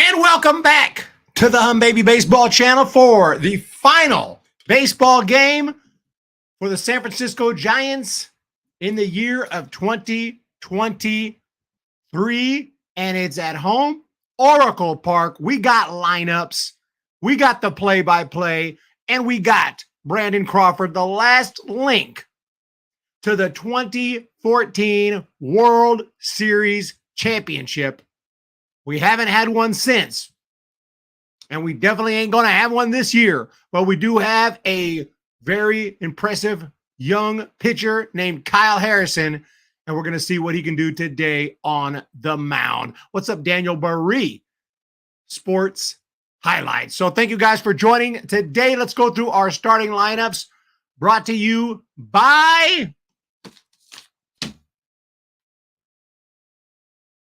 And welcome back to the Hum Baby Baseball channel for the final baseball game for the San Francisco Giants in the year of 2023. And it's at home, Oracle Park. We got lineups, we got the play-by-play, and we got Brandon Crawford, the last link to the 2014 World Series championship. We haven't had one since, and we definitely ain't going to have one this year, but we do have a very impressive young pitcher named Kyle Harrison, and we're going to see what he can do today on the mound. What's up, Daniel Barry? Sports Highlights. So thank you guys for joining today. Let's go through our starting lineups brought to you by...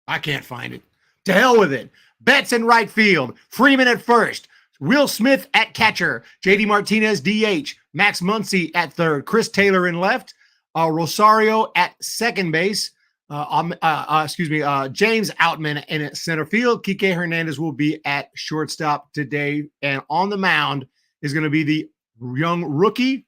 I can't find it. To hell with it. Betts in right field. Freeman at first. Will Smith at catcher. JD Martinez DH. Max Muncy at third. Chris Taylor in left. Rosario at second base. James Outman in center field. Kike Hernandez will be at shortstop today. And on the mound is going to be the young rookie,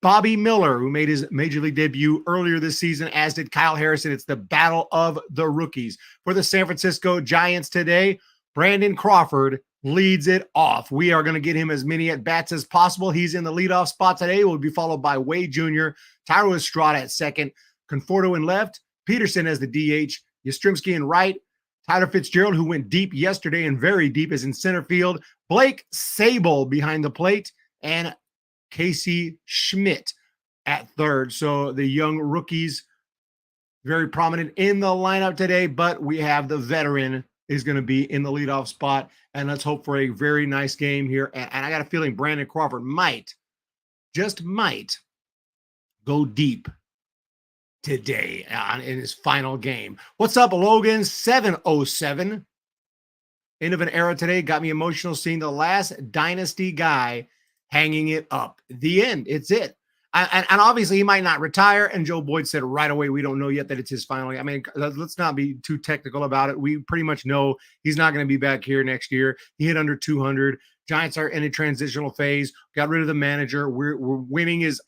Bobby Miller, who made his major league debut earlier this season, as did Kyle Harrison. It's the battle of the rookies. For the San Francisco Giants today, Brandon Crawford leads it off. We are going to get him as many at-bats as possible. He's in the leadoff spot today. Will be followed by Wade Jr., Tyro Estrada at second, Conforto in left, Peterson as the DH, Yastrzemski in right, Tyler Fitzgerald, who went deep yesterday and very deep, is in center field, Blake Sable behind the plate, and Casey Schmidt at third. So the young rookies, very prominent in the lineup today, but we have the veteran is going to be in the leadoff spot. And let's hope for a very nice game here. And I got a feeling Brandon Crawford might, just might, go deep today in his final game. What's up, Logan? 707. End of an era today. Got me emotional seeing the last Dynasty guy hanging it up. The end. It's it. And obviously he might not retire. And Joe Boyd said right away, we don't know yet that it's his final. I mean, let's not be too technical about it. We pretty much know he's not going to be back here next year. He hit under 200. Giants are in a transitional phase. Got rid of the manager. We're winning is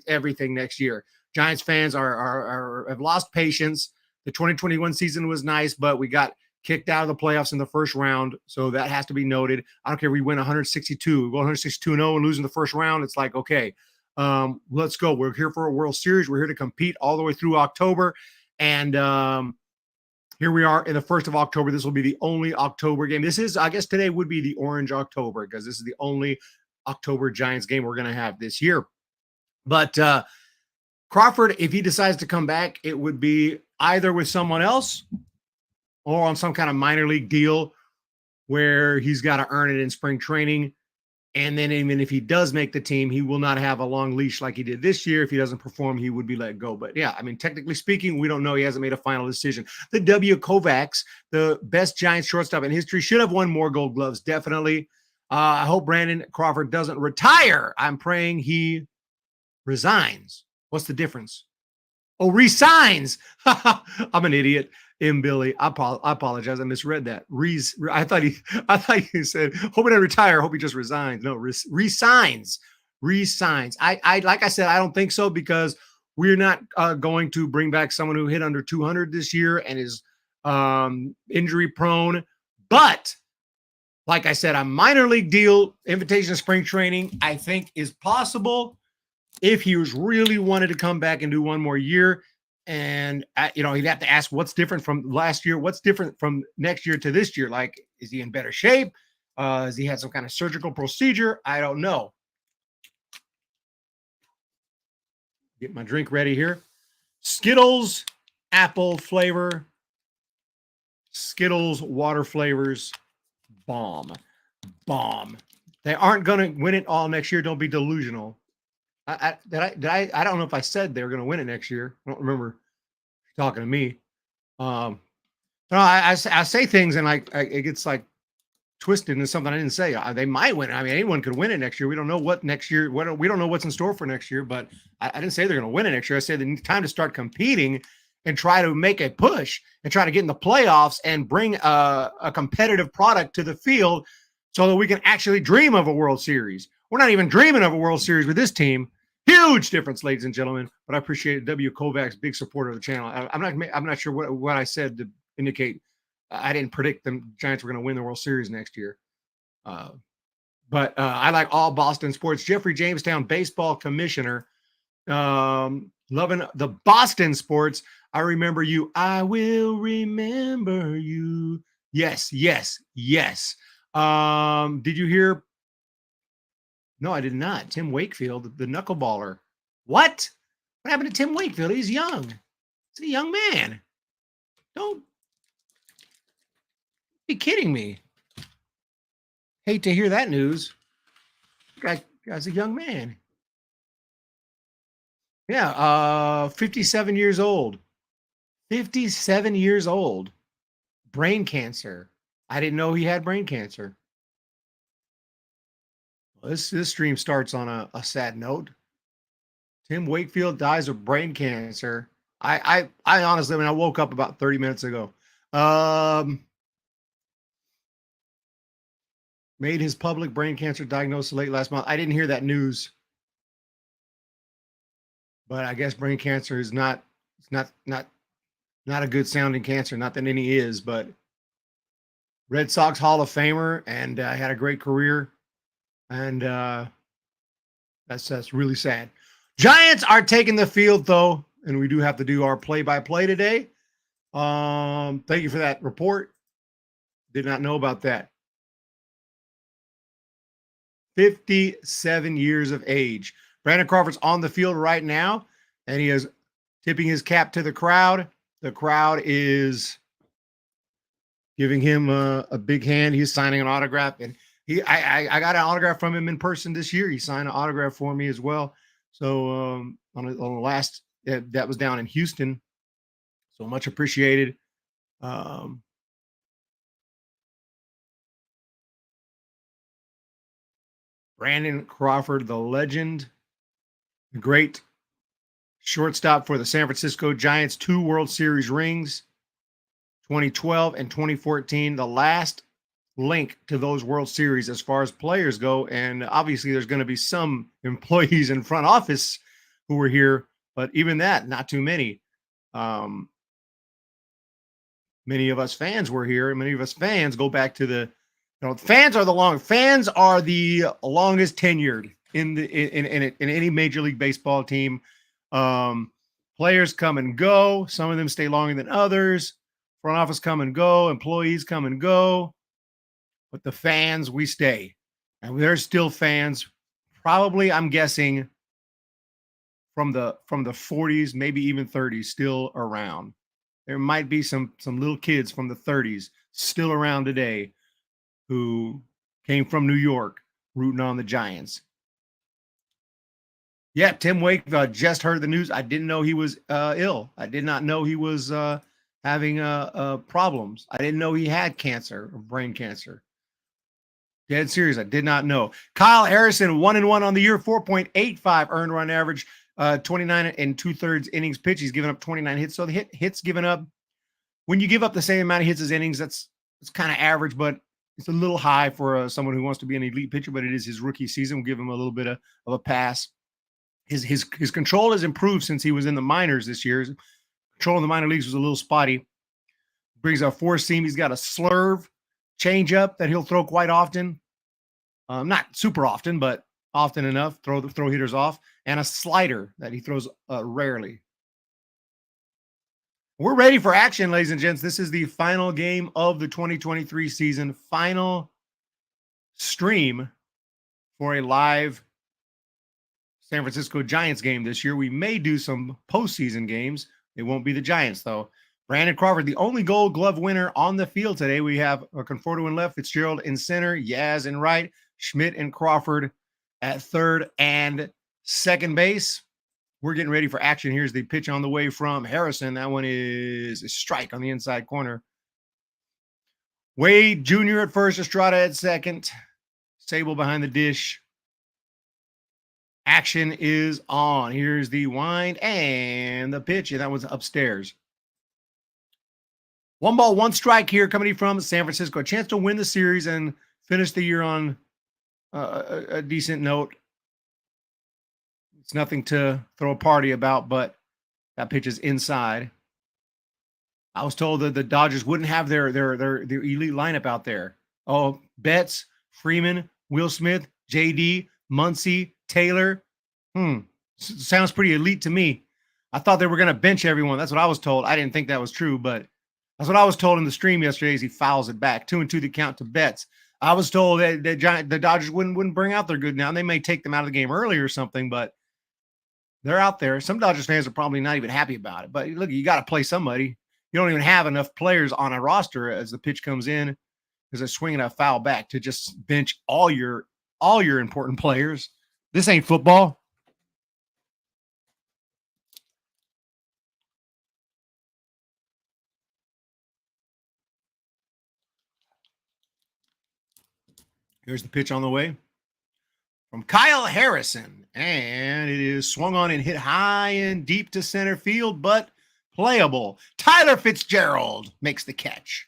everything next year. Giants fans have lost patience. The 2021 season was nice, but we got kicked out of the playoffs in the first round, so that has to be noted. I don't care if we win 162, we go 162-0 and lose in the first round. It's like, okay, let's go. We're here for a World Series. We're here to compete all the way through October, and here we are in the 1st of October. This will be the only October game. This is, I guess today would be the Orange October, because this is the only October Giants game we're going to have this year. But Crawford, if he decides to come back, it would be either with someone else or on some kind of minor league deal where he's got to earn it in spring training. And then even if he does make the team, he will not have a long leash like he did this year. If he doesn't perform, he would be let go. But yeah, I mean, technically speaking, we don't know. He hasn't made a final decision. The W. Kovacs, the best Giants shortstop in history, should have won more Gold Gloves, definitely. I hope Brandon Crawford doesn't retire. I'm praying he resigns. What's the difference? Oh, resigns. I'm an idiot. Billy, I apologize. I misread that. I thought he said, hope he doesn't retire. Hope he just resigns. No, resigns. I like I said, I don't think so, because we're not going to bring back someone who hit under 200 this year and is injury prone. But like I said, a minor league deal, invitation to spring training, I think is possible if he was really wanted to come back and do one more year. And he'd have to ask what's different from last year, what's different from next year to this year. Like, is he in better shape? Has he had some kind of surgical procedure? I don't know. Get my drink ready here. Skittles, apple flavor. Skittles, water flavors. Bomb. They aren't going to win it all next year. Don't be delusional. I don't know if I said they were going to win it next year. I don't remember talking to me. No, I say things and it gets like twisted into something I didn't say. They might win it. I mean, anyone could win it next year. We don't know what next year. We don't know what's in store for next year. But I didn't say they're going to win it next year. I said they need time to start competing and try to make a push and try to get in the playoffs and bring a competitive product to the field so that we can actually dream of a World Series. We're not even dreaming of a World Series with this team. Huge difference, ladies and gentlemen. But I appreciate W. Kovacs, big supporter of the channel. I'm not sure what I said to indicate I didn't predict the Giants were going to win the World Series next year. But I like all Boston sports. Jeffrey Jamestown, baseball commissioner. Loving the Boston sports. I remember you. I will remember you. Yes. Did you hear? No, I did not. Tim Wakefield, the knuckleballer. What happened to Tim Wakefield? He's young. He's a young man. Don't be kidding me. Hate to hear that news. Guy's a young man. Yeah, 57 years old. 57 years old. Brain cancer. I didn't know he had brain cancer. Well, this stream starts on a sad note. Tim Wakefield dies of brain cancer. I honestly, I woke up about 30 minutes ago. Made his public brain cancer diagnosis late last month. I didn't hear that news. But I guess brain cancer is not a good sounding cancer. Not that any is, but Red Sox Hall of Famer and had a great career. And that's really sad. Giants are taking the field, though, and we do have to do our play-by-play today. Thank you for that report. Did not know about that. 57 years of age. Brandon Crawford's on the field right now, and he is tipping his cap to the crowd. The crowd is giving him a big hand. He's signing an autograph, and I got an autograph from him in person this year. He signed an autograph for me as well. So on the last, that was down in Houston. So much appreciated. Brandon Crawford, the legend, the great shortstop for the San Francisco Giants, 2 World Series rings, 2012 and 2014, the last link to those World Series as far as players go. And obviously there's going to be some employees in front office who were here, but even that, not too many. Many of us fans were here, and many of us fans go back to the fans are the longest tenured in any Major League Baseball team. Players come and go. Some of them stay longer than others. Front office come and go. Employees come and go. But the fans, we stay. And there's still fans, probably, I'm guessing, from the 40s, maybe even 30s, still around. There might be some little kids from the 30s still around today who came from New York rooting on the Giants. Yeah, Tim Wakefield, just heard the news. I didn't know he was ill. I did not know he was having problems. I didn't know he had cancer or brain cancer. Dead serious. I did not know. Kyle Harrison, 1-1 on the year, 4.85 earned run average, 29 and 2/3 innings pitched. He's given up 29 hits. So the hits given up, when you give up the same amount of hits as innings, it's kind of average, but it's a little high for someone who wants to be an elite pitcher, but it is his rookie season. We'll give him a little bit of a pass. His control has improved since he was in the minors this year. His control in the minor leagues was a little spotty. Brings a 4-seam. He's got a slurve changeup that he'll throw quite often. Not super often, but often enough. Throw hitters off. And a slider that he throws rarely. We're ready for action, ladies and gents. This is the final game of the 2023 season, final stream for a live San Francisco Giants game this year. We may do some postseason games. It won't be the Giants, though. Brandon Crawford, the only Gold Glove winner on the field today. We have Conforto in left, Fitzgerald in center, Yaz in right, Schmidt and Crawford at third and second base. We're getting ready for action. Here's the pitch on the way from Harrison. That one is a strike on the inside corner. Wade Jr. at first, Estrada at second. Sable behind the dish. Action is on. Here's the wind and the pitch, and that was upstairs. 1 ball, 1 strike here coming from San Francisco. A chance to win the series and finish the year on a decent note. It's nothing to throw a party about, but that pitch is inside. I was told that the Dodgers wouldn't have their elite lineup out there. Oh, Betts, Freeman, Will Smith, JD, Muncy, Taylor. Sounds pretty elite to me. I thought they were going to bench everyone. That's what I was told. I didn't think that was true, but that's what I was told in the stream yesterday as he fouls it back. 2-2 the count to Betts. I was told that the Dodgers wouldn't bring out their good now. They may take them out of the game early or something, but they're out there. Some Dodgers fans are probably not even happy about it. But look, you got to play somebody. You don't even have enough players on a roster as the pitch comes in because they're swinging a foul back to just bench all your important players. This ain't football. Here's the pitch on the way from Kyle Harrison, and it is swung on and hit high and deep to center field, but playable. Tyler Fitzgerald makes the catch.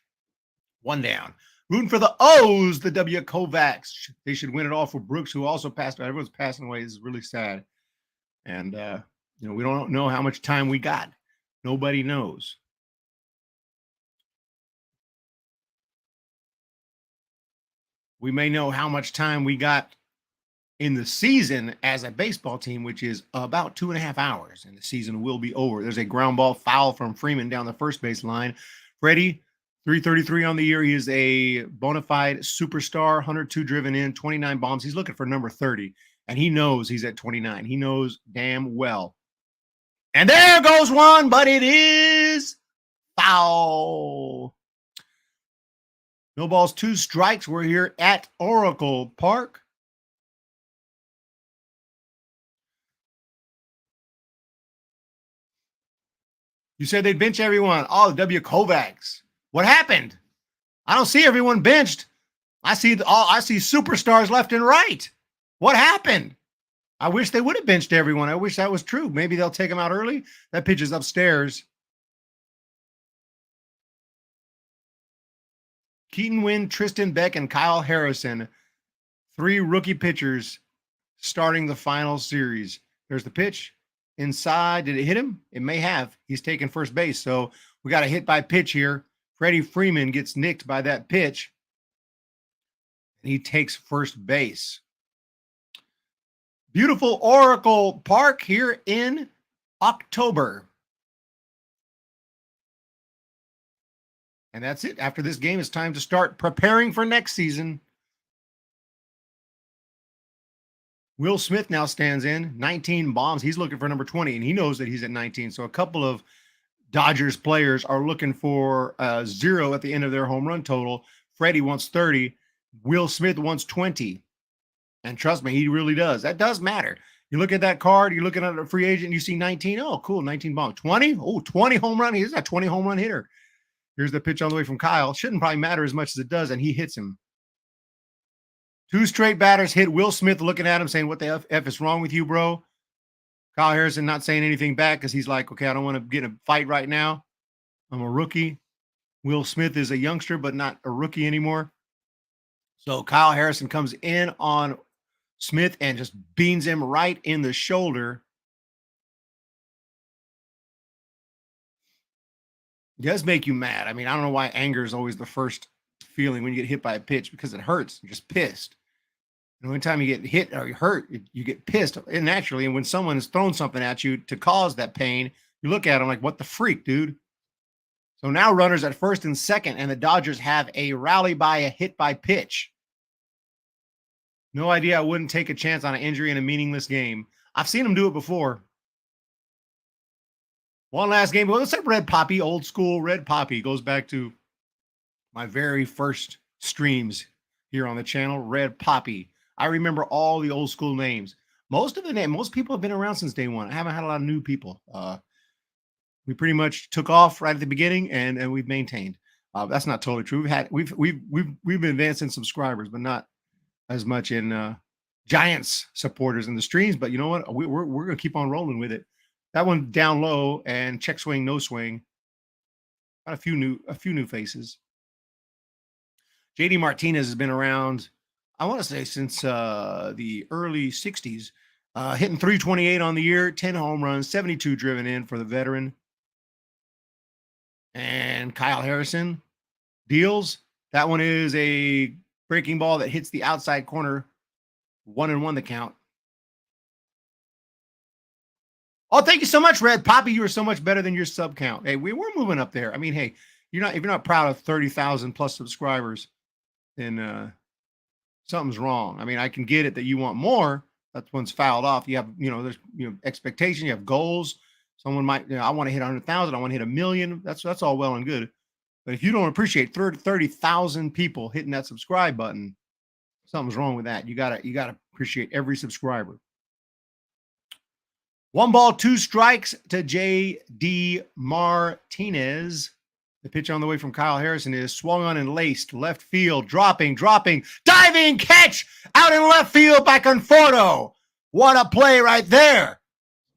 1 down. Rooting for the O's, the W. Kovacs. They should win it all for Brooks, who also passed away. Everyone's passing away. This is really sad. And, we don't know how much time we got. Nobody knows. We may know how much time we got in the season as a baseball team, which is about 2.5 hours, and the season will be over. There's a ground ball foul from Freeman down the first base line. Freddie, 333 on the year. He is a bona fide superstar, 102 driven in, 29 bombs. He's looking for number 30, and he knows he's at 29. He knows damn well. And there goes one, but it is foul. No balls, 2 strikes. We're here at Oracle Park. You said they'd bench everyone. Oh, W. Kovacs. What happened? I don't see everyone benched. I see superstars left and right. What happened? I wish they would have benched everyone. I wish that was true. Maybe they'll take them out early. That pitch is upstairs. Keaton Wynn, Tristan Beck, and Kyle Harrison. 3 rookie pitchers starting the final series. There's the pitch. Inside. Did it hit him? It may have. He's taking first base. So we got a hit by pitch here. Freddie Freeman gets nicked by that pitch. And he takes first base. Beautiful Oracle Park here in October. And that's it. After this game, it's time to start preparing for next season. Will Smith now stands in, 19 bombs. He's looking for number 20, and he knows that he's at 19. So a couple of Dodgers players are looking for 0 at the end of their home run total. Freddie wants 30. Will Smith wants 20. And trust me, he really does. That does matter. You look at that card, you're looking at a free agent, you see 19. Oh, cool, 19 bombs. 20? Oh, 20 home run. He's a 20 home run hitter. Here's the pitch on the way from Kyle. Shouldn't probably matter as much as it does, and he hits him. 2 straight batters hit. Will Smith looking at him saying, what the F is wrong with you, bro? Kyle Harrison not saying anything back because he's like, okay, I don't want to get in a fight right now. I'm a rookie. Will Smith is a youngster, but not a rookie anymore. So Kyle Harrison comes in on Smith and just beans him right in the shoulder. It does make you mad. I mean, I don't know why anger is always the first feeling when you get hit by a pitch, because it hurts. You're just pissed. And anytime you get hit or hurt, you get pissed naturally. And when someone has thrown something at you to cause that pain, you look at them like, what the freak, dude? So now runners at first and second, and the Dodgers have a rally by a hit by pitch. No idea I wouldn't take a chance on an injury in a meaningless game. I've seen them do it before. One last game. Well, let's say Red Poppy, old school Red Poppy. Goes back to my very first streams here on the channel, Red Poppy. I remember all the old school names. Most people have been around since day one. I haven't had a lot of new people. We pretty much took off right at the beginning, and we've maintained. That's not totally true. We've been advancing subscribers, but not as much in Giants supporters in the streams. But you know what? We're gonna keep on rolling with it. That one down low and check swing, no swing. Got a few new faces. JD Martinez has been around, I want to say, since the early 60s, hitting 328 on the year, 10 home runs, 72 driven in for the veteran. And Kyle Harrison deals. That one is a breaking ball that hits the outside corner. 1-1 the count. Oh, thank you so much, Red Poppy. You are so much better than your sub count. Hey, we're moving up there. I mean, hey, if you're not proud of 30,000 plus subscribers, then something's wrong. I mean, I can get it that you want more. That's one's fouled off. You have, there's expectation. You have goals. Someone might, I want to hit 100,000. I want to hit 1 million. That's all well and good. But if you don't appreciate 30,000 people hitting that subscribe button, something's wrong with that. You gotta appreciate every subscriber. 1 ball, 2 strikes to J.D. Martinez. The pitch on the way from Kyle Harrison is swung on and laced, left field, dropping, diving catch out in left field by Conforto. What a play right there.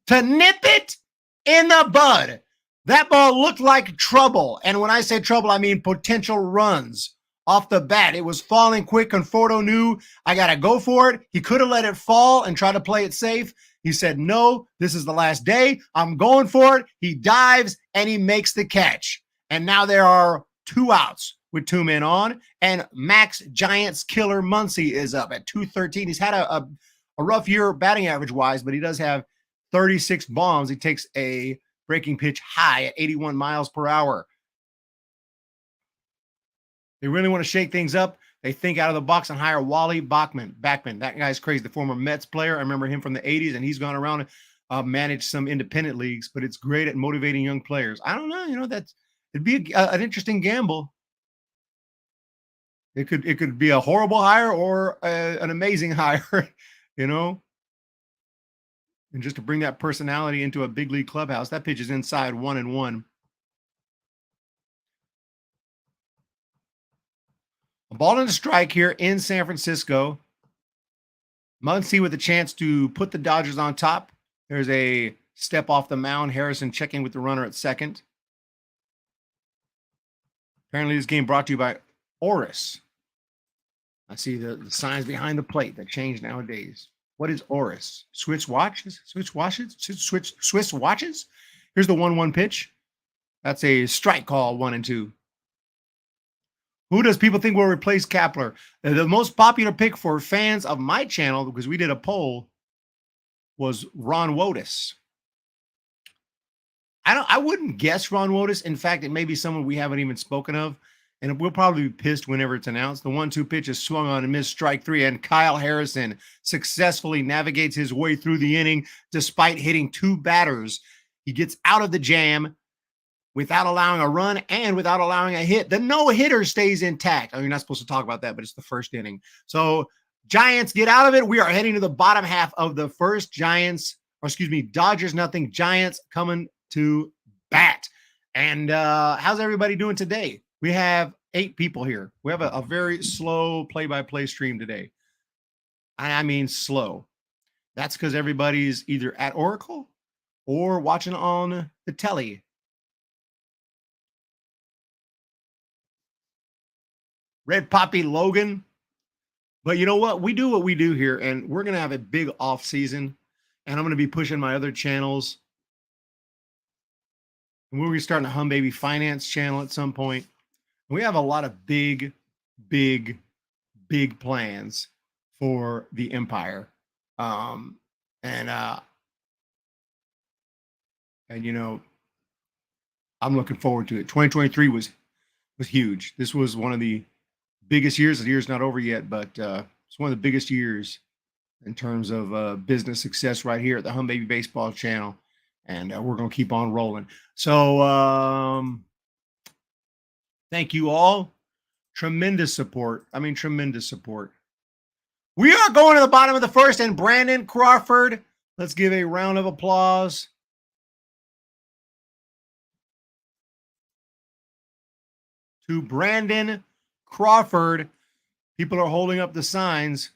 To nip it in the bud. That ball looked like trouble. And when I say trouble, I mean potential runs off the bat. It was falling quick. Conforto knew, I got to go for it. He could have let it fall and try to play it safe. He said, no, this is the last day. I'm going for it. He dives and he makes the catch. And now there are 2 outs with 2 men on. And Max Giants killer Muncy is up at 213. He's had a rough year batting average wise, but he does have 36 bombs. He takes a breaking pitch high at 81 miles per hour. They really want to shake things up. They think out of the box and hire Wally Bachman. That guy's crazy. The former Mets player. I remember him from the 80s, and he's gone around and managed some independent leagues, but it's great at motivating young players. I don't know. It'd be an interesting gamble. It could be a horrible hire or an amazing hire, And just to bring that personality into a big league clubhouse. That pitch is inside 1-1. A ball and a strike here in San Francisco. Muncy with a chance to put the Dodgers on top. There's a step off the mound. Harrison checking with the runner at second. Apparently this game brought to you by Oris. I see the signs behind the plate that change nowadays. What is Oris? Swiss watches? Swiss watches? Here's the 1-1 pitch. That's a strike call, 1-2. Who does people think will replace Kapler? The most popular pick for fans of my channel, because we did a poll, was Ron Wotus. I wouldn't guess Ron Wotus. In fact, it may be someone we haven't even spoken of, and we'll probably be pissed whenever it's announced. The 1-2 pitch is swung on and missed, strike 3, and Kyle Harrison successfully navigates his way through the inning despite hitting 2 batters. He gets out of the jam without allowing a run and without allowing a hit. The no-hitter stays intact. You're not supposed to talk about that, but it's the first inning. So Giants get out of it. We are heading to the bottom half of the first. Dodgers nothing. Giants coming to bat. And how's everybody doing today? We have 8 people here. We have a very slow play-by-play stream today. I mean slow. That's because everybody's either at Oracle or watching on the telly. Red Poppy Logan. But you know what? We do what we do here, and we're going to have a big off season, and I'm going to be pushing my other channels. And we're going to be starting a Hum Baby Finance channel at some point. We have a lot of big plans for the Empire. And I'm looking forward to it. 2023 was huge. This was one of the biggest years. The year's not over yet, but it's one of the biggest years in terms of business success right here at the Hum Baby Baseball channel. And we're going to keep on rolling. So thank you all. Tremendous support. I mean, tremendous support. We are going to the bottom of the first, and Brandon Crawford. Let's give a round of applause. To Brandon Crawford. People are holding up the signs.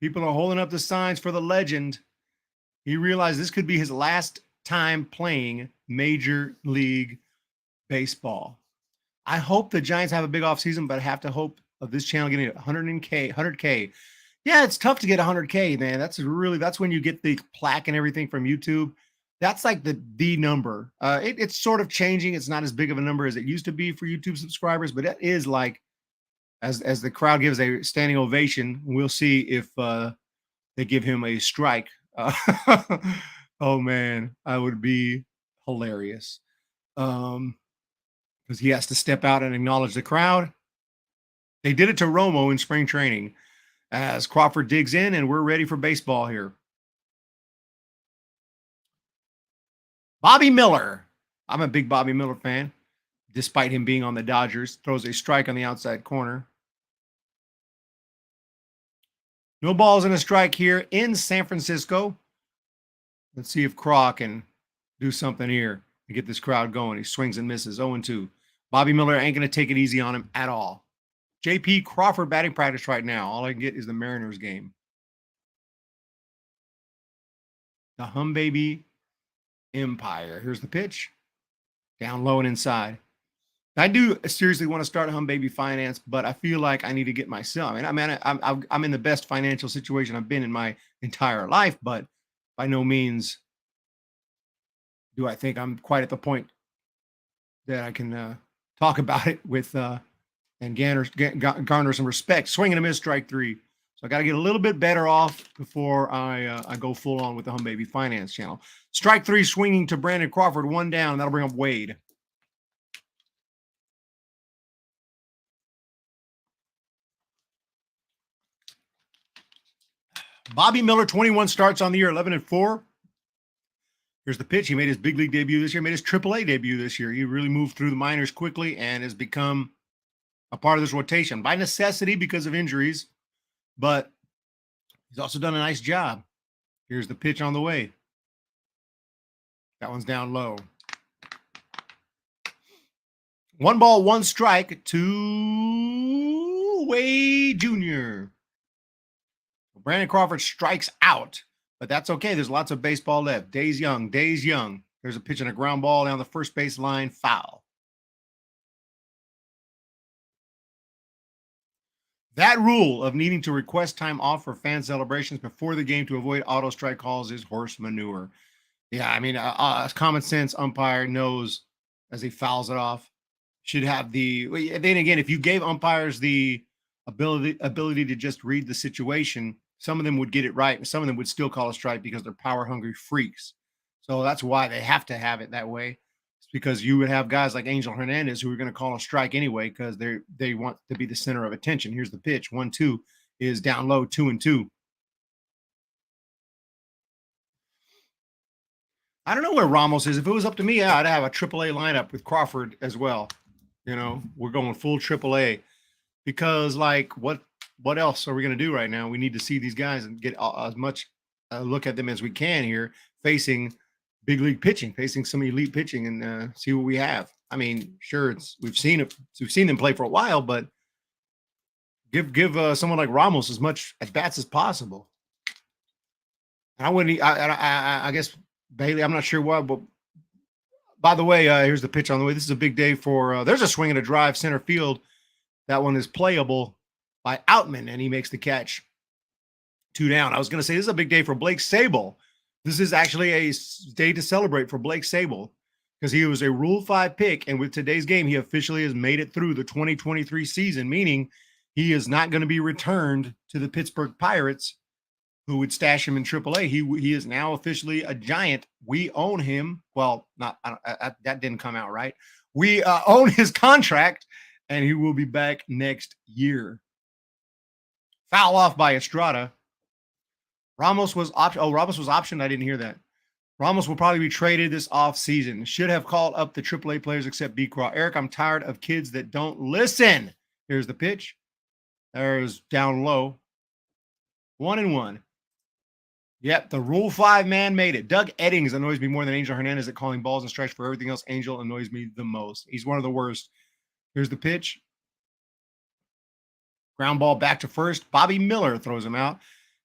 People are holding up the signs for the legend. He realized this could be his last time playing Major League Baseball. I hope the Giants have a big offseason, but I have to hope of this channel getting 100K. Yeah, it's tough to get 100K, man. That's when you get the plaque and everything from YouTube. That's like the number. It's sort of changing. It's not as big of a number as it used to be for YouTube subscribers, but that is like, as the crowd gives a standing ovation, we'll see if they give him a strike. Oh man, I would be hilarious. Because he has to step out and acknowledge the crowd. They did it to Romo in spring training as Crawford digs in, and we're ready for baseball here. Bobby Miller. I'm a big Bobby Miller fan, despite him being on the Dodgers. Throws a strike on the outside corner. No balls and a strike here in San Francisco. Let's see if Craw can do something here and get this crowd going. He swings and misses. 0-2. Bobby Miller ain't going to take it easy on him at all. JP Crawford batting practice right now. All I can get is the Mariners game. The Hum Baby Empire. Here's the pitch. Down low and inside. I do seriously want to start Hum Baby Finance, but I feel like I need to get myself. I'm in the best financial situation I've been in my entire life, but by no means do I think I'm quite at the point that I can talk about it with and garner some respect. Swing and a miss, strike 3. So I got to get a little bit better off before I go full on with the Hum Baby Finance channel. Strike 3, swinging to Brandon Crawford. 1 down. That'll bring up Wade. Bobby Miller, 21 starts on the year, 11-4. Here's the pitch. He made his big league debut this year, made his AAA debut this year. He really moved through the minors quickly and has become a part of this rotation by necessity because of injuries, but he's also done a nice job. Here's the pitch on the way. That one's down low. 1 ball, 1 strike to Wade Jr. Brandon Crawford strikes out, but that's okay. There's lots of baseball left. Day's young. There's a pitch and a ground ball down the first base line, foul. That rule of needing to request time off for fan celebrations before the game to avoid auto strike calls is horse manure. Yeah, I mean, a common sense umpire knows as he fouls it off. Should have then again, if you gave umpires the ability to just read the situation, some of them would get it right, and some of them would still call a strike because they're power-hungry freaks. So that's why they have to have it that way. It's because you would have guys like Angel Hernandez who are going to call a strike anyway because they want to be the center of attention. Here's the pitch. 1-2 is down low, 2-2. I don't know where Ramos is. If it was up to me, I'd have a AAA lineup with Crawford as well. You know, we're going full AAA because, like, what else are we going to do right now? We need to see these guys and get as much look at them as we can here, facing big league pitching, facing some elite pitching, and see what we have. I mean, sure, we've seen them play for a while, but give someone like Ramos as much at bats as possible. I wouldn't. I guess Bailey. I'm not sure why, but by the way, here's the pitch on the way. This is a big day for. There's a swing and a drive center field. That one is playable by Outman, and he makes the catch. 2 down. I was going to say this is a big day for Blake Sabol. This is actually a day to celebrate for Blake Sabol because he was a Rule 5 pick, and with today's game, he officially has made it through the 2023 season, meaning he is not going to be returned to the Pittsburgh Pirates, who would stash him in AAA. He is now officially a Giant. We own him. Well, not that didn't come out right. We own his contract, and he will be back next year. Foul off by Estrada. Ramos was optioned. I didn't hear that. Ramos will probably be traded this offseason. Should have called up the AAA players except B-Craw. Eric, I'm tired of kids that don't listen. Here's the pitch. There's down low. 1-1. Yep, the Rule 5 man made it. Doug Eddings annoys me more than Angel Hernandez at calling balls and strikes. For everything else, Angel annoys me the most. He's one of the worst. Here's the pitch. Ground ball back to first. Bobby Miller throws him out.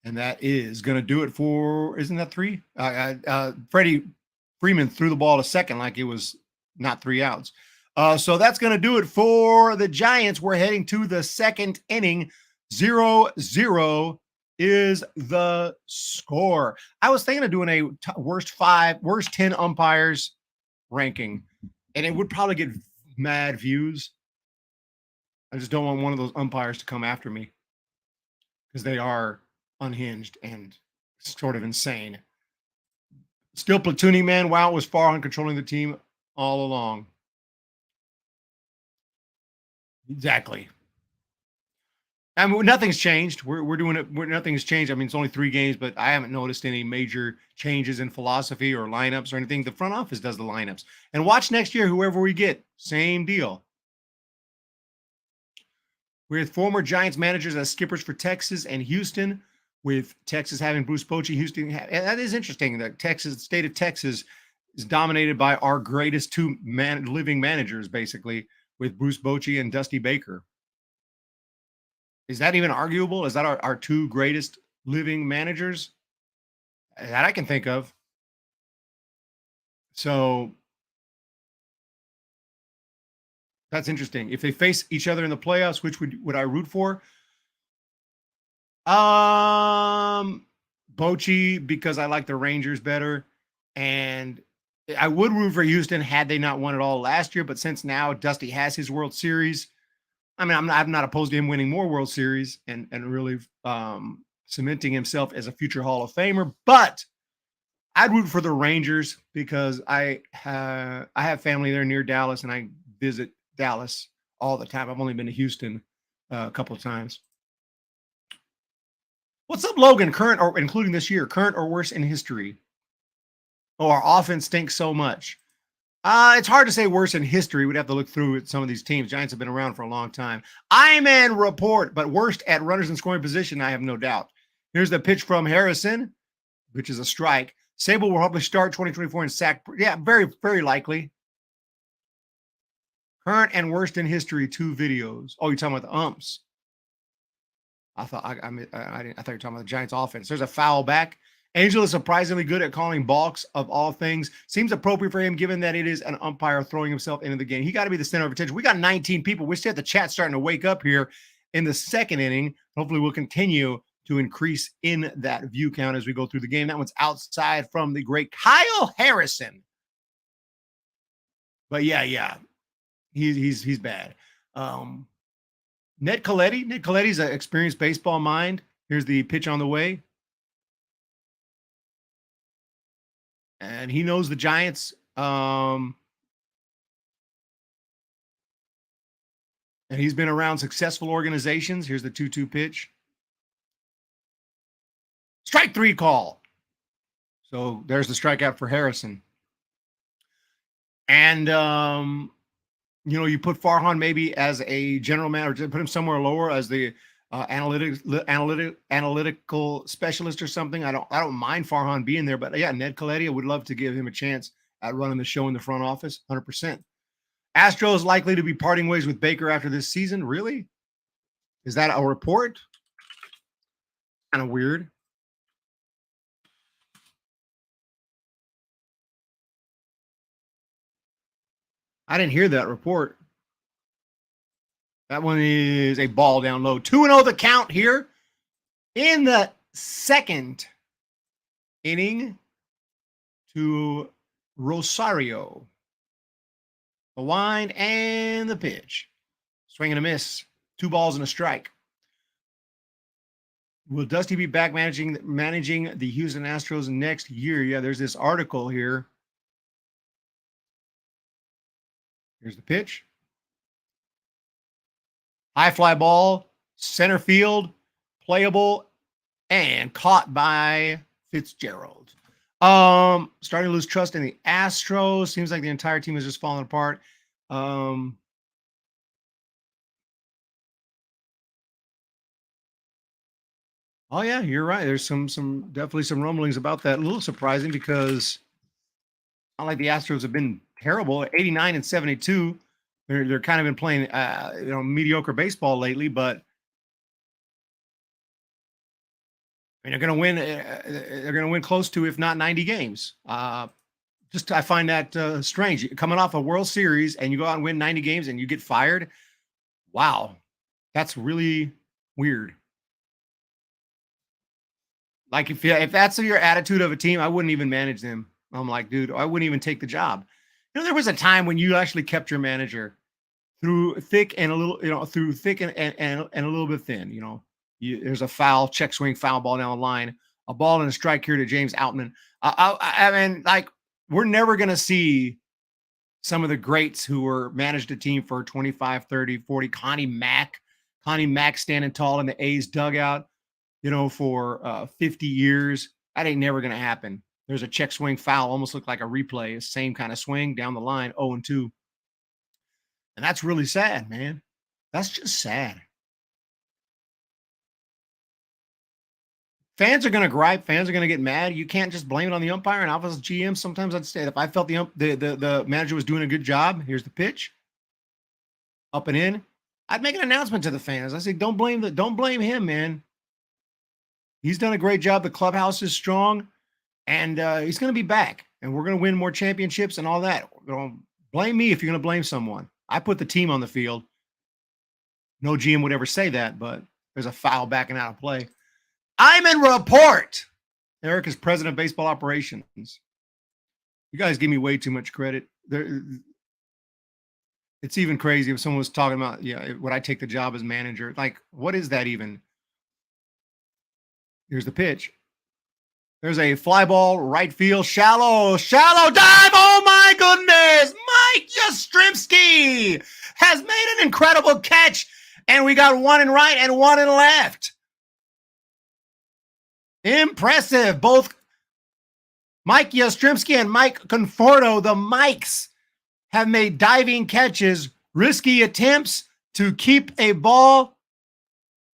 And that is going to do it for, isn't that 3? Freddie Freeman threw the ball to second like it was not 3 outs. So that's going to do it for the Giants. We're heading to the second inning. 0-0 is the score. I was thinking of doing a worst 10 umpires ranking, and it would probably get mad views. I just don't want one of those umpires to come after me because they are unhinged and sort of insane. Still platooning, man. Wow, it was far on controlling the team all along. Exactly. I mean, nothing's changed. We're doing it. Nothing's changed. I mean, it's only 3 games, but I haven't noticed any major changes in philosophy or lineups or anything. The front office does the lineups. And watch next year, whoever we get, same deal. With former Giants managers as skippers for Texas and Houston, with Texas having Bruce Bochy, Houston. That is interesting. The state of Texas is dominated by our greatest 2 living managers, basically, with Bruce Bochy and Dusty Baker. Is that even arguable? Is that our 2 greatest living managers that I can think of? So that's interesting. If they face each other in the playoffs, which would I root for? Bochy, because I like the Rangers better, and I would root for Houston had they not won it all last year. But since now Dusty has his World Series, I mean, I'm not opposed to him winning more World Series and really cementing himself as a future Hall of Famer. But I'd root for the Rangers because I have family there near Dallas, and I visit Dallas all the time. I've only been to Houston a couple of times. What's up, Logan? Current or including this year, current or worse in history? Oh, our offense stinks so much. It's hard to say worse in history. We'd have to look through at some of these teams. Giants have been around for a long time. I-Man report, but worst at runners in scoring position, I have no doubt. Here's the pitch from Harrison, which is a strike. Sable will probably start 2024 in sack. Yeah, very, very likely. Current and worst in history, 2 videos. Oh, you're talking about the umps. I thought you were talking about the Giants offense. There's a foul back. Angel is surprisingly good at calling balks of all things. Seems appropriate for him given that it is an umpire throwing himself into the game. He got to be the center of attention. We got 19 people. We still have the chat starting to wake up here in the second inning. Hopefully we'll continue to increase in that view count as we go through the game. That one's outside from the great Kyle Harrison. But yeah. He's bad. Ned Coletti's an experienced baseball mind. Here's the pitch on the way. And he knows the Giants. And he's been around successful organizations. Here's the 2-2 pitch. Strike 3 call. So there's the strikeout for Harrison. And, you put Farhan maybe as a general manager, put him somewhere lower as the analytical specialist or something. I don't mind Farhan being there, but yeah, Ned Coletti, I would love to give him a chance at running the show in the front office, 100%. Astros likely to be parting ways with Baker after this season. Really? Is that a report? Kind of weird. I didn't hear that report. That one is a ball down low. 2-0 the count here in the second inning to Rosario. The wind and the pitch. Swing and a miss. 2 balls and a strike. Will Dusty be back managing the Houston Astros next year? Yeah, there's this article here. Here's the pitch. High fly ball, center field, playable, and caught by Fitzgerald. Starting to lose trust in the Astros. Seems like the entire team is just falling apart. Oh yeah, you're right. There's some definitely some rumblings about that. A little surprising because not like the Astros have been terrible. 89 and 72. They're kind of been playing mediocre baseball lately, but I mean, they're going to win. They're going to win close to, if not 90 games. Just I find that strange. Coming off a World Series and you go out and win 90 games and you get fired. Wow, that's really weird. Like if that's your attitude of a team, I wouldn't even manage them. I'm like, dude, I wouldn't even take the job. There was a time when you actually kept your manager through thick and a little, through thick and a little bit thin. There's a foul, check swing, foul ball down the line, a ball and a strike here to James Outman. I mean, like, we're never going to see some of the greats who were managed a team for 25, 30, 40. Connie Mack standing tall in the A's dugout, for 50 years. That ain't never going to happen. There's a check swing foul, almost looked like a replay, same kind of swing down the line, 0-2. And that's really sad, man. That's just sad. Fans are going to gripe. Fans are going to get mad. You can't just blame it on the umpire. And I was GM. Sometimes I'd say if I felt the manager was doing a good job, here's the pitch, up and in, I'd make an announcement to the fans. I say, don't blame him, man. He's done a great job. The clubhouse is strong, and he's going to be back. And we're going to win more championships and all that. Don't blame me if you're going to blame someone. I put the team on the field. No GM would ever say that, but there's a foul backing out of play. I'm in report. Eric is president of baseball operations. You guys give me way too much credit. It's even crazy if someone was talking about, would I take the job as manager? Like, what is that even? Here's the pitch. There's a fly ball, right field, shallow dive. Oh my goodness. Mike Yastrzemski has made an incredible catch. And we got one in right and one in left. Impressive. Both Mike Yastrzemski and Mike Conforto, the Mikes, have made diving catches, risky attempts to keep a ball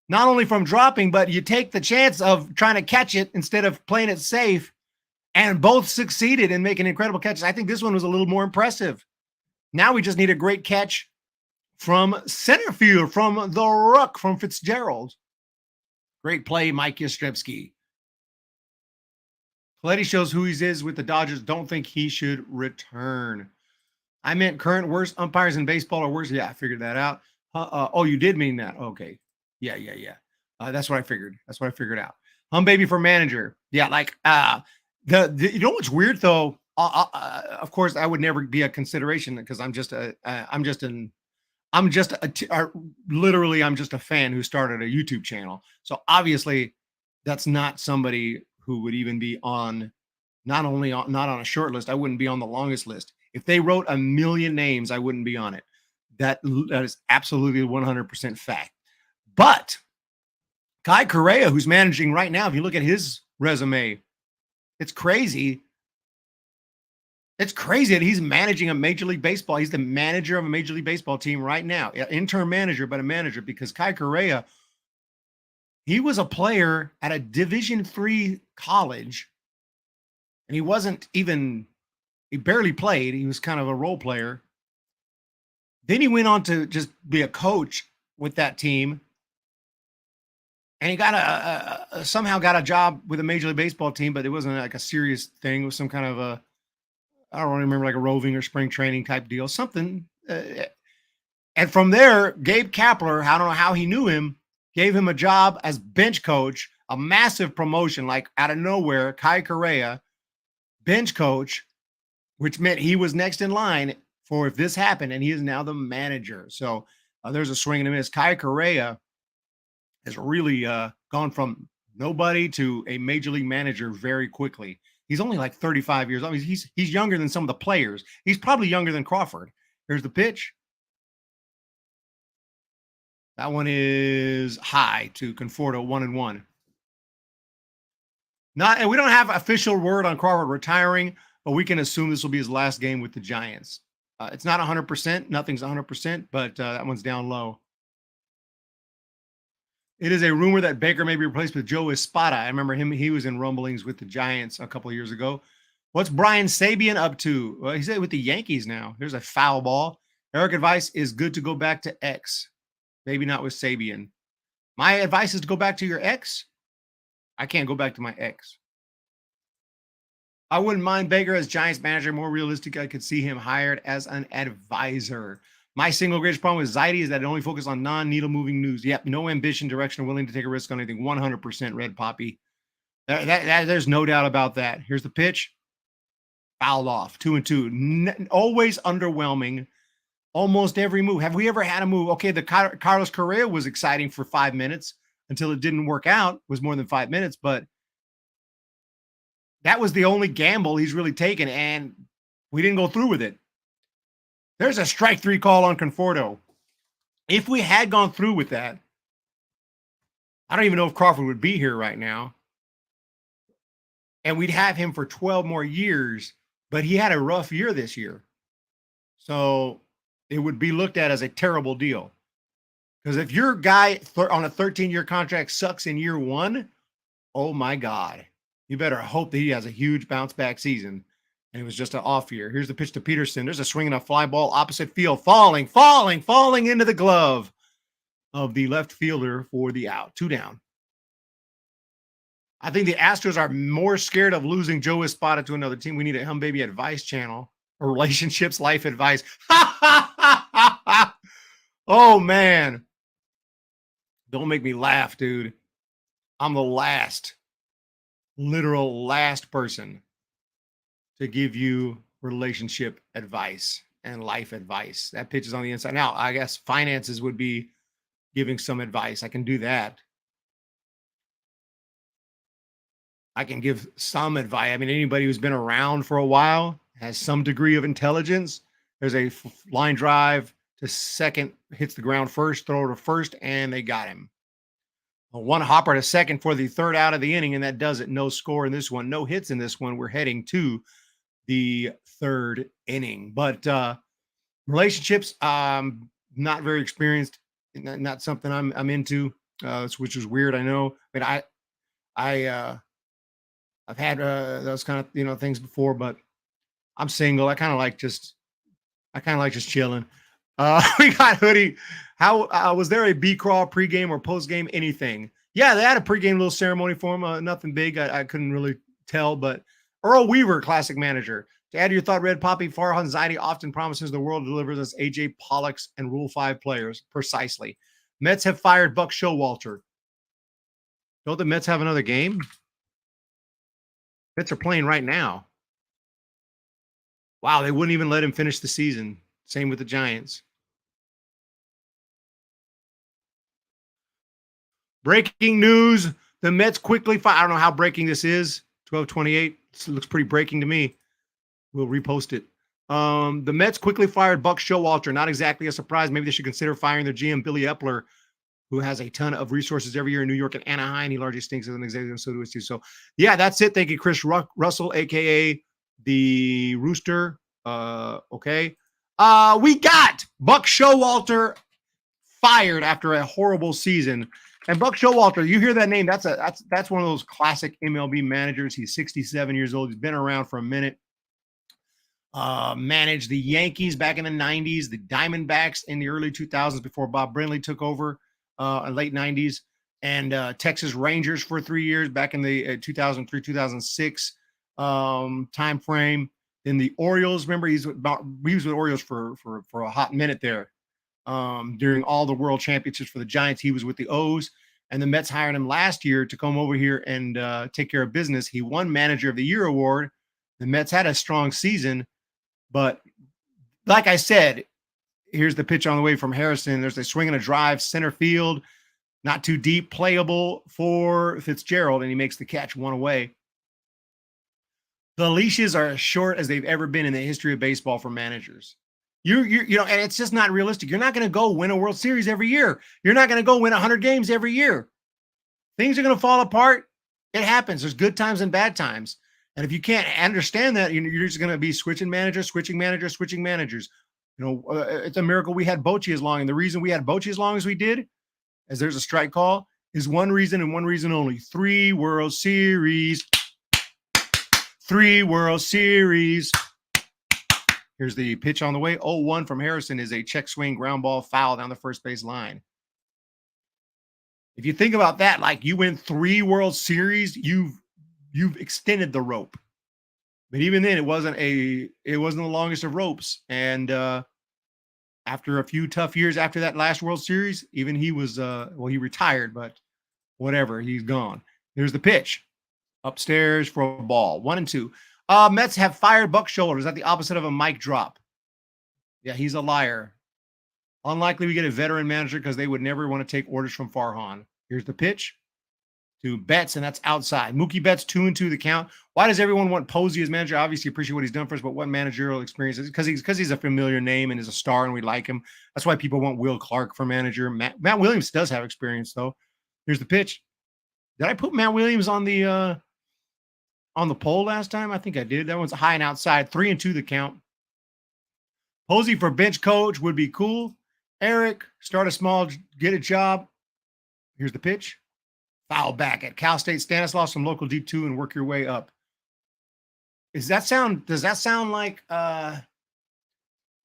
not only from dropping, but you take the chance of trying to catch it instead of playing it safe. And both succeeded in making incredible catches. I think this one was a little more impressive. Now we just need a great catch from center field, from the Rook, from Fitzgerald. Great play, Mike Yastrzemski. Coletti shows who he is with the Dodgers. Don't think he should return. I meant current worst umpires in baseball or worse. Yeah, I figured that out. Oh, you did mean that. Okay. Yeah. That's what I figured. That's what I figured out. Baby for manager. Yeah, like you know what's weird though? Of course, I would never be a consideration because I'm just a fan who started a YouTube channel. So obviously, that's not somebody who would even be on, not on a short list. I wouldn't be on the longest list. If they wrote a million names, I wouldn't be on it. That is absolutely 100% fact. But Kai Correa, who's managing right now, if you look at his resume, it's crazy. It's crazy that he's managing a Major League Baseball. He's the manager of a Major League Baseball team right now. Interim manager, but a manager, because Kai Correa, he was a player at a Division III college, and he barely played. He was kind of a role player. Then he went on to just be a coach with that team. And he somehow got a job with a Major League Baseball team, but it wasn't like a serious thing. It was some kind of I don't remember, like a roving or spring training type deal, something. And from there, Gabe Kapler, I don't know how he knew him, gave him a job as bench coach, a massive promotion, like out of nowhere. Kai Correa, bench coach, which meant he was next in line for if this happened, and he is now the manager. So there's a swing and a miss. Kai Correa has really gone from Nobody to a major league manager very quickly. He's only like 35 years old. He's younger than some of the players. He's probably younger than Crawford. Here's the pitch. That one is high to Conforto, 1-1. And we don't have official word on Crawford retiring, but we can assume this will be his last game with the Giants. It's not 100%. Nothing's 100%, but that one's down low. It is a rumor that Baker may be replaced with Joe Espada. I remember him. He was in rumblings with the Giants a couple of years ago. What's Brian Sabean up to? Well, he's with the Yankees now. Here's a foul ball. Eric advice is good to go back to X. Maybe not with Sabean. My advice is to go back to your ex. I can't go back to my ex. I wouldn't mind Baker as Giants manager. More realistic, I could see him hired as an advisor. My single greatest problem with Zaidi is that it only focuses on non-needle moving news. Yep, no ambition, direction, or willing to take a risk on anything. 100% Red Poppy. There's no doubt about that. Here's the pitch. Fouled off. 2-2. Always underwhelming. Almost every move. Have we ever had a move? Okay, the Carlos Correa was exciting for 5 minutes until it didn't work out. It was more than 5 minutes, but that was the only gamble he's really taken, and we didn't go through with it. There's a strike 3 call on Conforto. If we had gone through with that, I don't even know if Crawford would be here right now. And we'd have him for 12 more years, but he had a rough year this year. So it would be looked at as a terrible deal. Because if your guy on a 13-year contract sucks in year 1, oh my God, you better hope that he has a huge bounce back season. And it was just an off year. Here's the pitch to Peterson. There's a swing and a fly ball opposite field, falling into the glove of the left fielder for the out. 2 down. I think the Astros are more scared of losing Joe Espada to another team. We need a Hum Baby advice channel, or relationships, life advice. Oh, man. Don't make me laugh, dude. I'm the literal last person to give you relationship advice and life advice. That pitch is on the inside. Now, I guess finances would be giving some advice. I can do that. I can give some advice. I mean, anybody who's been around for a while has some degree of intelligence. There's a line drive to second, hits the ground first, throw to first, and they got him. One hopper to second for the third out of the inning, and that does it. No score in this one. No hits in this one. We're heading to the third inning. But relationships, not very experienced. Not something I'm into, which is weird. I know. But I've had those kind of things before, but I'm single. I kind of like just chilling. We got Hoodie. How was there a B-Crawl pregame or postgame anything? Yeah, they had a pregame little ceremony for him. Nothing big. I couldn't really tell, but Earl Weaver, classic manager. To add to your thought, Red Poppy, Farhan Zaidi often promises the world delivers us AJ Pollocks and Rule 5 players. Precisely. Mets have fired Buck Showalter. Don't the Mets have another game? Mets are playing right now. Wow, they wouldn't even let him finish the season. Same with the Giants. Breaking news. The Mets quickly fire. I don't know how breaking this is. 12:28. It looks pretty breaking to me. We'll repost it. The Mets quickly fired Buck Showalter. Not exactly a surprise. Maybe they should consider firing their GM, Billy Epler, who has a ton of resources every year in New York and Anaheim. He largely stinks as an executive, so do us too. So, yeah, that's it. Thank you, Chris Russell, a.k.a. the Rooster. Okay. We got Buck Showalter fired after a horrible season. And Buck Showalter, you hear that name, that's one of those classic MLB managers. He's 67 years old. He's been around for a minute. Managed the Yankees back in the 90s, the Diamondbacks in the early 2000s before Bob Brenly took over in late 90s, and Texas Rangers for 3 years back in the 2003-2006 time frame. Then the Orioles, remember, he was with Orioles for a hot minute there. During all the world championships for the Giants, he was with the O's, and the Mets hired him last year to come over here and take care of business. He won Manager of the Year award. The Mets had a strong season, but like I said, here's the pitch on the way from Harrison. There's a swing and a drive, center field. Not too deep, playable for Fitzgerald, and he makes the catch, one away. The leashes are as short as they've ever been in the history of baseball for managers. You know, and it's just not realistic. You're not going to go win a World Series every year. You're not going to go win 100 games every year. Things are going to fall apart. It happens. There's good times and bad times. And if you can't understand that, you're just going to be switching managers. You know, it's a miracle we had Bochy as long. And the reason we had Bochy as long as we did, as there's a strike call, is one reason and one reason only. 3 World Series. 3 World Series. Here's the pitch on the way. 0-1 from Harrison is a check swing ground ball foul down the first base line. If you think about that, like you win 3 World Series, you've extended the rope. But even then, it wasn't the longest of ropes. And after a few tough years after that last World Series, even he was he retired, but whatever, he's gone. Here's the pitch. Upstairs for a ball. 1-2. Mets have fired Buck Shoulders. Is that the opposite of a mic drop? Yeah, he's a liar. Unlikely we get a veteran manager because they would never want to take orders from Farhan. Here's the pitch to Betts, and that's outside. Mookie Betts, 2-2 the count. Why does everyone want Posey as manager? Obviously, appreciate what he's done for us, but what managerial experience is because he's a familiar name and is a star, and we like him. That's why people want Will Clark for manager. Matt Williams does have experience, though. Here's the pitch. Did I put Matt Williams on the poll last time? I think I did. That one's high and outside. 3-2 the count. Posey for bench coach would be cool. Eric, start a small, get a job. Here's the pitch. Foul back at Cal State. Stanislaus from local D2 and work your way up. Does that sound like I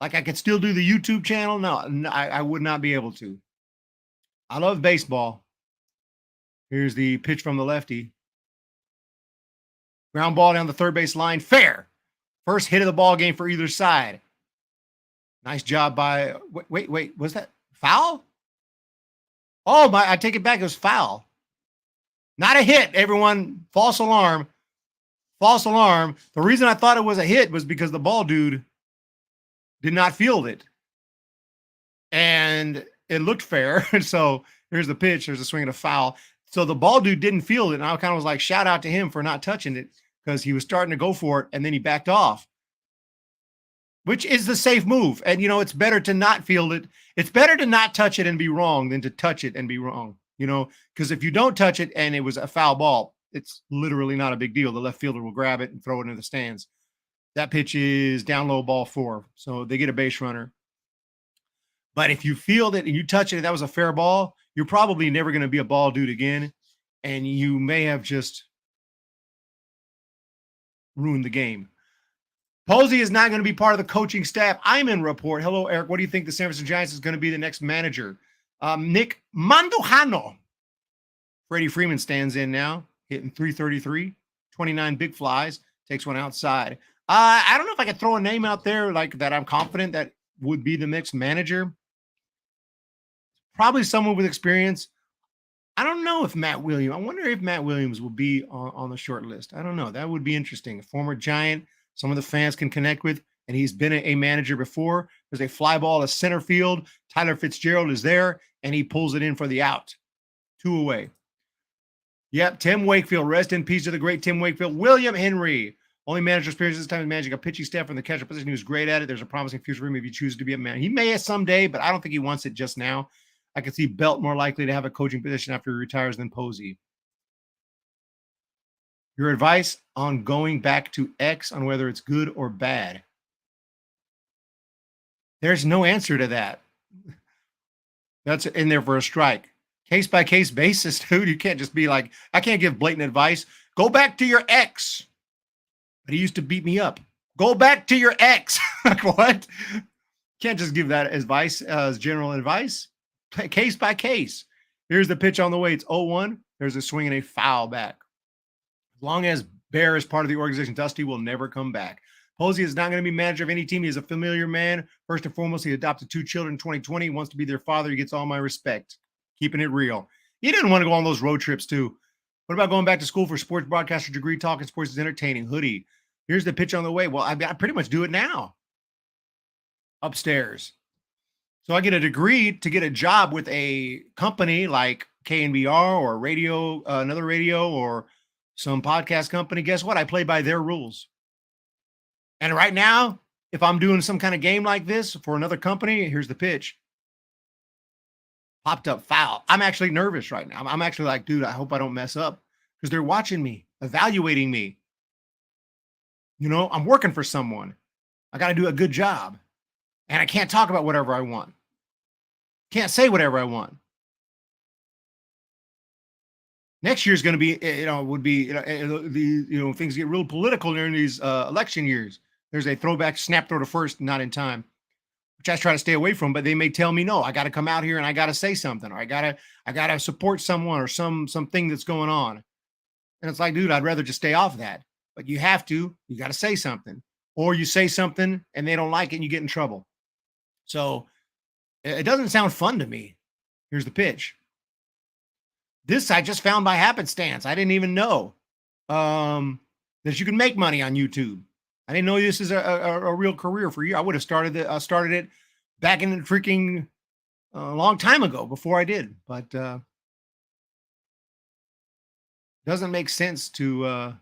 could still do the YouTube channel? No, I would not be able to. I love baseball. Here's the pitch from the lefty. Ground ball down the third base line. Fair. First hit of the ball game for either side. Nice job by, wait, was that foul? Oh, I take it back. It was foul. Not a hit, everyone. False alarm. False alarm. The reason I thought it was a hit was because the ball dude did not field it. And it looked fair. So here's the pitch. There's a swing and a foul. So the ball dude didn't field it. And I kind of was like, shout out to him for not touching it because he was starting to go for it. And then he backed off, which is the safe move. And, it's better to not field it. It's better to not touch it and be wrong than to touch it and be wrong, because if you don't touch it and it was a foul ball, it's literally not a big deal. The left fielder will grab it and throw it into the stands. That pitch is down low, ball 4. So they get a base runner. But if you field it and you touch it, and that was a fair ball, you're probably never going to be a ball dude again. And you may have just ruined the game. Posey is not going to be part of the coaching staff. I'm in report. Hello, Eric. What do you think the San Francisco Giants is going to be the next manager? Nick Mandujano. Freddie Freeman stands in now, hitting 333, 29 big flies, takes one outside. I don't know if I could throw a name out there like that I'm confident that would be the next manager. Probably someone with experience. I don't know if Matt Williams. I wonder if Matt Williams will be on the short list. I don't know. That would be interesting. A former Giant, some of the fans can connect with, and he's been a manager before. There's a fly ball to center field. Tyler Fitzgerald is there, and he pulls it in for the out. 2 away. Yep, Tim Wakefield. Rest in peace to the great Tim Wakefield. William Henry. Only manager experience this time is managing a pitching staff from the catcher position. He was great at it. There's a promising future for him if he chooses to be a man. He may someday, but I don't think he wants it just now. I could see Belt more likely to have a coaching position after he retires than Posey. Your advice on going back to X on whether it's good or bad. There's no answer to that. That's in there for a strike. Case-by-case basis, dude. You can't just be like, I can't give blatant advice. Go back to your ex. But he used to beat me up. Go back to your ex. Like, what? Can't just give that advice as general advice. Case by case. Here's the pitch on the way. It's 0-1. There's a swing and a foul back. As long as Bear is part of the organization, Dusty will never come back. Posey is not going to be manager of any team. He is a familiar man. First and foremost, he adopted 2 children in 2020. He wants to be their father. He gets all my respect. Keeping it real. He didn't want to go on those road trips, too. What about going back to school for sports broadcaster degree? Talking sports is entertaining. Hoodie. Here's the pitch on the way. Well, I pretty much do it now. Upstairs. So I get a degree to get a job with a company like KNBR or radio, another radio or some podcast company, guess what? I play by their rules. And right now, if I'm doing some kind of game like this for another company, here's the pitch. Popped up foul. I'm actually nervous right now. I'm actually like, dude, I hope I don't mess up because they're watching me, evaluating me. You know, I'm working for someone. I got to do a good job. And I can't talk about whatever I want. Can't say whatever I want. Next year's going to be, would be, things get real political during these election years. There's a throwback snap throw to first, not in time, which I try to stay away from, but they may tell me, no, I got to come out here and I got to say something, or I got to support someone or something that's going on. And it's like, dude, I'd rather just stay off that, but you got to say something, or you say something and they don't like it and you get in trouble. So it doesn't sound fun to me. Here's the pitch. This I just found by happenstance. I didn't even know that you can make money on YouTube. I didn't know this is a real career for you. I would have started it back in the freaking long time ago before I did, but doesn't make sense to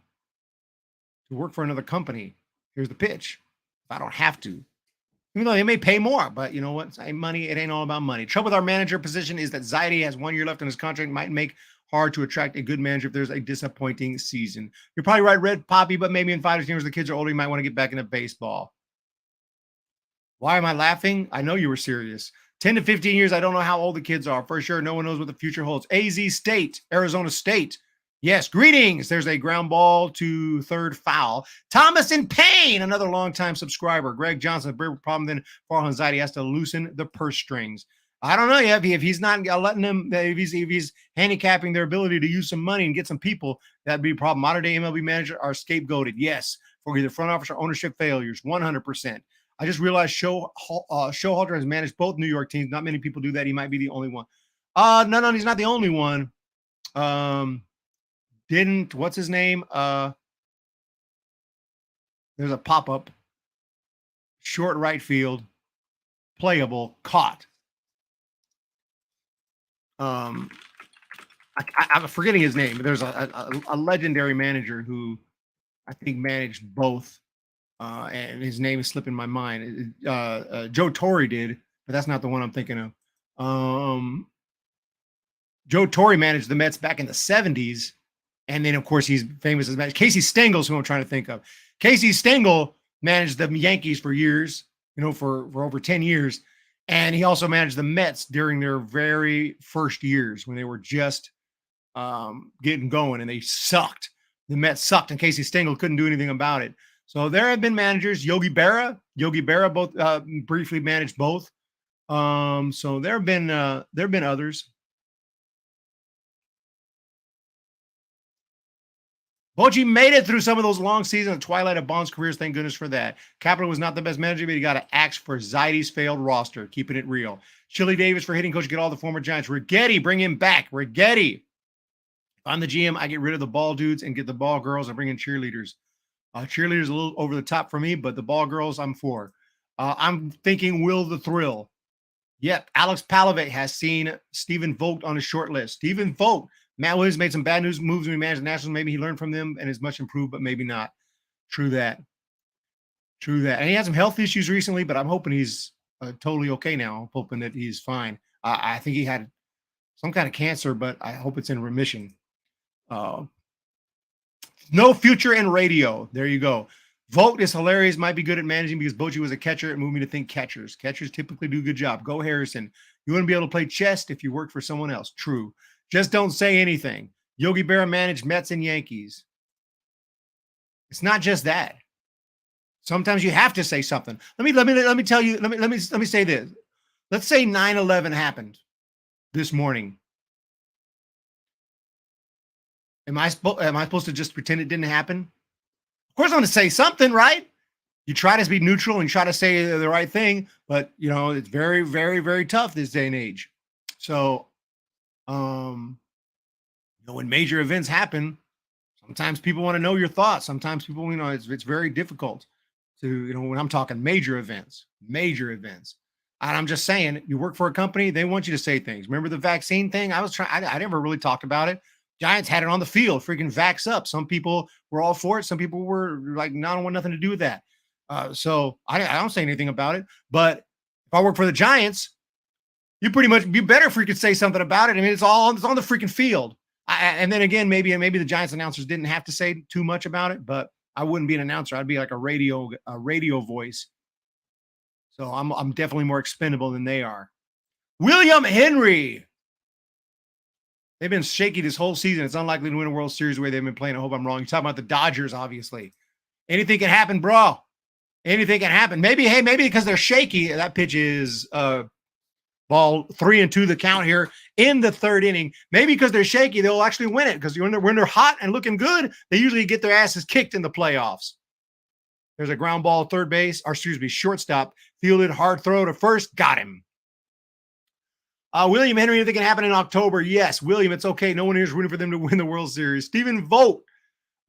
work for another company. Here's the pitch. If I don't have to. Even though they may pay more, but you know what? Money, it ain't all about money. Trouble with our manager position is that Zaidi has 1 year left on his contract. Might make hard to attract a good manager if there's a disappointing season. You're probably right, Red Poppy, but maybe in 5 to 10 years, the kids are older, you might want to get back into baseball. Why am I laughing? I know you were serious. 10 to 15 years, I don't know how old the kids are. For sure, no one knows what the future holds. AZ State, Arizona State. Yes, greetings. There's a ground ball to third foul. Thomas in pain, another longtime subscriber. Greg Johnson, bigger problem than Farhan Zaidi, has to loosen the purse strings. I don't know yet if he's not letting them, if he's handicapping their ability to use some money and get some people, that'd be a problem. Modern day MLB managers are scapegoated, yes, for either front office or ownership failures, 100%. I just realized Showalter has managed both New York teams. Not many people do that. He might be the only one. No, he's not the only one. What's his name? There's a pop-up. Short right field. Playable. Caught. I'm forgetting his name. There's a legendary manager who I think managed both. And his name is slipping my mind. Joe Torre did, but that's not the one I'm thinking of. Joe Torre managed the Mets back in the 70s. And then, of course, he's famous as Casey Stengel's who I'm trying to think of. Casey Stengel managed the Yankees for years, for over 10 years. And he also managed the Mets during their very first years when they were just getting going and they sucked. The Mets sucked and Casey Stengel couldn't do anything about it. So there have been managers. Yogi Berra both briefly managed both. So there have been others. Bochy made it through some of those long seasons, the twilight of Bond's careers. Thank goodness for that. Kapler was not the best manager, but he got an axe for Zaidi's failed roster, keeping it real. Chili Davis for hitting coach, get all the former Giants. Rigetti, bring him back. Rigetti. If I'm the GM, I get rid of the ball dudes and get the ball girls and bring in cheerleaders. Cheerleaders a little over the top for me, but the ball girls I'm for. I'm thinking Will the Thrill. Yep, Alex Palovich has seen Stephen Vogt on his short list. Stephen Vogt. Matt Williams made some bad moves when he managed the Nationals. Maybe he learned from them and is much improved, but maybe not. True that. And he had some health issues recently, but I'm hoping he's totally okay now. I'm hoping that he's fine. I think he had some kind of cancer, but I hope it's in remission. No future in radio. There you go. Vogt is hilarious. Might be good at managing because Bochy was a catcher. It moved me to think catchers. Catchers typically do a good job. Go Harrison. You wouldn't be able to play chess if you worked for someone else. True. Just don't say anything. Yogi Berra managed Mets and Yankees. It's not just that. Sometimes you have to say something. Let me tell you. Let me say this. Let's say 9/11 happened this morning. Am I supposed to just pretend it didn't happen? Of course, I'm going to say something, right? You try to be neutral and try to say the right thing, but it's very, very, very tough this day and age. So. When major events happen, sometimes people want to know your thoughts. Sometimes people, it's very difficult to, when I'm talking major events. And I'm just saying, you work for a company, they want you to say things. Remember the vaccine thing? I never really talked about it. Giants had it on the field, freaking vax up. Some people were all for it. Some people were like, no, I don't want nothing to do with that. So I don't say anything about it. But if I work for the Giants, you better freaking say something about it. I mean, it's on the freaking field. And then again, maybe the Giants announcers didn't have to say too much about it, but I wouldn't be an announcer. I'd be like a radio voice. So I'm definitely more expendable than they are. William Henry. They've been shaky this whole season. It's unlikely to win a World Series the way they've been playing. I hope I'm wrong. You're talking about the Dodgers, obviously. Anything can happen, bro. Anything can happen. Maybe because they're shaky. That pitch is ball 3-2 the count here in the third inning. Maybe because they're shaky, they'll actually win it. Because when they're hot and looking good, they usually get their asses kicked in the playoffs. There's a ground ball, shortstop. Fielded, hard throw to first. Got him. William Henry, anything can happen in October. Yes, William, it's okay. No one here is rooting for them to win the World Series. Stephen Vogt.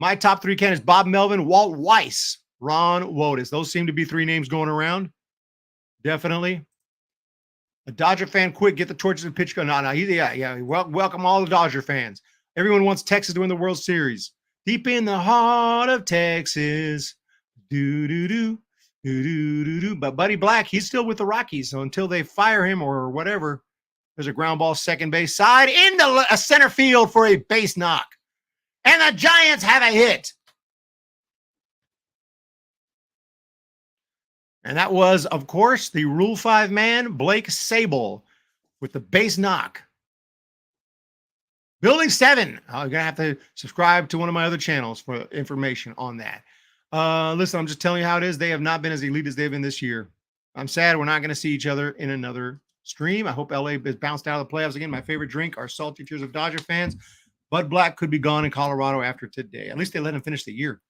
My top 3 candidates, Bob Melvin, Walt Weiss, Ron Wotus. Those seem to be 3 names going around. Definitely. A Dodger fan, quick, get the torches and pitch. Welcome all the Dodger fans. Everyone wants Texas to win the World Series. Deep in the heart of Texas. But Buddy Black, he's still with the Rockies. So until they fire him or whatever, there's a ground ball second base side into a center field for a base knock. And the Giants have a hit. And that was, of course, the Rule 5 man, Blake Sable, with the base knock. Building 7. You're going to have to subscribe to one of my other channels for information on that. Listen, I'm just telling you how it is. They have not been as elite as they've been this year. I'm sad we're not going to see each other in another stream. I hope LA is bounced out of the playoffs again. My favorite drink are salty tears of Dodger fans. Bud Black could be gone in Colorado after today. At least they let him finish the year.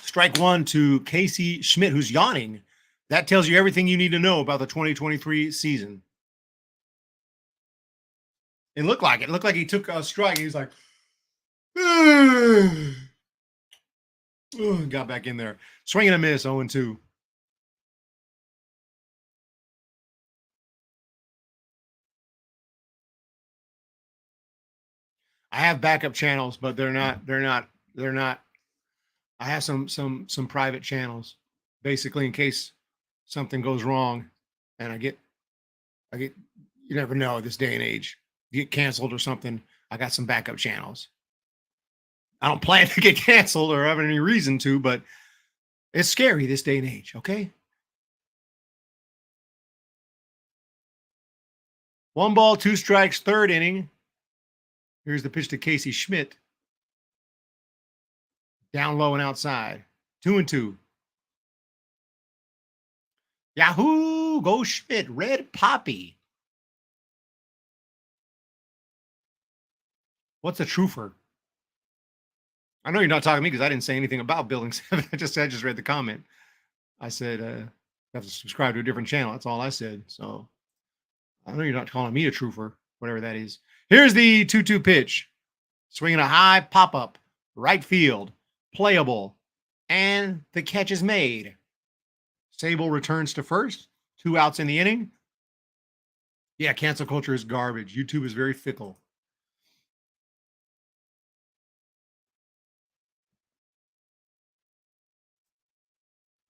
Strike 1 to Casey Schmidt, who's yawning. That tells you everything you need to know about the 2023 season. It looked like it. It looked like he took a strike. He was like, got back in there. Swing and a miss, 0-2. I have backup channels, but they're not. I have some private channels, basically in case something goes wrong, and I get. You never know this day and age. You get canceled or something. I got some backup channels. I don't plan to get canceled or have any reason to, but it's scary this day and age. Okay. 1 ball, 2 strikes, third inning. Here's the pitch to Casey Schmidt. Down low and outside. 2-2. Yahoo! Go Schmidt. Red Poppy. What's a trooper? I know you're not talking to me because I didn't say anything about Building 7. I just read the comment. I said, you have to subscribe to a different channel. That's all I said. So I know you're not calling me a trooper, whatever that is. Here's the 2-2 pitch. Swinging a high pop-up. Right field. Playable. And the catch is made. Sable returns to first. 2 outs in the inning. Yeah, cancel culture is garbage. YouTube is very fickle.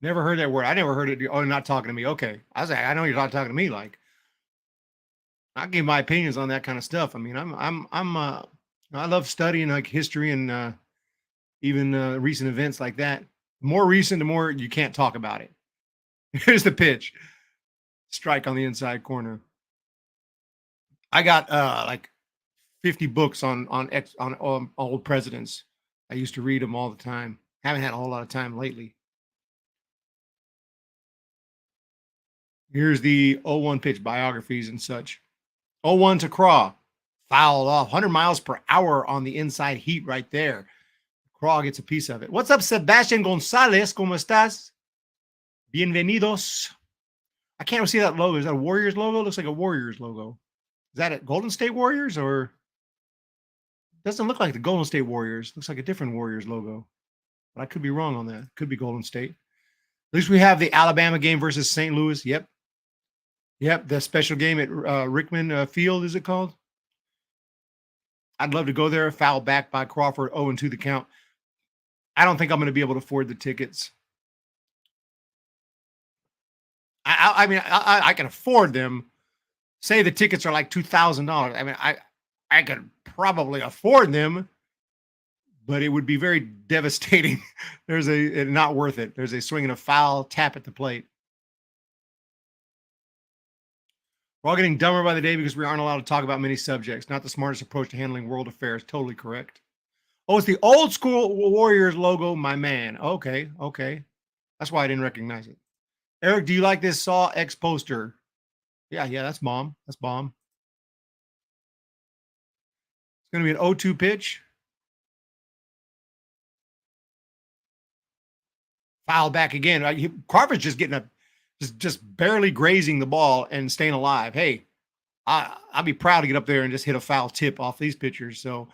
Never heard that word. I never heard it. Oh, you're not talking to me. Okay. I was like, I know you're not talking to me. Like, I give my opinions on that kind of stuff. I mean, I love studying like history and even recent events like that. The more recent, the more you can't talk about it. Here's the pitch. Strike on the inside corner. I got like 50 books on old presidents. I used to read them all the time. Haven't had a whole lot of time lately. Here's the 0-1 pitch, biographies and such. 0-1 to Craw. Fouled off. 100 miles per hour on the inside heat right there. Craw gets a piece of it. What's up, Sebastian Gonzalez? ¿Cómo estás? Bienvenidos. I can't see that logo. Is that a Warriors logo? It looks like a Warriors logo. Is that a Golden State Warriors or? Doesn't look like the Golden State Warriors. Looks like a different Warriors logo. but I could be wrong on that. Could be Golden State. At least we have the Alabama game versus St. Louis. Yep. The special game at Rickman Field, is it called? I'd love to go there. Foul back by Crawford, 0-2 the count. I don't think I'm going to be able to afford the tickets. I mean, I can afford them. Say the tickets are like $2,000. I mean, I could probably afford them, but it would be very devastating. There's not worth it. There's a swing and a foul, tap at the plate. We're all getting dumber by the day because we aren't allowed to talk about many subjects. Not the smartest approach to handling world affairs. Totally correct. Oh, it's the old school Warriors logo, my man. Okay. That's why I didn't recognize it. Eric, do you like this Saw X poster? Yeah, that's bomb. That's bomb. It's going to be an 0-2 pitch. Foul back again. Crawford's just getting just barely grazing the ball and staying alive. Hey, I'll be proud to get up there and just hit a foul tip off these pitchers. So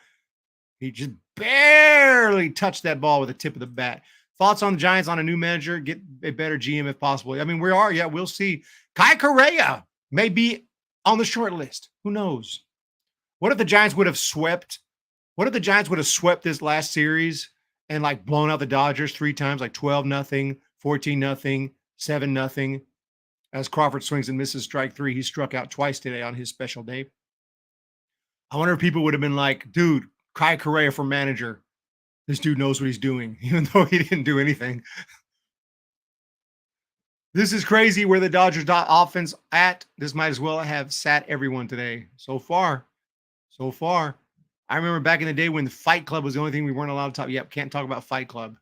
he just barely touched that ball with the tip of the bat. Thoughts on the Giants on a new manager? Get a better GM if possible. I mean, we are. Yeah, we'll see. Kai Correa may be on the short list. Who knows? What if the Giants would have swept? What if the Giants would have swept this last series and like blown out the Dodgers 3 times, like 12-0, 14-0, 7-0? As Crawford swings and misses strike 3, he struck out twice today on his special day. I wonder if people would have been like, dude, Kai Correa for manager. This dude knows what he's doing, even though he didn't do anything. This is crazy where the Dodgers offense at. This might as well have sat everyone today. So far. I remember back in the day when the Fight Club was the only thing we weren't allowed to talk. Yep, can't talk about Fight Club.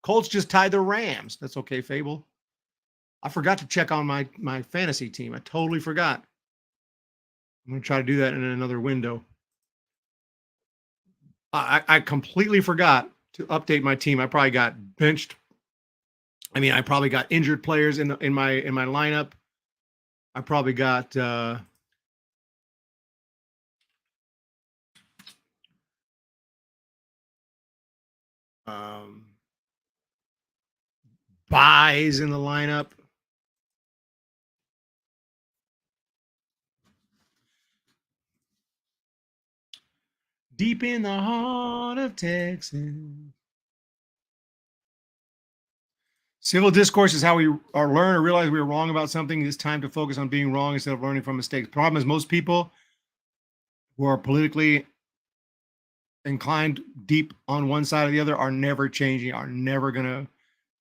Colts just tied the Rams. That's okay, Fable. I forgot to check on my fantasy team. I totally forgot. I'm going to try to do that in another window. I completely forgot to update my team. I probably got benched. I mean, I probably got injured players in my lineup. I probably got buys in the lineup. Deep in the heart of Texas. Civil discourse is how we learn or realize we were wrong about something. It's time to focus on being wrong instead of learning from mistakes. Problem is most people who are politically inclined deep on one side or the other are never changing, are never going to,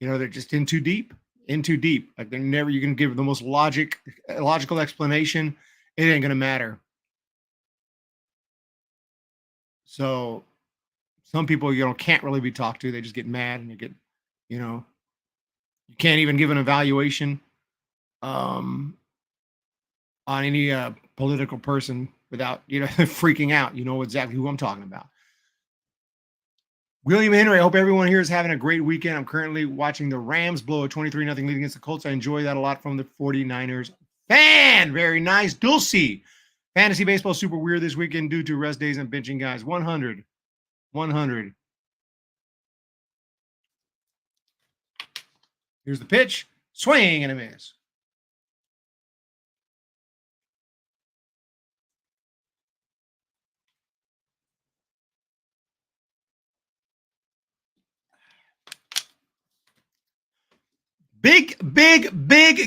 they're just in too deep. Like they're never, you can give the most logical explanation. It ain't going to matter. So some people, can't really be talked to. They just get mad and you can't even give an evaluation on any political person without, freaking out. You know exactly who I'm talking about. William Henry, I hope everyone here is having a great weekend. I'm currently watching the Rams blow a 23-0 lead against the Colts. I enjoy that a lot from the 49ers fan. Very nice. Dulce. Fantasy baseball super weird this weekend due to rest days and benching guys. 100. Here's the pitch. Swing and a miss. Big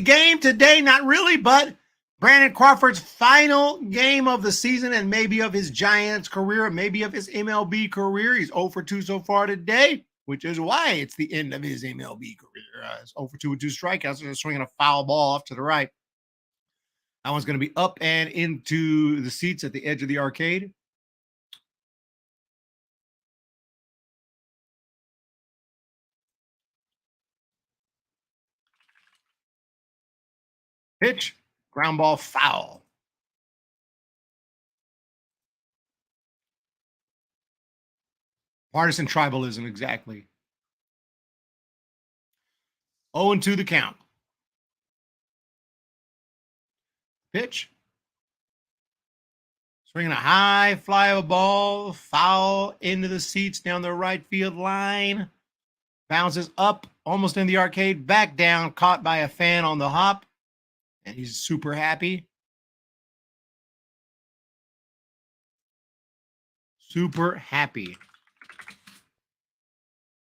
game today. Not really, but Brandon Crawford's final game of the season and maybe of his Giants career, maybe of his MLB career. He's 0 for 2 so far today, which is why it's the end of his MLB career. It's 0 for 2 with 2 strikeouts. Just swinging a foul ball off to the right. That one's going to be up and into the seats at the edge of the arcade. Pitch, ground ball, foul. Partisan tribalism, exactly. 0-2 the count. Pitch. Swinging a high fly of a ball, foul into the seats down the right field line. Bounces up almost in the arcade, back down, caught by a fan on the hop, and he's super happy. Super happy.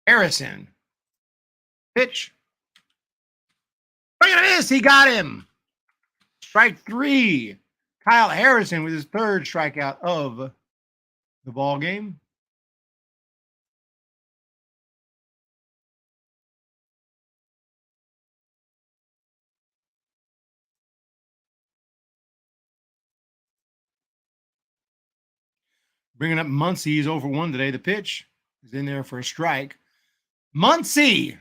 Harrison. Pitch. Look at this. He got him. Strike 3. Kyle Harrison with his 3rd strikeout of the ball game. Bringing up Muncy. He's 0-for-1 today. The pitch is in there for a strike. Muncy.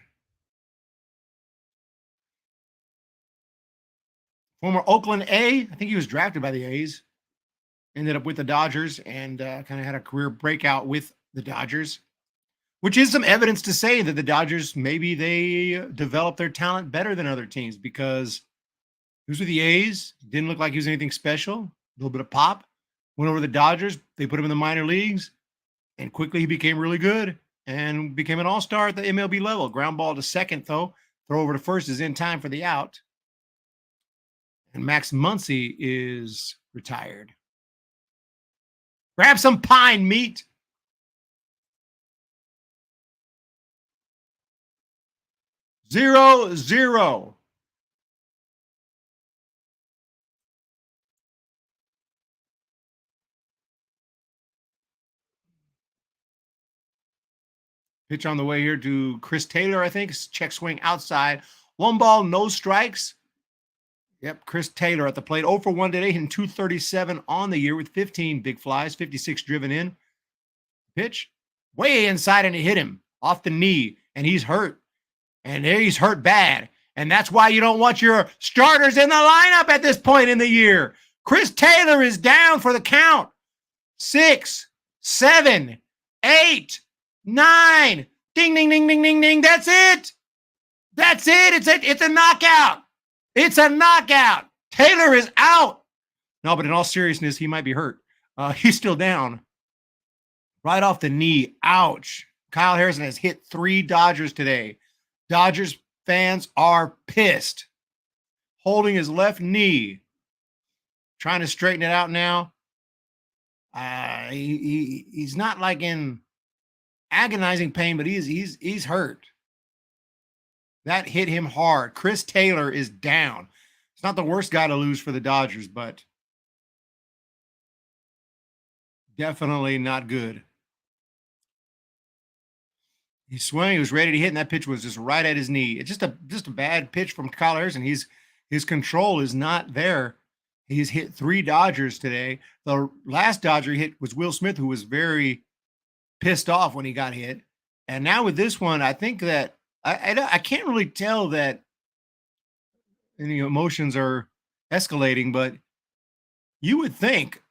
Former Oakland A. I think he was drafted by the A's. Ended up with the Dodgers and kind of had a career breakout with the Dodgers, which is some evidence to say that the Dodgers, maybe they developed their talent better than other teams, because he was with the A's. Didn't look like he was anything special. A little bit of pop. Went over to the Dodgers. They put him in the minor leagues, and quickly he became really good and became an all-star at the MLB level. Ground ball to second, though. Throw over to first is in time for the out. And Max Muncy is retired. Grab some pine meat. 0-0. Pitch on the way here to Chris Taylor, I think. Check swing outside. 1 ball, no strikes. Yep, Chris Taylor at the plate. 0-for-1 today, hitting .237 on the year with 15 big flies, 56 driven in. Pitch way inside, and it hit him off the knee, and he's hurt. And he's hurt bad. And that's why you don't want your starters in the lineup at this point in the year. Chris Taylor is down for the count. 6, 7, 8, 9. Ding, ding, ding, ding, ding, ding. That's it. That's it. It's a knockout. It's a knockout. Taylor is out. No, but in all seriousness, he might be hurt. He's still down. Right off the knee. Ouch. Kyle Harrison has hit 3 Dodgers today. Dodgers fans are pissed. Holding his left knee. Trying to straighten it out now. He's not like in agonizing pain, but he's hurt. That hit him hard. Chris Taylor is down. It's not the worst guy to lose for the Dodgers, but definitely not good. He swung. He was ready to hit, and that pitch was just right at his knee. It's just a bad pitch from Kyle Harrison. His control is not there. He's hit 3 Dodgers today. The last Dodger hit was Will Smith, who was very pissed off when he got hit. And now with this one, I think that I can't really tell that any emotions are escalating, but you would think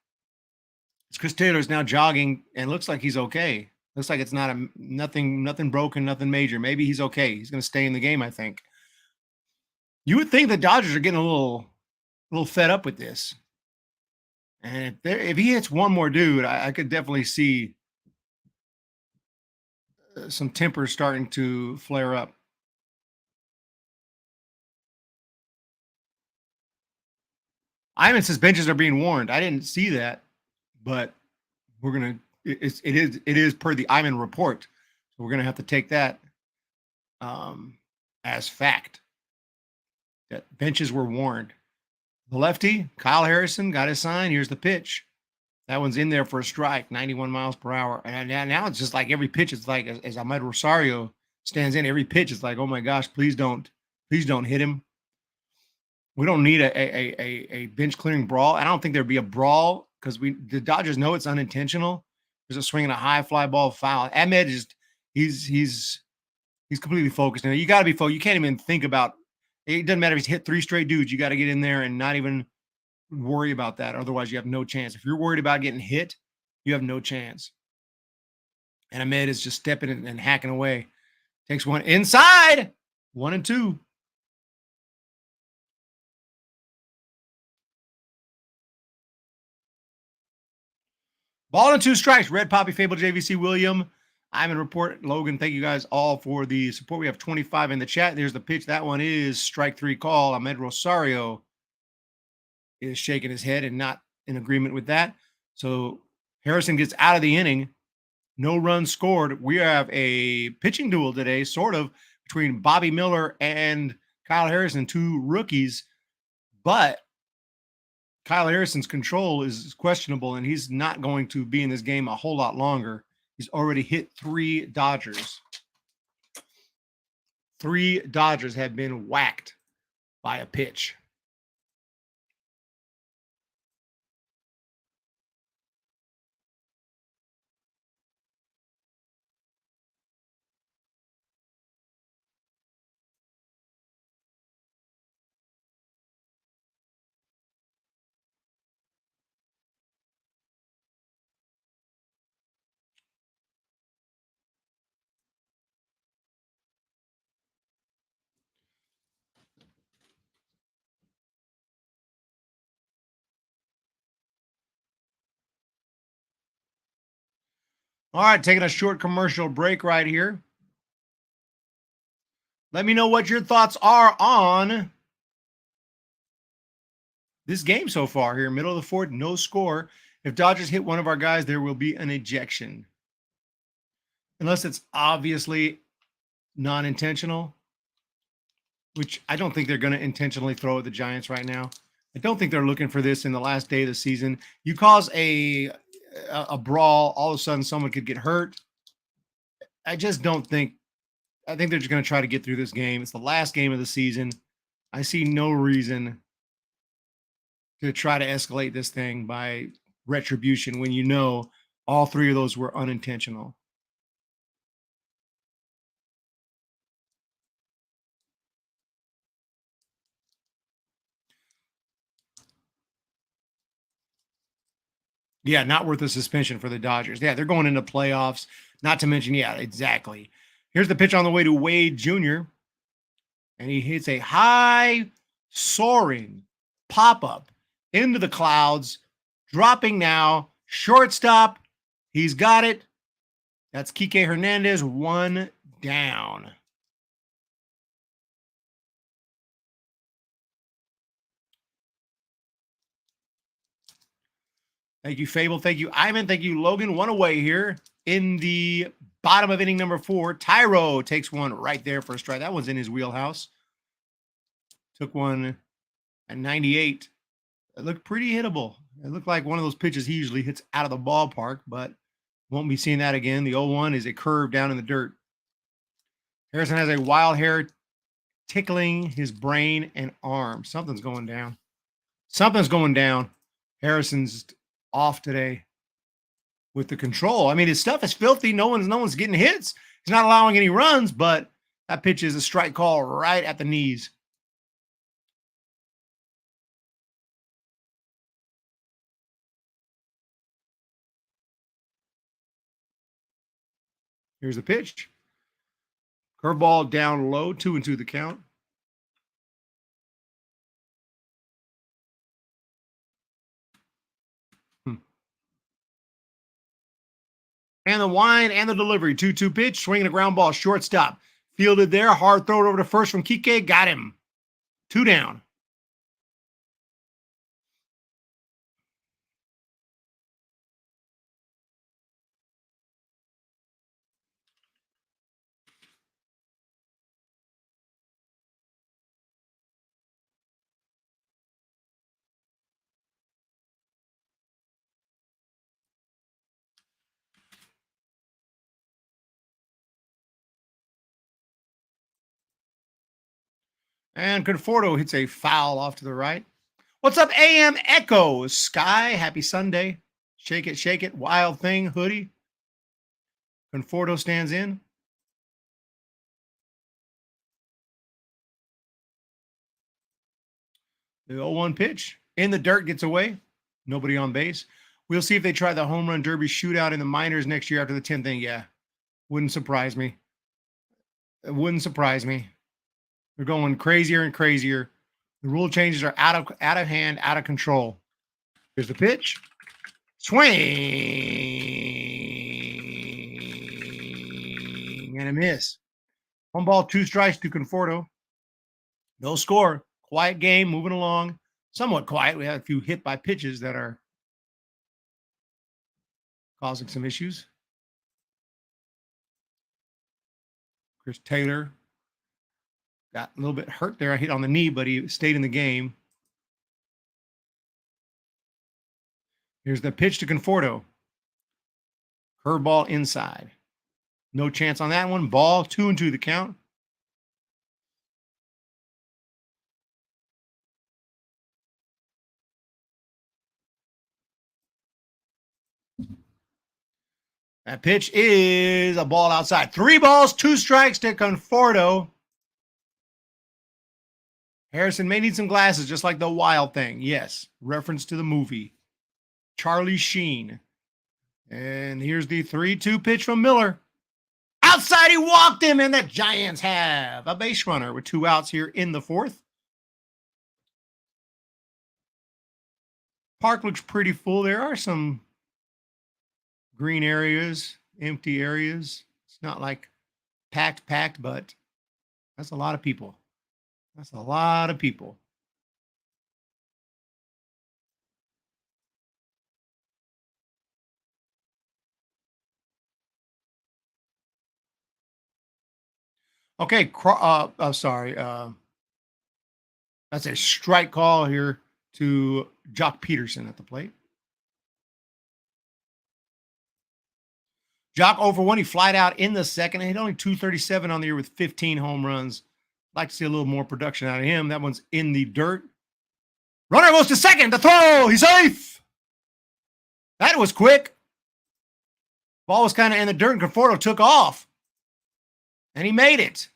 Chris Taylor is now jogging and looks like he's okay. Looks like it's not nothing broken, nothing major. Maybe he's okay. He's going to stay in the game, I think. You would think the Dodgers are getting a little fed up with this. And if he hits one more dude, I could definitely see some temper starting to flare up. Ivan says benches are being warned. I didn't see that, but we're gonna. It is per the Ivan report, so we're gonna have to take that as fact. That benches were warned. The lefty, Kyle Harrison, got his sign. Here's the pitch. That one's in there for a strike, 91 miles per hour. And now it's just like every pitch, it's like as Ahmed Rosario stands in, every pitch is like, oh my gosh, please don't hit him. We don't need a bench clearing brawl. I don't think there'd be a brawl because the Dodgers know it's unintentional. There's a swing and a high fly ball foul. Ahmed is he's completely focused. Now you got to be focused. You can't even think about. It doesn't matter if he's hit 3 straight dudes. You got to get in there and not even worry about that. Otherwise, you have no chance. If you're worried about getting hit, you have no chance. And Ahmed is just stepping and hacking away. Takes one inside. 1-2. Ball and 2 strikes. Red Poppy Fable JVC William. I'm in report. Logan, thank you guys all for the support. We have 25 in the chat. There's the pitch. That one is strike 3 call. Ahmed Rosario is shaking his head and not in agreement with that. So Harrison gets out of the inning. No runs scored. We have a pitching duel today, sort of, between Bobby Miller and Kyle Harrison, 2 rookies. But Kyle Harrison's control is questionable, and he's not going to be in this game a whole lot longer. He's already hit 3 Dodgers. 3 Dodgers have been whacked by a pitch. All right, taking a short commercial break right here. Let me know what your thoughts are on this game so far here. Middle of the 4th, no score. If Dodgers hit one of our guys, there will be an ejection. Unless it's obviously non-intentional, which I don't think they're going to intentionally throw at the Giants right now. I don't think they're looking for this in the last day of the season. You cause a brawl, all of a sudden someone could get hurt. I just don't think – I think they're just going to try to get through this game. It's the last game of the season. I see no reason to try to escalate this thing by retribution when you know all 3 of those were unintentional. Yeah, not worth a suspension for the Dodgers. Yeah, they're going into playoffs. Not to mention, yeah, exactly. Here's the pitch on the way to Wade Jr. And he hits a high soaring pop-up into the clouds, dropping now. Shortstop, he's got it. That's Kike Hernandez, 1 down. Thank you, Fable. Thank you, Ivan. Thank you, Logan. 1 away here in the bottom of inning number 4. Tyro takes one right there for a strike. That one's in his wheelhouse. Took one at 98. It looked pretty hittable. It looked like one of those pitches he usually hits out of the ballpark, but won't be seeing that again. The 0-1 is a curve down in the dirt. Harrison has a wild hair tickling his brain and arm. Something's going down. Something's going down. Harrison's off today with the control. I mean, his stuff is filthy. No one's getting hits. He's not allowing any runs, but that pitch is a strike call right at the knees. Here's the pitch. Curveball down low, 2-2 the count. And the wind and the delivery. 2-2 pitch, swinging a ground ball, shortstop. Fielded there, hard throw it over to first from Kike. Got him. 2 down. And Conforto hits a foul off to the right. What's up, AM Echo? Sky, happy Sunday. Shake it, wild thing, hoodie. Conforto stands in. The 0-1 pitch. In the dirt, gets away. Nobody on base. We'll see if they try the home run derby shootout in the minors next year after the 10th inning. Yeah, wouldn't surprise me. It wouldn't surprise me. They're going crazier and crazier. The rule changes are out of hand, out of control. Here's the pitch. Swing and a miss. 1 ball, 2 strikes to Conforto. No score. Quiet game, moving along. Somewhat quiet. We had a few hit by pitches that are causing some issues. Chris Taylor got a little bit hurt there. I hit on the knee, but he stayed in the game. Here's the pitch to Conforto. Curveball inside. No chance on that one. Ball, 2-2 the count. That pitch is a ball outside. 3 balls, 2 strikes to Conforto. Harrison may need some glasses, just like the Wild Thing. Yes, reference to the movie. Charlie Sheen. And here's the 3-2 pitch from Miller. Outside, he walked him, and the Giants have a base runner with 2 outs here in the 4th. Park looks pretty full. There are some green areas, empty areas. It's not like packed, but that's a lot of people. That's a lot of people. Okay, sorry. That's a strike call here to Jock Peterson at the plate. Jock 0 for 1. He flied out in the second. He hit only 237 on the year with 15 home runs. I'd like to see a little more production out of him. That one's in the dirt. Runner goes to second. The throw. He's safe. That was quick. Ball was kind of in the dirt, and Conforto took off. And he made it.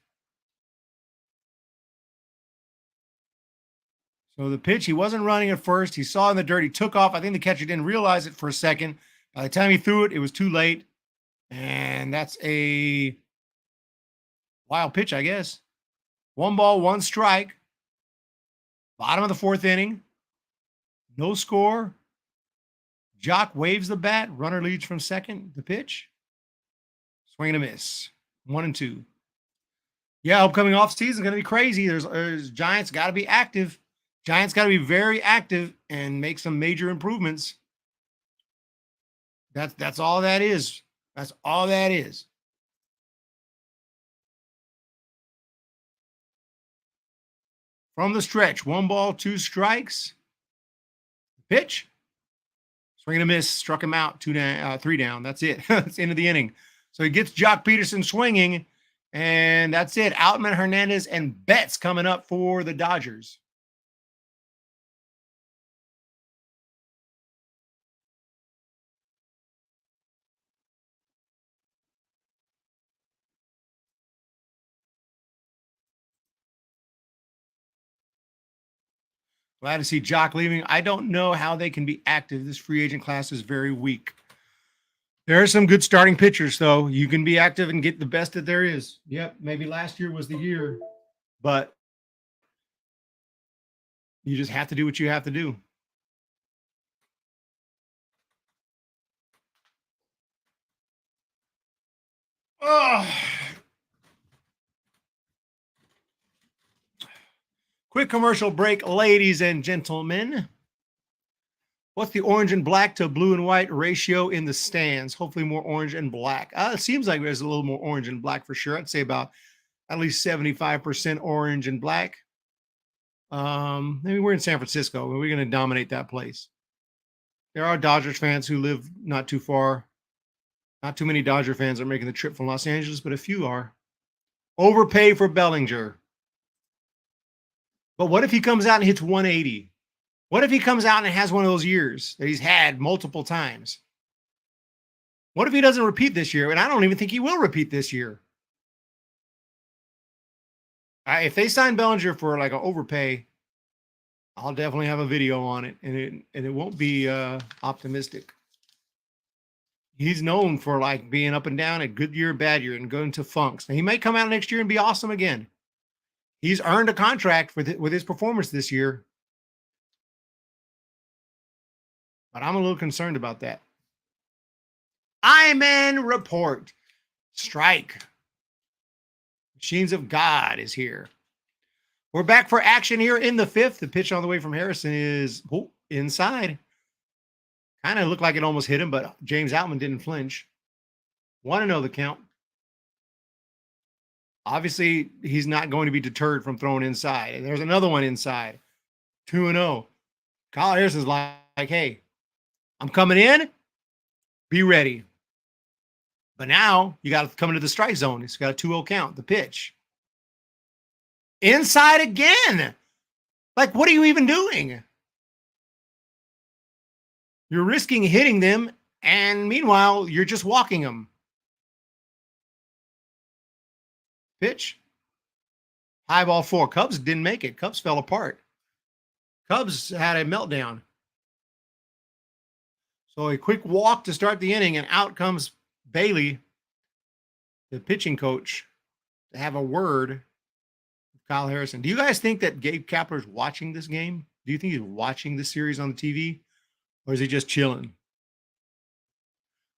So the pitch, he wasn't running at first. He saw in the dirt. He took off. I think the catcher didn't realize it for a second. By the time he threw it, it was too late. And that's a wild pitch, I guess. 1 ball, 1 strike. Bottom of the 4th inning. No score. Jock waves the bat. Runner leads from second. The pitch. Swing and a miss. 1-2. Yeah, upcoming offseason is going to be crazy. There's Giants got to be active. Giants got to be very active and make some major improvements. That's all that is. That's all that is. From the stretch, 1 ball, 2 strikes. Pitch. Swing and a miss. Struck him out. 3 down. That's it. That's the end of the inning. So he gets Jock Peterson swinging, and that's it. Outman, Hernandez, and Betts coming up for the Dodgers. Glad to see Jock leaving. I don't know how they can be active. This free agent class is very weak. There are some good starting pitchers, though. You can be active and get the best that there is. Yep, maybe last year was the year, but you just have to do what you have to do. Oh. Quick commercial break, ladies and gentlemen. What's the orange and black to blue and white ratio in the stands? Hopefully more orange and black. It seems like there's a little more orange and black for sure. I'd say about at least 75% orange and black. Maybe we're in San Francisco. We're going to dominate that place. There are Dodgers fans who live not too far. Not too many Dodger fans are making the trip from Los Angeles, but a few are. Overpay for Bellinger. But what if he comes out and hits 180? What if he comes out and has one of those years that he's had multiple times? What if he doesn't repeat this year? And I don't even think he will repeat this year. If they sign Bellinger for like an overpay, I'll definitely have a video on it, and it won't be optimistic. He's known for like being up and down, a good year, bad year, and going to funks. And he may come out next year and be awesome again. He's earned a contract with his performance this year. But I'm a little concerned about that. Iman report. Strike. Machines of God is here. We're back for action here in the fifth. The pitch on the way from Harrison is inside. Kind of looked like it almost hit him, but James Outman didn't flinch. 1-0 the count. Obviously, he's not going to be deterred from throwing inside. And there's another one inside. 2-0. Kyle Harrison's like, hey, I'm coming in. Be ready. But now you got to come into the strike zone. It's got a 2-0 count. The pitch. Inside again. Like, what are you even doing? You're risking hitting them, and meanwhile, you're just walking them. Pitch. High ball 4. Cubs didn't make it. Cubs fell apart. Cubs had a meltdown. So a quick walk to start the inning, and out comes Bailey, the pitching coach, to have a word with Kyle Harrison. Do you guys think that Gabe Kapler is watching this game? Do you think he's watching the series on the TV? Or is he just chilling?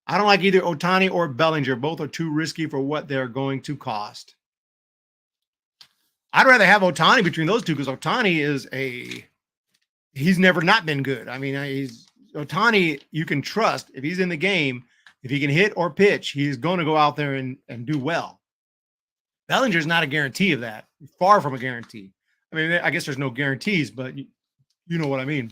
I don't like either Ohtani or Bellinger. Both are too risky for what they're going to cost. I'd rather have Ohtani between those two because Ohtani is he's never not been good. I mean, Ohtani, you can trust if he's in the game, if he can hit or pitch, he's going to go out there and do well. Bellinger's not a guarantee of that. Far from a guarantee. I mean, I guess there's no guarantees, but you know what I mean.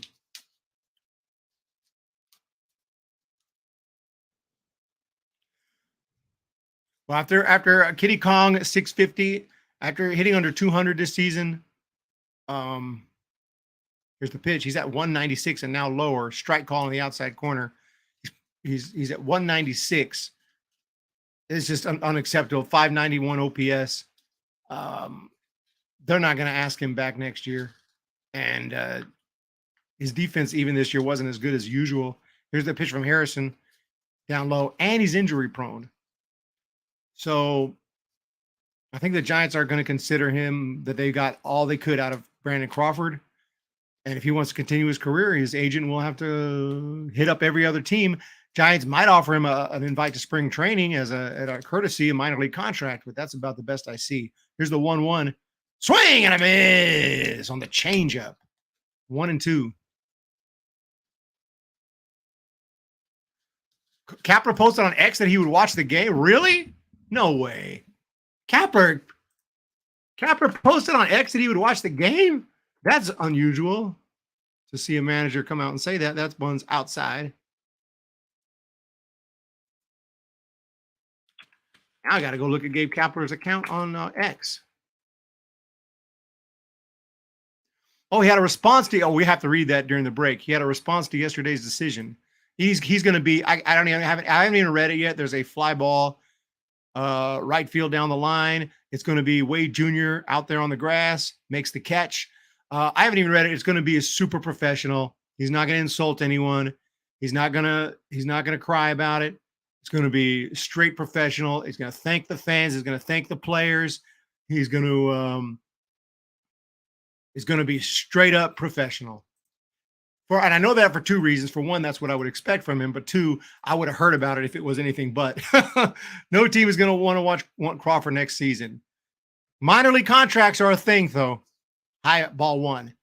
Well, after Kitty Kong 650, after hitting under 200 this season, here's the pitch. He's at 196 and now lower. Strike call in the outside corner. He's at 196. It's just unacceptable. 591 OPS. They're not going to ask him back next year. And his defense even this year wasn't as good as usual. Here's the pitch from Harrison down low, and he's injury prone. So I think the Giants are going to consider him that they got all they could out of Brandon Crawford. And if he wants to continue his career, his agent will have to hit up every other team. Giants might offer him an invite to spring training as a courtesy, a minor league contract, but that's about the best I see. Here's the 1-1. Swing and a miss on the changeup. 1-2. Kapler posted on X that he would watch the game. Really? No way. Kapler posted on X that he would watch the game? That's unusual to see a manager come out and say that. That's one's outside. Now I got to go look at Gabe Kapler's account on X. Oh, he had a response to. Oh, we have to read that during the break. He had a response to yesterday's decision. He's going to be. I haven't even read it yet. There's a fly ball, right field down the line. It's going to be Wade Jr. out there on the grass, makes the catch. I haven't even read it. It's going to be a super professional. He's not going to insult anyone. He's not going to cry about it. It's going to be straight professional. He's going to thank the fans. He's going to thank the players. He's going to be straight up professional. And I know that for two reasons. For one, that's what I would expect from him. But two, I would have heard about it if it was anything but. No team is going to want Crawford next season. Minor league contracts are a thing, though. High ball 1.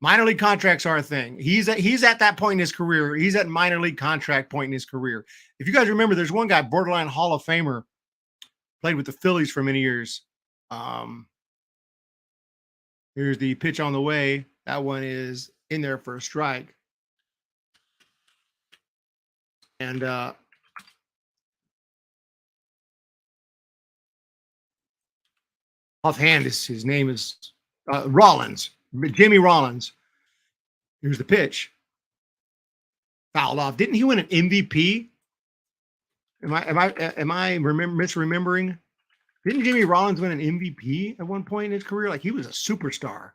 Minor league contracts are a thing. He's at that point in his career. He's at minor league contract point in his career. If you guys remember, there's one guy, borderline Hall of Famer, played with the Phillies for many years. Here's the pitch on the way. That one is in there for a strike. And offhand, his name is Rollins, Jimmy Rollins. Here's the pitch. Fouled off. Didn't he win an MVP? Am I misremembering? Didn't Jimmy Rollins win an MVP at one point in his career? Like he was a superstar.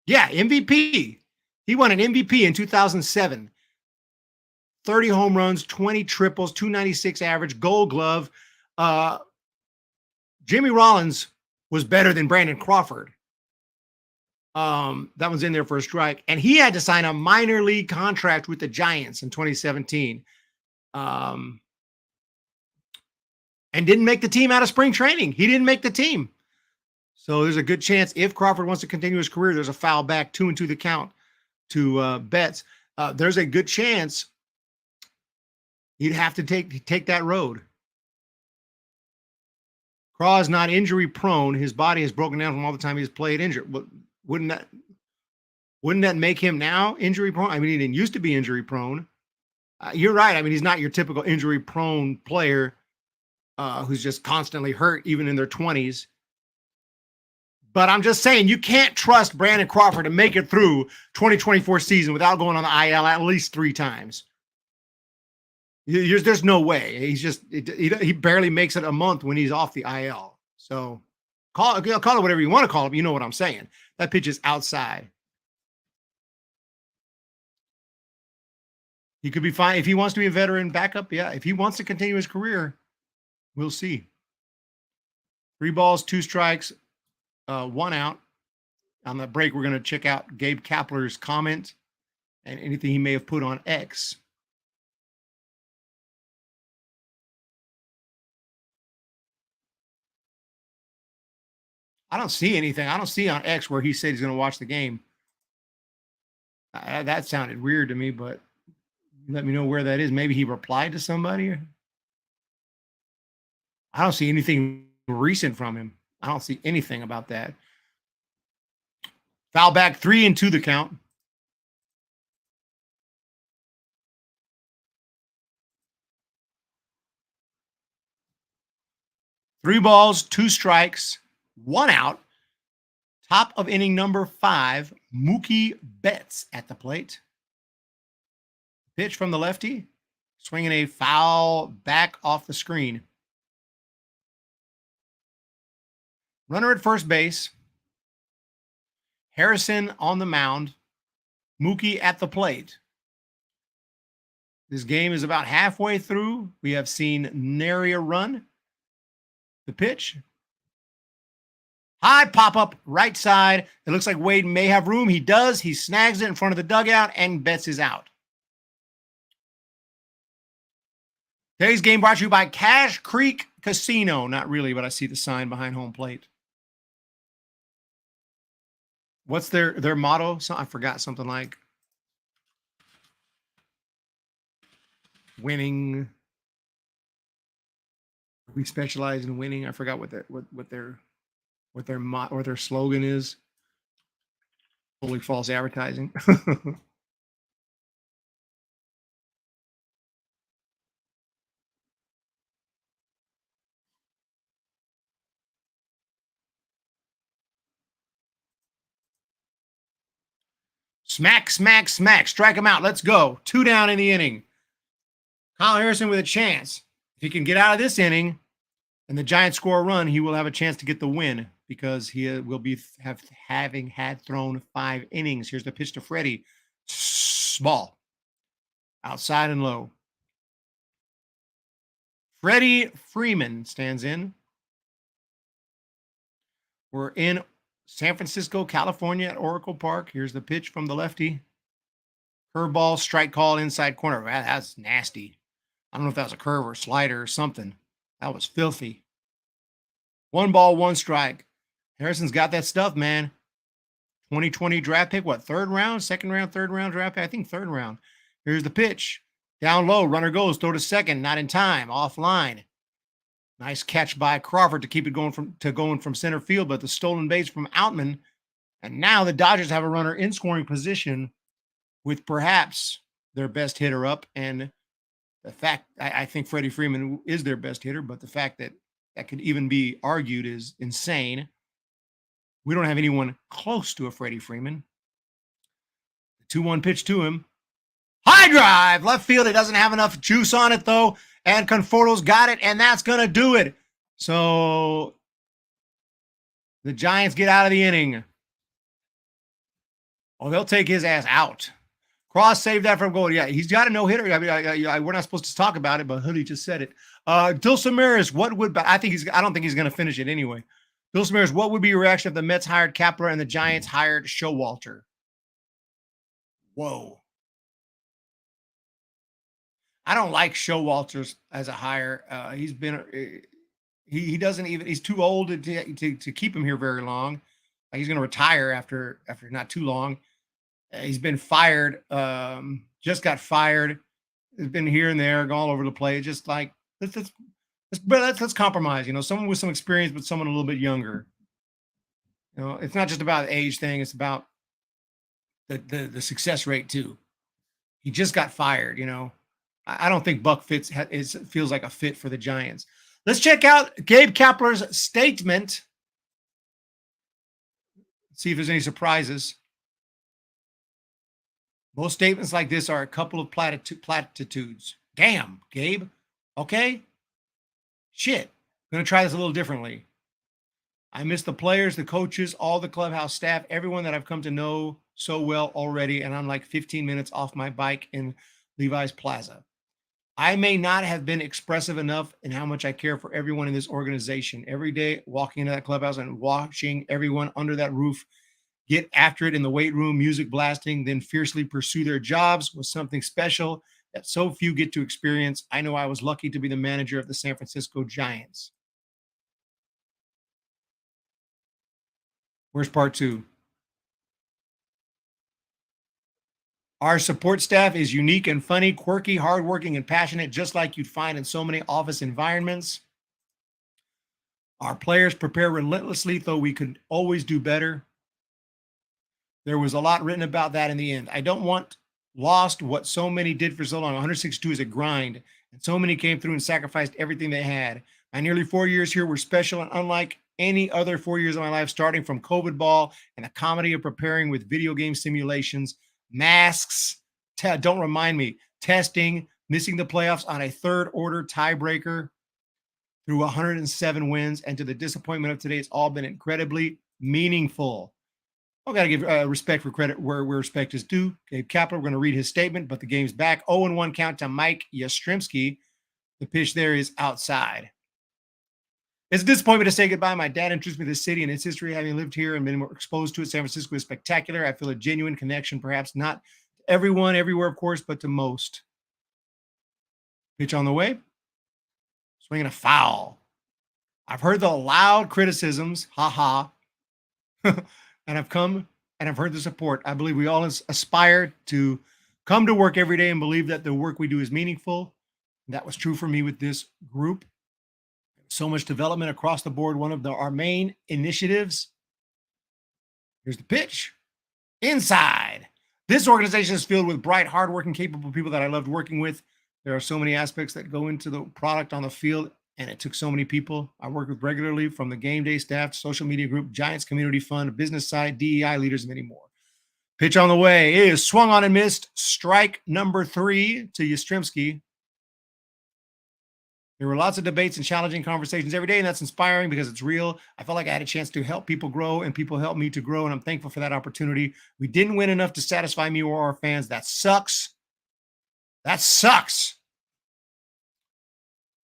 Yeah, MVP. He won an MVP in 2007. 30 home runs, 20 triples, 296 average, Gold Glove. Jimmy Rollins was better than Brandon Crawford. That one's in there for a strike. And he had to sign a minor league contract with the Giants in 2017. and didn't make the team out of spring training. He didn't make the team. So there's a good chance if Crawford wants to continue his career, there's a foul back, 2-2 the count to Betts. There's a good chance he'd have to take that road. Craw is not injury prone. His body has broken down from all the time he's played injured. Wouldn't that make him now injury prone? I mean, he didn't used to be injury prone. You're right. I mean, he's not your typical injury prone player who's just constantly hurt, even in their 20s. But I'm just saying, you can't trust Brandon Crawford to make it through 2024 season without going on the IL at least 3 times. There's no way. He barely makes it a month when he's off the IL. So call it whatever you want to call it. You know what I'm saying. That pitch is outside. He could be fine if he wants to be a veteran backup. Yeah, if he wants to continue his career, we'll see. 3 balls, 2 strikes, 1 out. On the break, we're going to check out Gabe Kapler's comment and anything he may have put on X. I don't see anything. I don't see on X where he said he's going to watch the game. That sounded weird to me, but let me know where that is. Maybe he replied to somebody. I don't see anything recent from him. I don't see anything about that. Foul back, 3-2 the count. Three balls, 2 strikes, 1 out. Top of inning number 5, Mookie Betts at the plate. Pitch from the lefty, swinging a foul back off the screen. Runner at first base. Harrison on the mound. Mookie at the plate. This game is about halfway through. We have seen nary a run. The pitch. High pop-up, right side. It looks like Wade may have room. He does. He snags it in front of the dugout, and Betts is out. Today's game brought to you by Cash Creek Casino. Not really, but I see the sign behind home plate. What's their motto? So, I forgot, something like winning. We specialize in winning. I forgot what their slogan is. Totally false advertising. Smack, smack, smack. Strike him out. Let's go. 2 down in the inning. Kyle Harrison with a chance. If he can get out of this inning and the Giants score a run, he will have a chance to get the win because he will be having had thrown 5 innings. Here's the pitch to Freddie. Ball. Outside and low. Freddie Freeman stands in. We're in San Francisco, California at Oracle Park. Here's the pitch from the lefty. Curveball, strike call, inside corner. That's nasty. I don't know if that was a curve or a slider or something. That was filthy. 1 ball, 1 strike. Harrison's got that stuff, man. 2020 draft pick, what, 3rd round, 2nd round, 3rd round draft pick? I think 3rd round. Here's the pitch. Down low, runner goes, throw to second, not in time, offline. Nice catch by Crawford to keep it going from center field, but the stolen base from Outman. And now the Dodgers have a runner in scoring position with perhaps their best hitter up. And the fact, I think Freddie Freeman is their best hitter, but the fact that could even be argued is insane. We don't have anyone close to a Freddie Freeman. The 2-1 pitch to him. High drive, left field. It doesn't have enough juice on it, though. And Conforto's got it, and that's going to do it. So the Giants get out of the inning. Oh, they'll take his ass out. Cross saved that from goal. Yeah, he's got a no-hitter. I mean, we're not supposed to talk about it, but Hoodie just said it. Dulcimeris, I don't think he's going to finish it anyway. Dulcimeris, what would be your reaction if the Mets hired Kapler and the Giants hired Showalter? Whoa. I don't like Showalter as a hire. He's been He doesn't even. He's too old to keep him here very long. Like he's going to retire after not too long. He's been fired. Just got fired. Has been here and there, all over the place. Just like let's compromise. You know, someone with some experience, but someone a little bit younger. You know, it's not just about the age thing. It's about the success rate too. He just got fired. You know, I don't think Buck feels like a fit for the Giants. Let's check out Gabe Kapler's statement. See if there's any surprises. Most statements like this are a couple of platitudes. Damn, Gabe. Okay. Shit. I'm going to try this a little differently. I miss the players, the coaches, all the clubhouse staff, everyone that I've come to know so well already. And I'm like 15 minutes off my bike in Levi's Plaza. I may not have been expressive enough in how much I care for everyone in this organization. Every day, walking into that clubhouse and watching everyone under that roof get after it in the weight room, music blasting, then fiercely pursue their jobs was something special that so few get to experience. I know I was lucky to be the manager of the San Francisco Giants. Where's part two? Our support staff is unique and funny, quirky, hardworking, and passionate, just like you'd find in so many office environments. Our players prepare relentlessly, though we could always do better. There was a lot written about that in the end. I don't want lost what so many did for so long. 162 is a grind, and so many came through and sacrificed everything they had. My nearly 4 years here were special and unlike any other 4 years of my life, starting from COVID ball and the comedy of preparing with video game simulations, masks, don't remind me, testing, missing the playoffs on a third-order tiebreaker through 107 wins, and to the disappointment of today, it's all been incredibly meaningful. I've got to give respect for credit where respect is due. Gabe Kapler, we're going to read his statement, but the game's back. 0-1 count to Mike Yastrzemski. The pitch there is outside. It's a disappointment to say goodbye. My dad introduced me to the city and its history. Having lived here and been exposed to it, San Francisco is spectacular. I feel a genuine connection, perhaps not to everyone, everywhere, of course, but to most. Pitch on the way. Swinging a foul. I've heard the loud criticisms, ha. And I've heard the support. I believe we all aspire to come to work every day and believe that the work we do is meaningful. That was true for me with this group. So much development across the board. One of our main initiatives. Here's the pitch. Inside. This organization is filled with bright, hardworking, capable people that I loved working with. There are so many aspects that go into the product on the field, and it took so many people I work with regularly, from the game day staff, social media group, Giants community fund, business side, DEI leaders, and many more. Pitch on the way is swung on and missed. Strike number 3 to Yastrzemski. There were lots of debates and challenging conversations every day, and that's inspiring because it's real. I felt like I had a chance to help people grow, and people helped me to grow, and I'm thankful for that opportunity. We didn't win enough to satisfy me or our fans. That sucks. That sucks.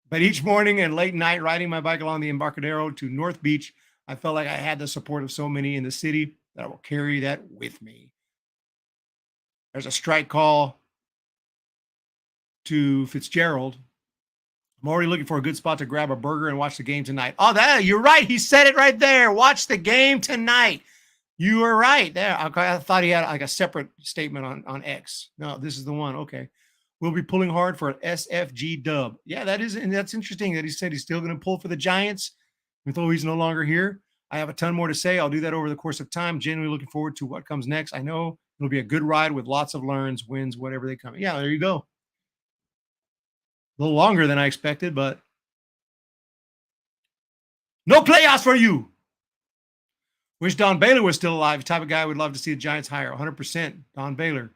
But each morning and late night, riding my bike along the Embarcadero to North Beach, I felt like I had the support of so many in the city that I will carry that with me. There's a strike call to Fitzgerald. I'm already looking for a good spot to grab a burger and watch the game tonight. Oh, you're right. He said it right there. Watch the game tonight. You were right there. I thought he had like a separate statement on X. No, this is the one. Okay. We'll be pulling hard for an SFG dub. Yeah, that's interesting that he said he's still going to pull for the Giants, though he's no longer here. I have a ton more to say. I'll do that over the course of time. Genuinely looking forward to what comes next. I know it'll be a good ride with lots of learns, wins, whatever they come. Yeah, there you go. A little longer than I expected, but no playoffs for you. Wish Don Baylor was still alive. Type of guy I would love to see the Giants hire. 100% Don Baylor.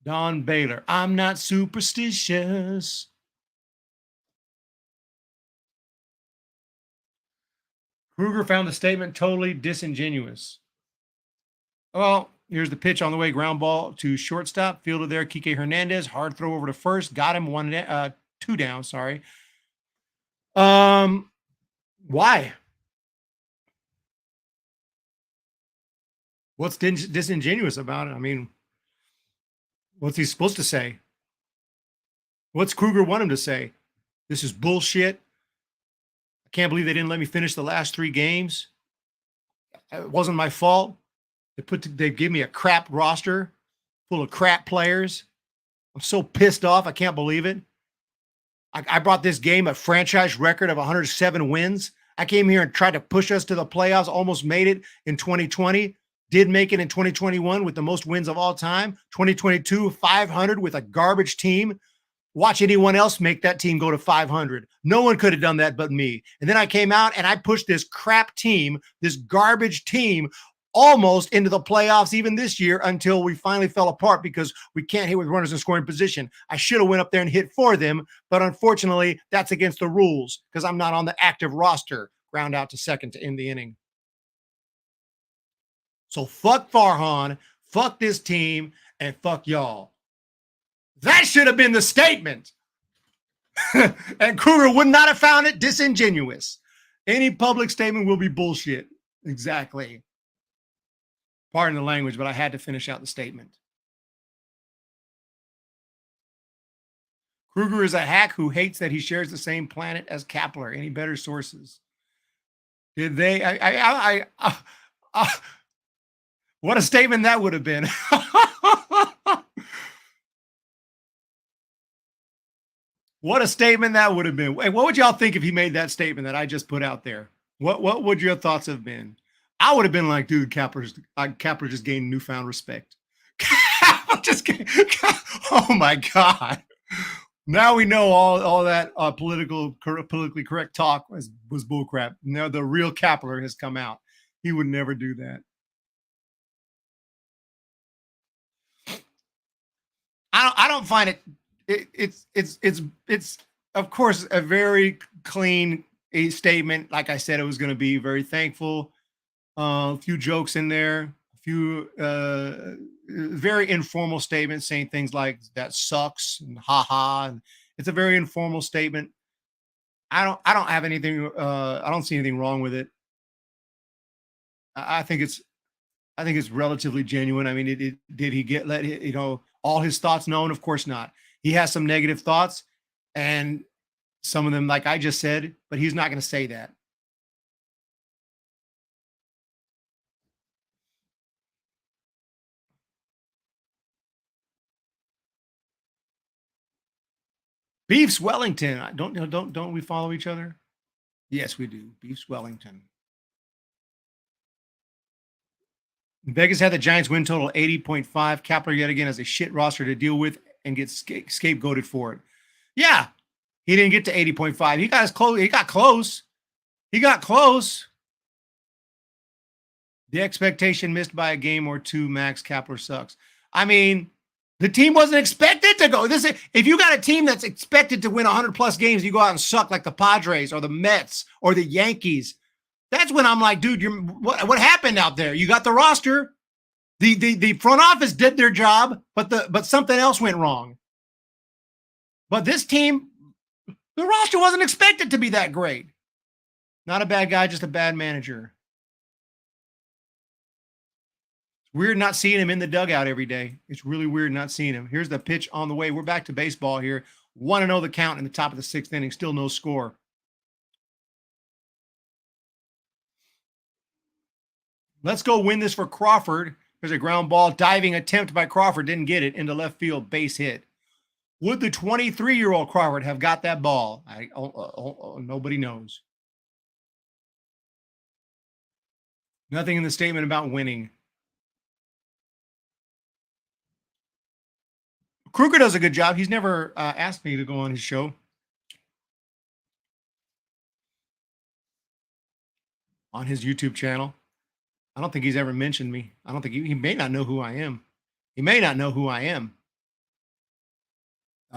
Don Baylor. I'm not superstitious. Kruger found the statement totally disingenuous. Well, here's the pitch on the way. Ground ball to shortstop. Fielder there, Kike Hernandez. Hard throw over to first. Got him 2 down. Sorry. Why? What's disingenuous about it? I mean, what's he supposed to say? What's Kruger want him to say? This is bullshit. I can't believe they didn't let me finish the last 3 games. It wasn't my fault. They gave me a crap roster full of crap players. I'm so pissed off. I can't believe it. I brought this game a franchise record of 107 wins. I came here and tried to push us to the playoffs, almost made it in 2020, did make it in 2021 with the most wins of all time. 2022, 500 with a garbage team. Watch anyone else make that team go to 500. No one could have done that but me. And then I came out and I pushed this crap team, this garbage team, almost into the playoffs even this year until we finally fell apart because we can't hit with runners in scoring position. I should have went up there and hit for them, but unfortunately, that's against the rules because I'm not on the active roster. Ground out to second to end the inning. So fuck Farhan, fuck this team, and fuck y'all. That should have been the statement. And Kruger would not have found it disingenuous. Any public statement will be bullshit. Exactly. Pardon the language, but I had to finish out the statement. Kruger is a hack who hates that he shares the same planet as Kapler. Any better sources? Did they? What a statement that would have been. What a statement that would have been. Hey, what would y'all think if he made that statement that I just put out there? What would your thoughts have been? I would have been like, dude, Kapler just gained newfound respect. Oh my God. Now we know all that politically correct talk was bullcrap. Now the real Kapler has come out. He would never do that. I don't find it. It's of course a very clean statement. Like I said, it was going to be very thankful. A few jokes in there, a few very informal statements saying things like that sucks and haha. And it's a very informal statement. I don't have anything. I don't see anything wrong with it. I think it's relatively genuine. I mean, did he let all his thoughts known? Of course not. He has some negative thoughts, and some of them, like I just said, but he's not going to say that. Beefs Wellington. Don't we follow each other? Yes, we do. Beefs Wellington. Vegas had the Giants win total 80.5. Kapler yet again has a shit roster to deal with and gets scapegoated for it. Yeah, he didn't get to 80.5. He got close. He got close. He got close. The expectation missed by a game or two max. Kapler sucks. I mean, the team wasn't expected to go. If you got a team that's expected to win 100 plus games, you go out and suck like the Padres or the Mets or the Yankees. That's when I'm like, dude, what happened out there? You got the roster. The front office did their job, but something else went wrong. But this team, the roster wasn't expected to be that great. Not a bad guy, just a bad manager. It's weird not seeing him in the dugout every day. It's really weird not seeing him. Here's the pitch on the way. We're back to baseball here. 1-0 the count in the top of the 6th inning. Still no score. Let's go win this for Crawford. There's a ground ball diving attempt by Crawford. Didn't get it into left field. Base hit. Would the 23-year-old Crawford have got that ball? Nobody knows. Nothing in the statement about winning. Kruger does a good job. He's never asked me to go on his show. On his YouTube channel. I don't think he's ever mentioned me. I don't think he may not know who I am. He may not know who I am.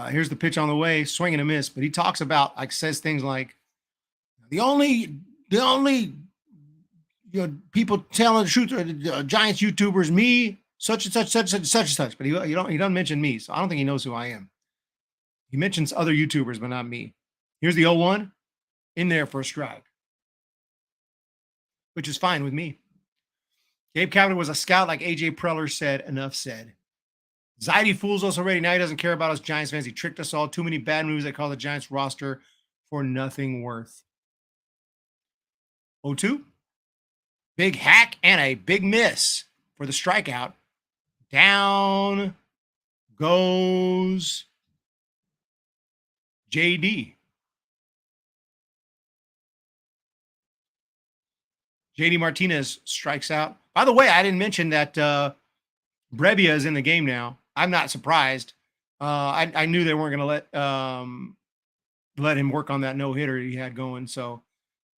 Here's the pitch on the way, swing and a miss. But he talks about, says things like, the only people telling the truth are the Giants YouTubers, me, such and such. But he doesn't mention me, so I don't think he knows who I am. He mentions other YouTubers, but not me. Here's the 0-1 in there for a strike, which is fine with me. Gabe Kapler was a scout, like AJ Preller said. Enough said. Zaidi fools us already. Now he doesn't care about us Giants fans. He tricked us all. Too many bad moves that call the Giants roster for nothing worth. 0-2. Big hack and a big miss for the strikeout. Down goes JD. JD Martinez strikes out. By the way, I didn't mention that Brebbia is in the game now. I'm not surprised. I knew they weren't going to let him work on that no-hitter he had going. So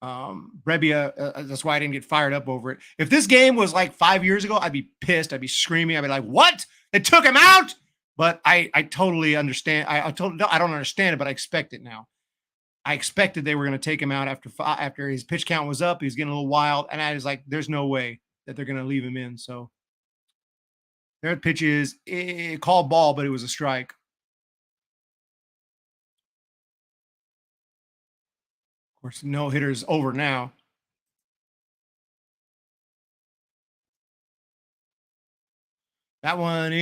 Brebbia, that's why I didn't get fired up over it. If this game was like 5 years ago, I'd be pissed. I'd be screaming. I'd be like, what? They took him out? But I totally understand. I don't understand it, but I expect it now. I expected they were going to take him out after his pitch count was up. He was getting a little wild. And I was like, there's no way that they're going to leave him in. So their pitch is called ball, but it was a strike. Of course, no hitter's over now. That one is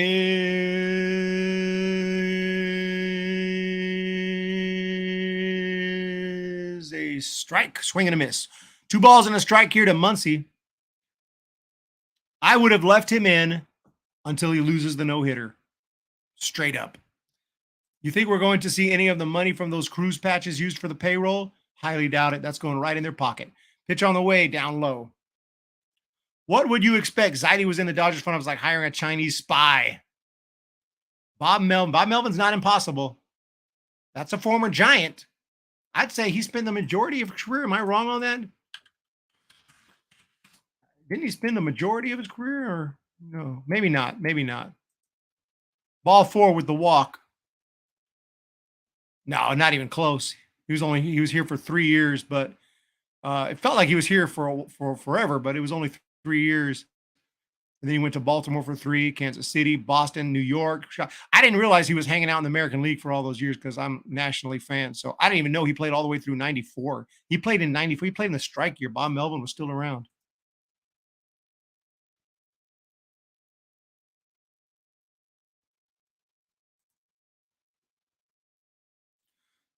a strike. Swing and a miss. 2 balls and a strike here to Muncy. I would have left him in until he loses the no-hitter. Straight up. You think we're going to see any of the money from those cruise patches used for the payroll? Highly doubt it. That's going right in their pocket. Pitch on the way, down low. What would you expect? Zaidi was in the Dodgers front office like hiring a Chinese spy. Bob Melvin. Bob Melvin's not impossible. That's a former Giant. I'd say he spent the majority of his career. Am I wrong on that? Didn't he spend the majority of his career? Or no, maybe not. Maybe not. Ball 4 with the walk. No, not even close. He was here for 3 years, but it felt like he was here for forever, but it was only 3 years. And then he went to Baltimore for 3, Kansas City, Boston, New York. I didn't realize he was hanging out in the American League for all those years because I'm nationally fan. So I didn't even know he played all the way through 94. He played in 94. He played in the strike year. Bob Melvin was still around.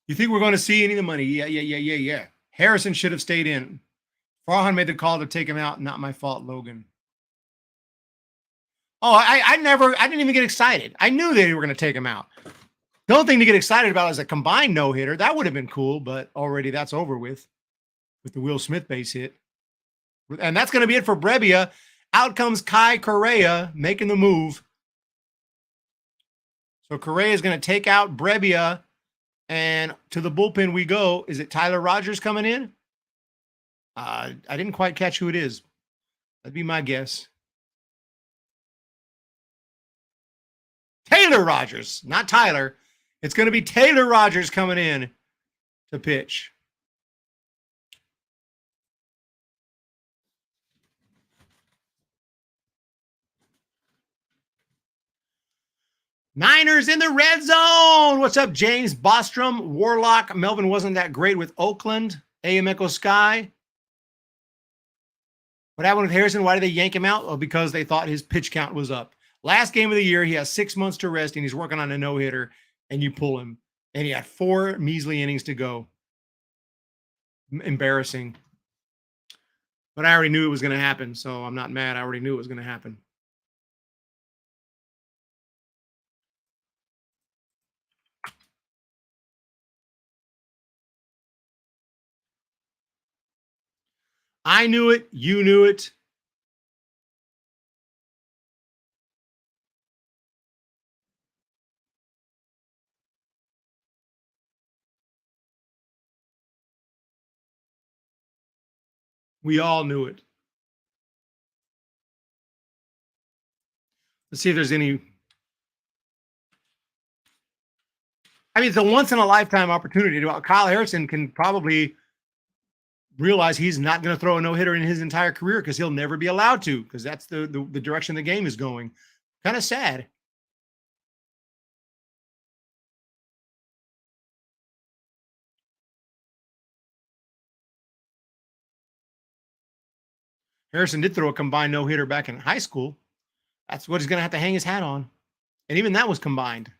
You think we're going to see any of the money? Yeah. Harrison should have stayed in. Farhan made the call to take him out. Not my fault, Logan. Oh, I didn't even get excited. I knew they were going to take him out. The only thing to get excited about is a combined no-hitter. That would have been cool, but already that's over with the Will Smith base hit. And that's going to be it for Brebbia. Out comes Kai Correa making the move. So Correa is going to take out Brebbia, and to the bullpen we go. Is it Tyler Rogers coming in? I didn't quite catch who it is. That'd be my guess. Taylor Rogers, not Tyler. It's going to be Taylor Rogers coming in to pitch. Niners in the red zone. What's up, James Bostrom? Warlock. Melvin wasn't that great with Oakland. AM Echo Sky. What happened with Harrison? Why did they yank him out? Well, because they thought his pitch count was up. Last game of the year, he has 6 months to rest, and he's working on a no-hitter, and you pull him. And he had 4 measly innings to go. Embarrassing. But I already knew it was going to happen, so I'm not mad. I already knew it was going to happen. I knew it. You knew it. We all knew it. Let's see if there's any. I mean, it's a once-in-a-lifetime opportunity. Kyle Harrison can probably realize he's not going to throw a no-hitter in his entire career because he'll never be allowed to, because that's the direction the game is going. Kind of sad. Harrison did throw a combined no-hitter back in high school. That's what he's going to have to hang his hat on. And even that was combined.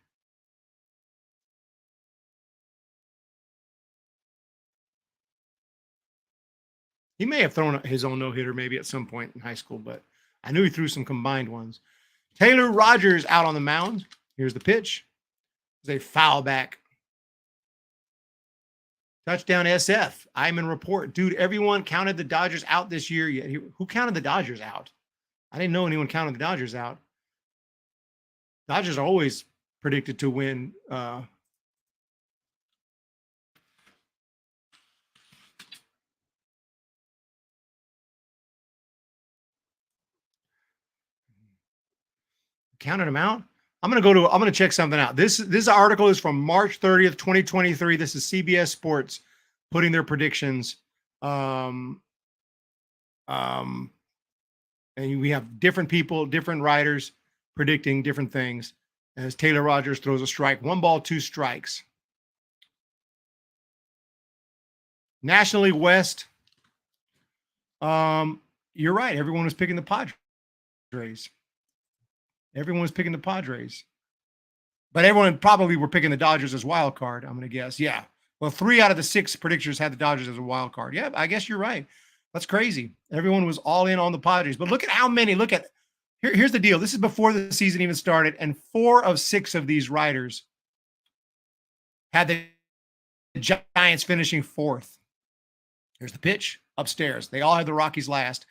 He may have thrown his own no-hitter maybe at some point in high school, but I knew he threw some combined ones. Taylor Rogers out on the mound. Here's the pitch. It's a foul back. Touchdown SF. Iman report. Dude, everyone counted the Dodgers out this year. Who counted the Dodgers out? I didn't know anyone counted the Dodgers out. Dodgers are always predicted to win. Counted them out. I'm going to check something out. This article is from March 30th, 2023. This is CBS Sports putting their predictions. And we have different people, different writers predicting different things as Taylor Rogers throws a strike. 1 ball, 2 strikes. National League West. You're right. Everyone was picking the Padres. Everyone was picking the Padres. But everyone probably were picking the Dodgers as wild card, I'm going to guess. Yeah. Well, 3 out of the 6 predictors had the Dodgers as a wild card. Yeah, I guess you're right. That's crazy. Everyone was all in on the Padres. But look at how many. Here's the deal. This is before the season even started, and 4 of 6 of these writers had the Giants finishing 4th. Here's the pitch upstairs. They all had the Rockies last.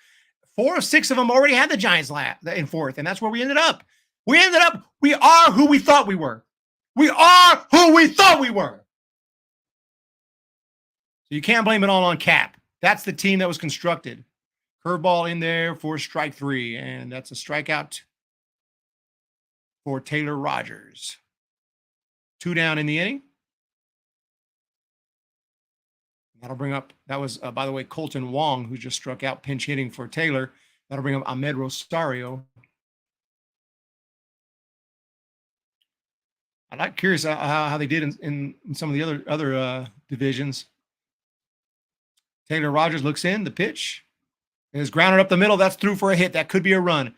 4 of 6 of them already had the Giants in 4th, and that's where we ended up. We are who we thought we were. We are who we thought we were. So you can't blame it all on Cap. That's the team that was constructed. Curveball in there for strike 3, and that's a strikeout for Taylor Rogers. 2 down in the inning. That'll bring up, that was, by the way, Colton Wong, who just struck out pinch hitting for Taylor. That'll bring up Ahmed Rosario. I'm curious how they did in some of the other divisions. Taylor Rogers looks in, the pitch is grounded up the middle. That's through for a hit. That could be a run.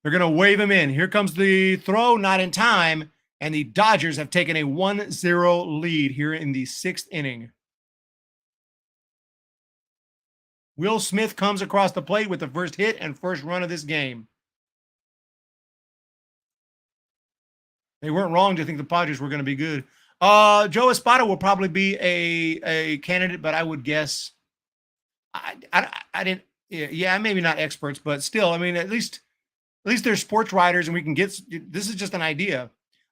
They're going to wave him in. Here comes the throw, not in time, and the Dodgers have taken a 1-0 lead here in the 6th inning. Will Smith comes across the plate with the first hit and first run of this game. They weren't wrong to think the Padres were going to be good. Joe Espada will probably be a candidate, but I would guess I didn't. Yeah, maybe not experts, but still, I mean, at least they're sports writers, and we can get. This is just an idea.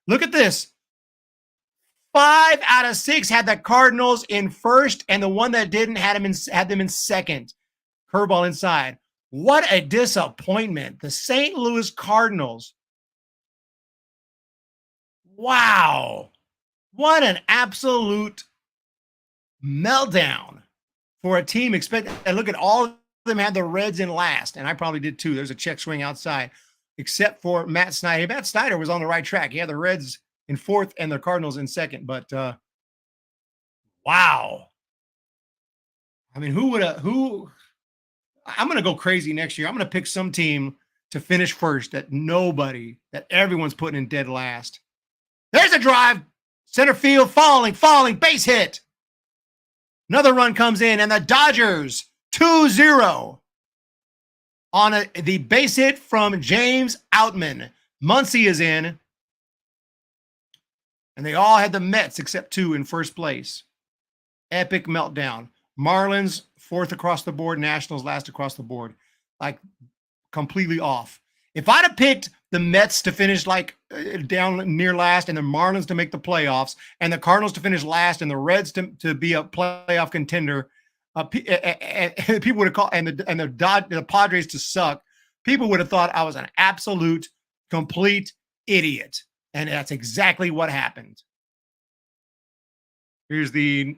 Look at this. 5 out of 6 had the Cardinals in first, and the one that didn't had them in second. Curveball inside. What a disappointment. The St. Louis Cardinals. Wow. What an absolute meltdown for a team. And look at all of them had the Reds in last, and I probably did too. There's a check swing outside, except for Matt Snyder. Matt Snyder was on the right track. He had the Reds in 4th and the Cardinals in 2nd. But wow. I mean, I'm going to go crazy next year. I'm going to pick some team to finish first that everyone's putting in dead last. There's a drive. Center field, falling, base hit. Another run comes in, and the Dodgers 2-0 on the base hit from James Outman. Muncy is in. And they all had the Mets except 2 in first place. Epic meltdown. Marlins 4th across the board. Nationals last across the board. Like completely off. If I'd have picked the Mets to finish like down near last and the Marlins to make the playoffs and the Cardinals to finish last and the Reds to be a playoff contender, people would have called and the Padres to suck. People would have thought I was an absolute complete idiot. And that's exactly what happened. Here's the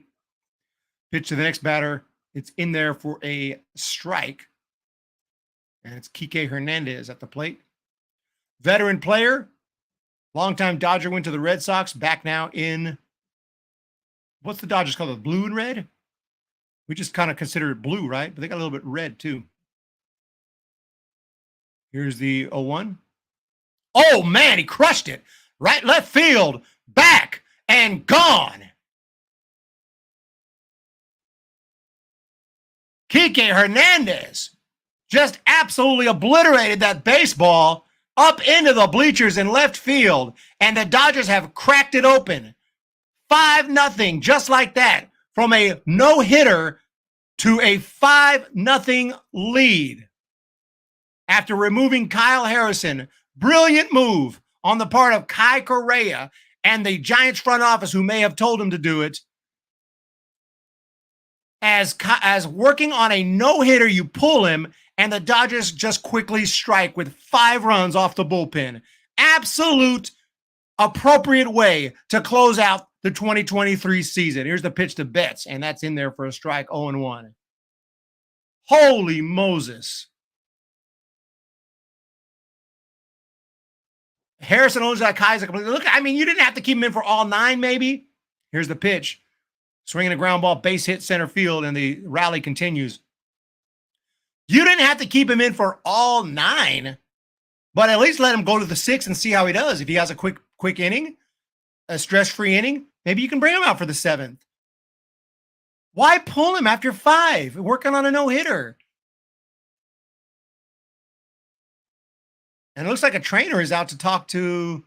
pitch to the next batter. It's in there for a strike. And it's Kike Hernandez at the plate. Veteran player. Longtime Dodger, went to the Red Sox. Back now in, what's the Dodgers called? The blue and red? We just kind of consider it blue, right? But they got a little bit red too. Here's the 0-1. Oh, man, he crushed it. Right, left field, back, and gone. Kike Hernandez just absolutely obliterated that baseball up into the bleachers in left field, and the Dodgers have cracked it open. 5-0, just like that, from a no-hitter to a 5-0 lead. After removing Kyle Harrison, brilliant move on the part of Kai Correa and the Giants front office, who may have told him to do it. As working on a no-hitter, you pull him, and the Dodgers just quickly strike with 5 runs off the bullpen. Absolute appropriate way to close out the 2023 season. Here's the pitch to Betts, and that's in there for a strike, 0-1. Holy Moses. Harrison owns that Kaiser. Look, I mean, you didn't have to keep him in for all 9, maybe. Here's the pitch. Swinging a ground ball, base hit center field, and the rally continues. You didn't have to keep him in for all 9, but at least let him go to the 6th and see how he does. If he has a quick inning, a stress-free inning, maybe you can bring him out for the 7th. Why pull him after 5, working on a no-hitter? And it looks like a trainer is out to talk to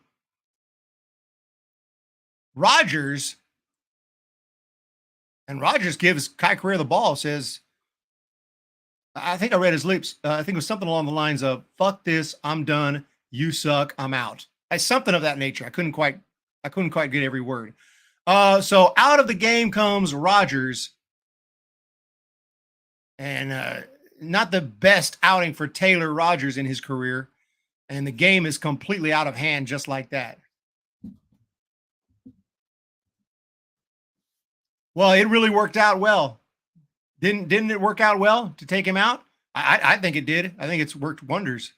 Rogers. And Rogers gives Kai Correa the ball, says, I think I read his lips. I think it was something along the lines of, fuck this, I'm done, you suck, I'm out. Something of that nature. I couldn't quite get every word. So out of the game comes Rogers. And not the best outing for Taylor Rogers in his career. And the game is completely out of hand just like that. Well, it really worked out well. Didn't it work out well to take him out? I think it did. I think it's worked wonders.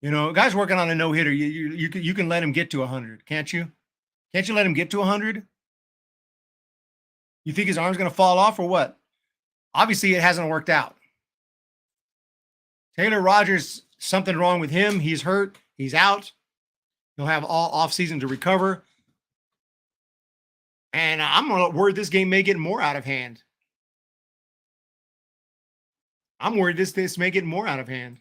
You know, guys working on a no-hitter, you can let him get to 100, can't you? Can't you let him get to 100? You think his arm's going to fall off or what? Obviously, it hasn't worked out. Taylor Rogers, something wrong with him. He's hurt. He's out. He'll have all offseason to recover. And I'm worried this game may get more out of hand. I'm worried this may get more out of hand.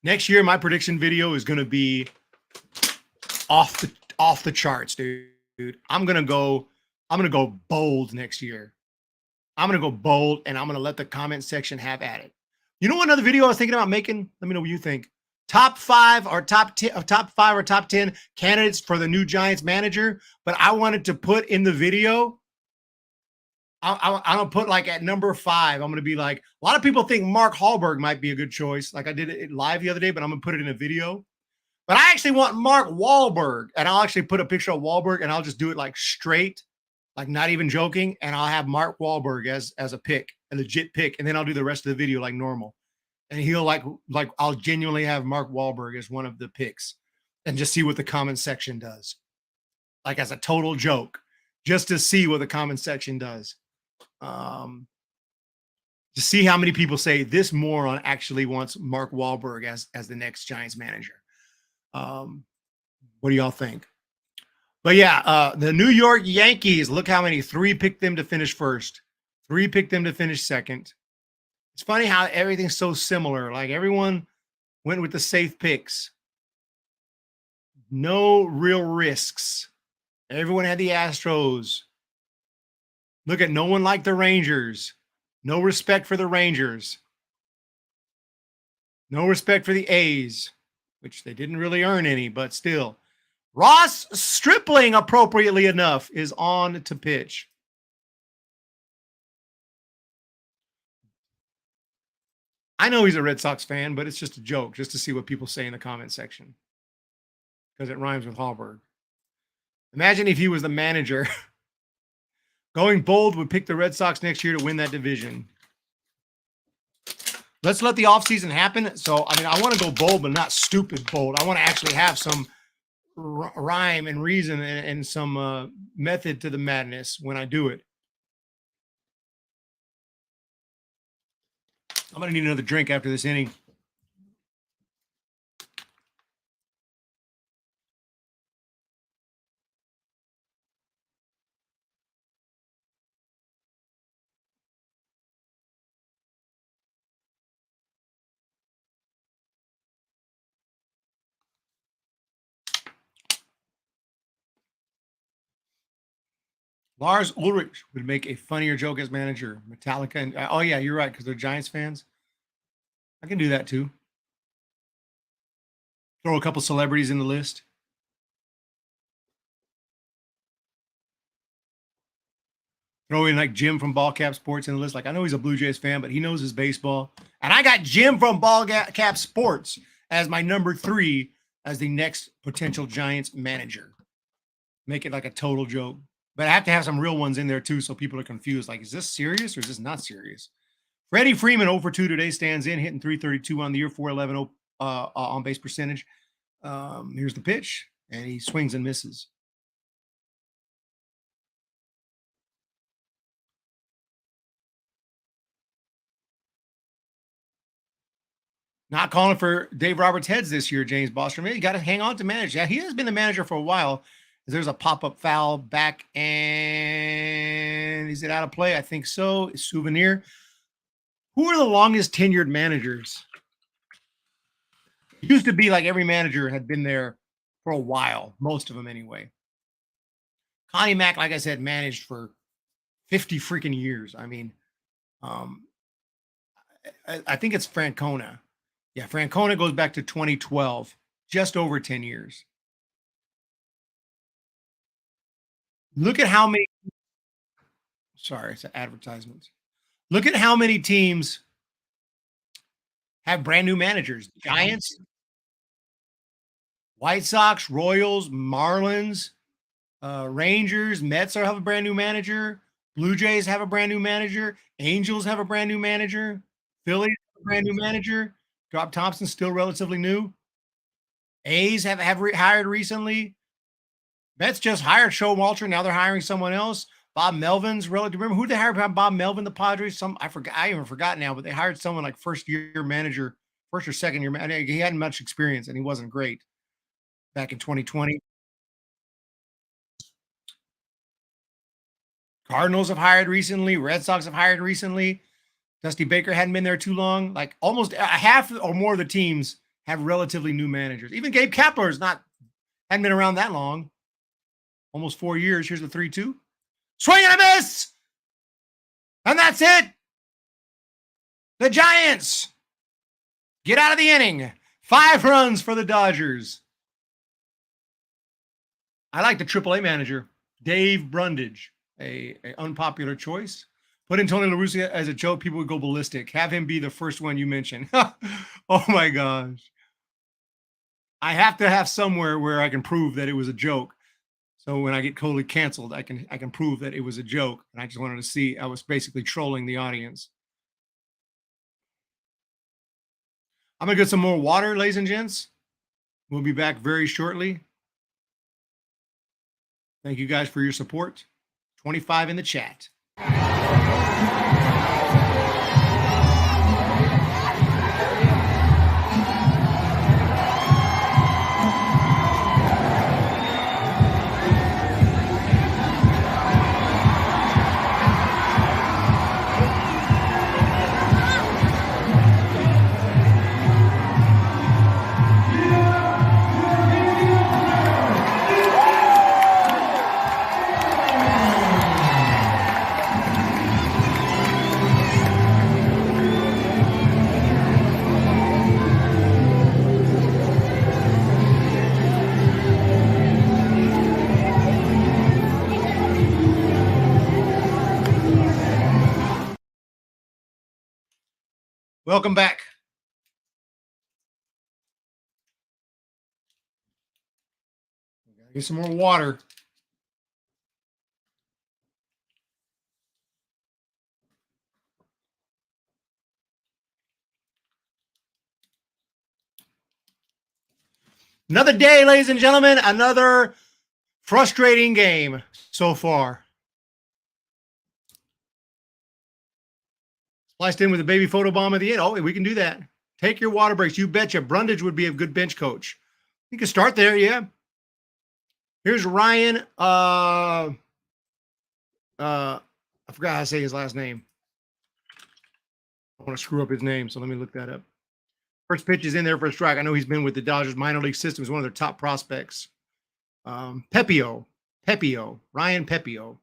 Next year, my prediction video is going to be off the charts, dude. I'm gonna go bold next year. I'm gonna go bold, and I'm gonna let the comment section have at it. You know what another video I was thinking about making? Let me know what you think. Top 5 or top 10 candidates for the new Giants manager. But I wanted to put in the video. I'm gonna put like at number 5. I'm gonna be like, a lot of people think Mark Wahlberg might be a good choice. Like I did it live the other day, but I'm gonna put it in a video. But I actually want Mark Wahlberg, and I'll actually put a picture of Wahlberg, and I'll just do it like straight, like not even joking, and I'll have Mark Wahlberg as a pick, a legit pick, and then I'll do the rest of the video like normal. And he'll like I'll genuinely have Mark Wahlberg as one of the picks and just see what the comment section does. Like as a total joke, just to see what the comment section does. To see how many people say this moron actually wants Mark Wahlberg as the next Giants manager. What do y'all think? But yeah, the New York Yankees, look how many. 3 picked them to finish first. 3 picked them to finish second. It's funny how everything's so similar. Like everyone went with the safe picks. No real risks. Everyone had the Astros. Look at no one liked the Rangers. No respect for the Rangers. No respect for the A's, which they didn't really earn any, but still. Ross Stripling, appropriately enough, is on to pitch. I know he's a Red Sox fan, but it's just a joke, just to see what people say in the comment section. Because it rhymes with Hallberg. Imagine if he was the manager. Going bold would pick the Red Sox next year to win that division. Let's let the offseason happen. So, I mean, I want to go bold, but not stupid bold. I want to actually have some rhyme and reason and some method to the madness when I do it. I'm going to need another drink after this inning. Lars Ulrich would make a funnier joke as manager. Metallica and oh yeah, you're right because they're Giants fans. I can do that too. Throw a couple celebrities in the list. Throw in like Jim from Ball Cap Sports in the list. Like I know he's a Blue Jays fan, but he knows his baseball. And I got Jim from Ball Cap Sports as my number 3 as the next potential Giants manager. Make it like a total joke. But I have to have some real ones in there too, so people are confused. Like, is this serious or is this not serious? Freddie Freeman 0 for 2 today, stands in, hitting 332 on the year, 411 on base percentage. Here's the pitch, and he swings and misses. Not calling for Dave Roberts' heads this year, James Bostrom. You got to hang on to manage. Yeah, he has been the manager for a while. There's a pop-up foul back, and is it out of play? I think so. Souvenir. Who are the longest tenured managers? It used to be like every manager had been there for a while, most of them anyway. Connie Mack, like I said, managed for 50 freaking years. I mean, I think it's Francona. Yeah, Francona goes back to 2012, just over 10 years. Look at how many. Sorry, it's an advertisement. Look at how many teams have brand new managers. Giants, White Sox, Royals, Marlins, Rangers, Mets have a brand new manager. Blue Jays have a brand new manager. Angels have a brand new manager. Phillies have a brand new manager. Rob Thompson's still relatively new. A's have hired recently. Mets just hired Showalter. Now they're hiring someone else. Bob Melvin's relative. Remember who they hired? Bob Melvin, the Padres. I forgot. I even forgot now. But they hired someone like first or second year. He hadn't much experience, and he wasn't great back in 2020. Cardinals have hired recently. Red Sox have hired recently. Dusty Baker hadn't been there too long. Like almost a half or more of the teams have relatively new managers. Even Gabe Kapler hadn't been around that long. Almost 4 years. Here's the 3-2. Swing and a miss! And that's it. The Giants get out of the inning. 5 runs for the Dodgers. I like the AAA manager, Dave Brundage, a unpopular choice. Put in Tony La Russa as a joke, people would go ballistic. Have him be the first one you mention. Oh my gosh. I have to have somewhere where I can prove that it was a joke. So when I get totally canceled, I can prove that it was a joke. And I just wanted to see, I was basically trolling the audience. I'm going to get some more water, ladies and gents. We'll be back very shortly. Thank you guys for your support. 25 in the chat. Welcome back. Get some more water. Another day, ladies and gentlemen. Another Frustrating game so far. Spliced in with a baby photo bomb at the end. Oh, we can do that. Take your water breaks. You betcha. Brundage would be a good bench coach. You can start there, yeah. Here's Ryan. I forgot how to say his last name. I want to screw up his name, so let me look that up. First pitch is in there for a strike. I know he's been with the Dodgers minor league system. He's one of their top prospects. Pepio, Ryan Pepio.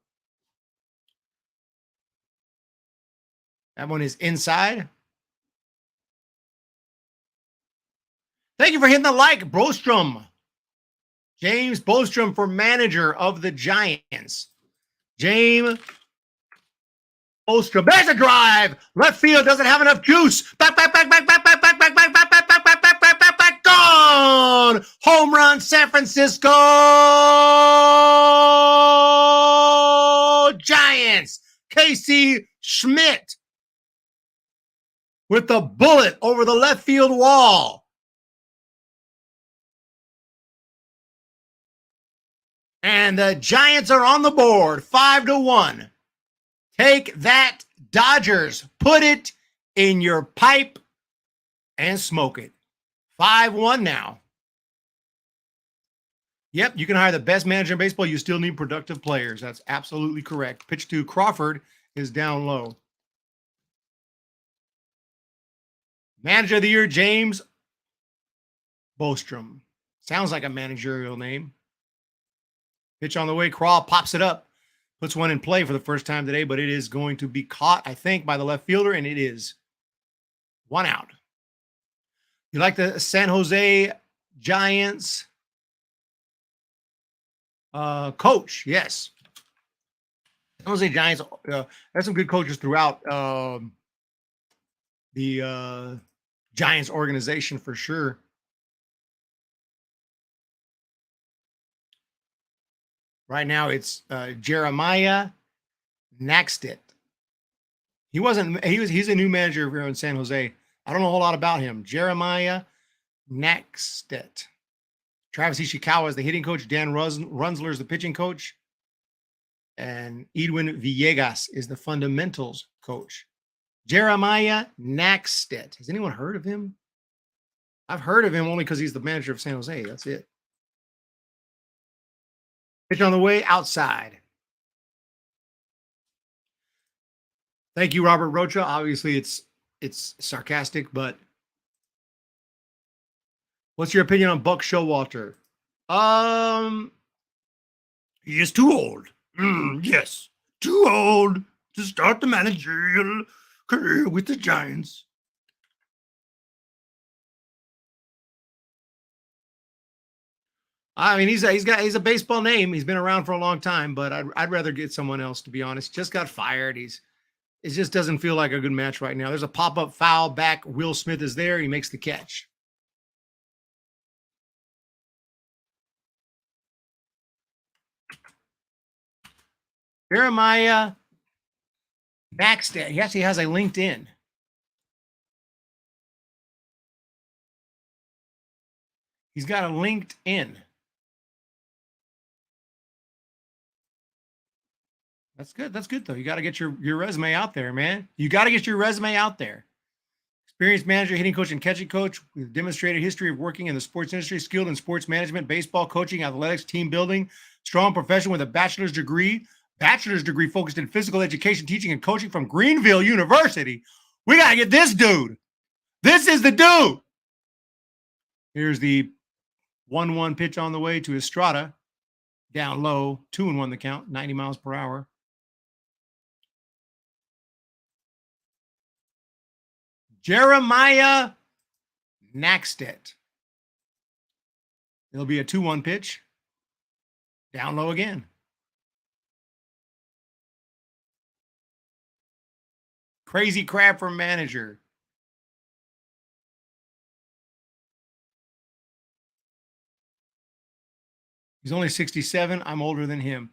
That one is inside. Thank you for hitting the like, Brostrom. James Bostrom for manager of the Giants. James Bostrom. There's a drive. Left field doesn't have enough juice. Back. Gone. Home run, San Francisco Giants. Casey Schmidt with the bullet over the left field wall. And the Giants are on the board, 5-1. Take that, Dodgers. Put it in your pipe and smoke it. 5-1 now. Yep, you can hire the best manager in baseball. You still need productive players. That's absolutely correct. Pitch to Crawford is down low. Manager of the year, James Bostrom. Sounds like a managerial name. Pitch on the way. Craw pops it up. Puts one in play for the first time today, but it is going to be caught, I think, by the left fielder, and it is 1 out. You like the San Jose Giants coach? Yes. San Jose Giants have some good coaches throughout the Giants organization for sure. Right now, it's Jeremiah Naxted. He's a new manager here in San Jose. I don't know a whole lot about him. Jeremiah Naxted. Travis Ishikawa is the hitting coach. Dan Runzler is the pitching coach. And Edwin Villegas is the fundamentals coach. Jeremiah Naxted. Has anyone heard of him? I've heard of him only because he's the manager of San Jose. That's it. Pitch on the way, outside. Thank you, Robert Rocha. Obviously, it's sarcastic, but what's your opinion on Buck Showalter? He is too old. Yes, too old to start the managerial career with the Giants. I mean, he's a baseball name. He's been around for a long time, but I'd rather get someone else, to be honest. Just got fired. It just doesn't feel like a good match right now. There's a pop-up foul back. Will Smith is there. He makes the catch. Jeremiah Backstead. He actually has a LinkedIn. He's got a LinkedIn. That's good. That's good, though. You got to get your resume out there, man. You got to get your resume out there. Experienced manager, hitting coach, and catching coach with demonstrated history of working in the sports industry, skilled in sports management, baseball coaching, athletics, team building, strong professional with a bachelor's degree focused in physical education, teaching, and coaching from Greenville University. We got to get this dude. This is the dude. Here's the 1-1 pitch on the way to Estrada. Down low, 2-1 the count, 90 miles per hour. Jeremiah Naxted. It'll be a 2-1 pitch. Down low again. Crazy crab for manager. He's only 67. I'm older than him.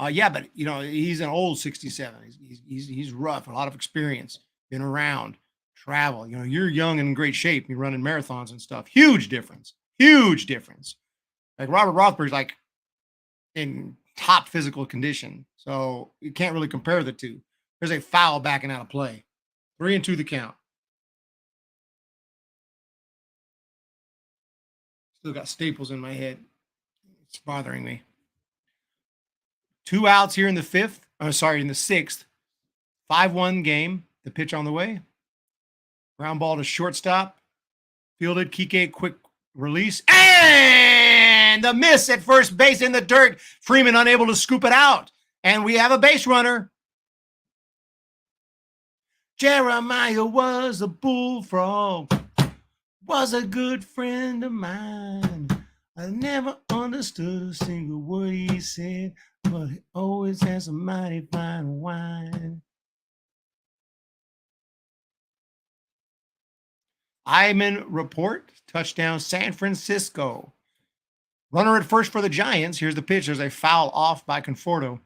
Yeah, but he's an old 67. He's rough, a lot of experience, been around, travel. You're young and in great shape. You're running marathons and stuff. Huge difference. Huge difference. Like Robert Rothberg's like in top physical condition. So you can't really compare the two. There's a foul backing out of play. 3-2 the count. Still got staples in my head. It's bothering me. 2 outs here in the fifth. In the sixth. 5-1 game. The pitch on the way. Ground ball to shortstop. Fielded. Kike, quick release. And the miss at first base in the dirt. Freeman unable to scoop it out. And we have a base runner. Jeremiah was a bullfrog. Was a good friend of mine. I never understood a single word he said, but he always has a mighty fine wine. Iman report, touchdown San Francisco. Runner at first for the Giants. Here's the pitch. There's a foul off by Conforto.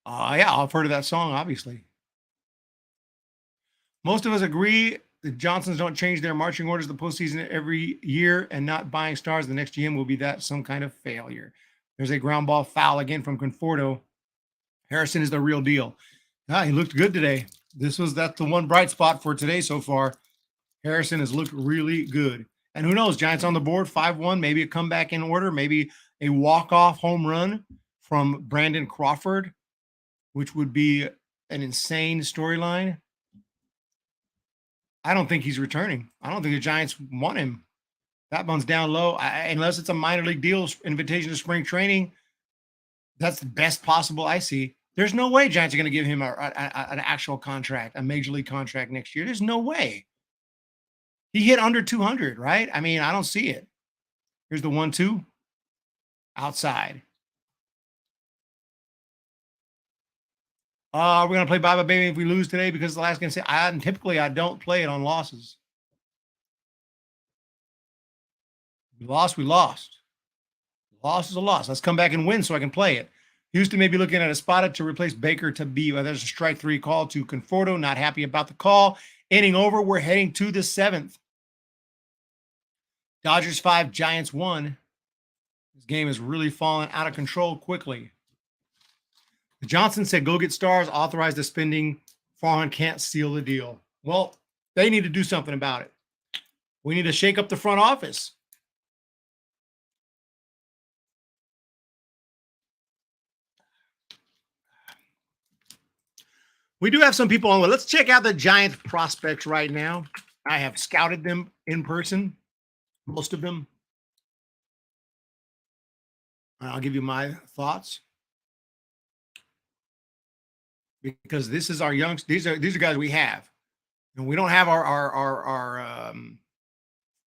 Yeah, I've heard of that song, obviously. Most of us agree the Johnsons don't change their marching orders the postseason every year, and not buying stars the next GM will be that some kind of failure. There's a ground ball foul again from Conforto. Harrison is the real deal. He looked good today. That's the one bright spot for today so far. Harrison has looked really good. And who knows, Giants on the board, 5-1, maybe a comeback in order, maybe a walk-off home run from Brandon Crawford, which would be an insane storyline. I don't think he's returning. I don't think the Giants want him. That one's down low. Unless it's a minor league deal, invitation to spring training, that's the best possible I see. There's no way Giants are going to give him an actual contract, a major league contract next year. There's no way. He hit under 200, right? I mean, I don't see it. Here's the 1-2 outside. We're going to play Bye-Bye Baby if we lose today because the last game said typically I don't play it on losses. We lost. Loss is a loss. Let's come back and win so I can play it. Houston may be looking at a spot to replace Baker to be. There's a strike 3 call to Conforto. Not happy about the call. Inning over. We're heading to the 7th. Dodgers 5, Giants 1. This game is really falling out of control quickly. Johnson said, go get stars, authorize the spending. Farhan can't seal the deal. Well, they need to do something about it. We need to shake up the front office. We do have some people on. Let's check out the Giants prospects right now. I have scouted them in person, most of them. I'll give you my thoughts. Because this is our young. These are guys we have, and we don't have our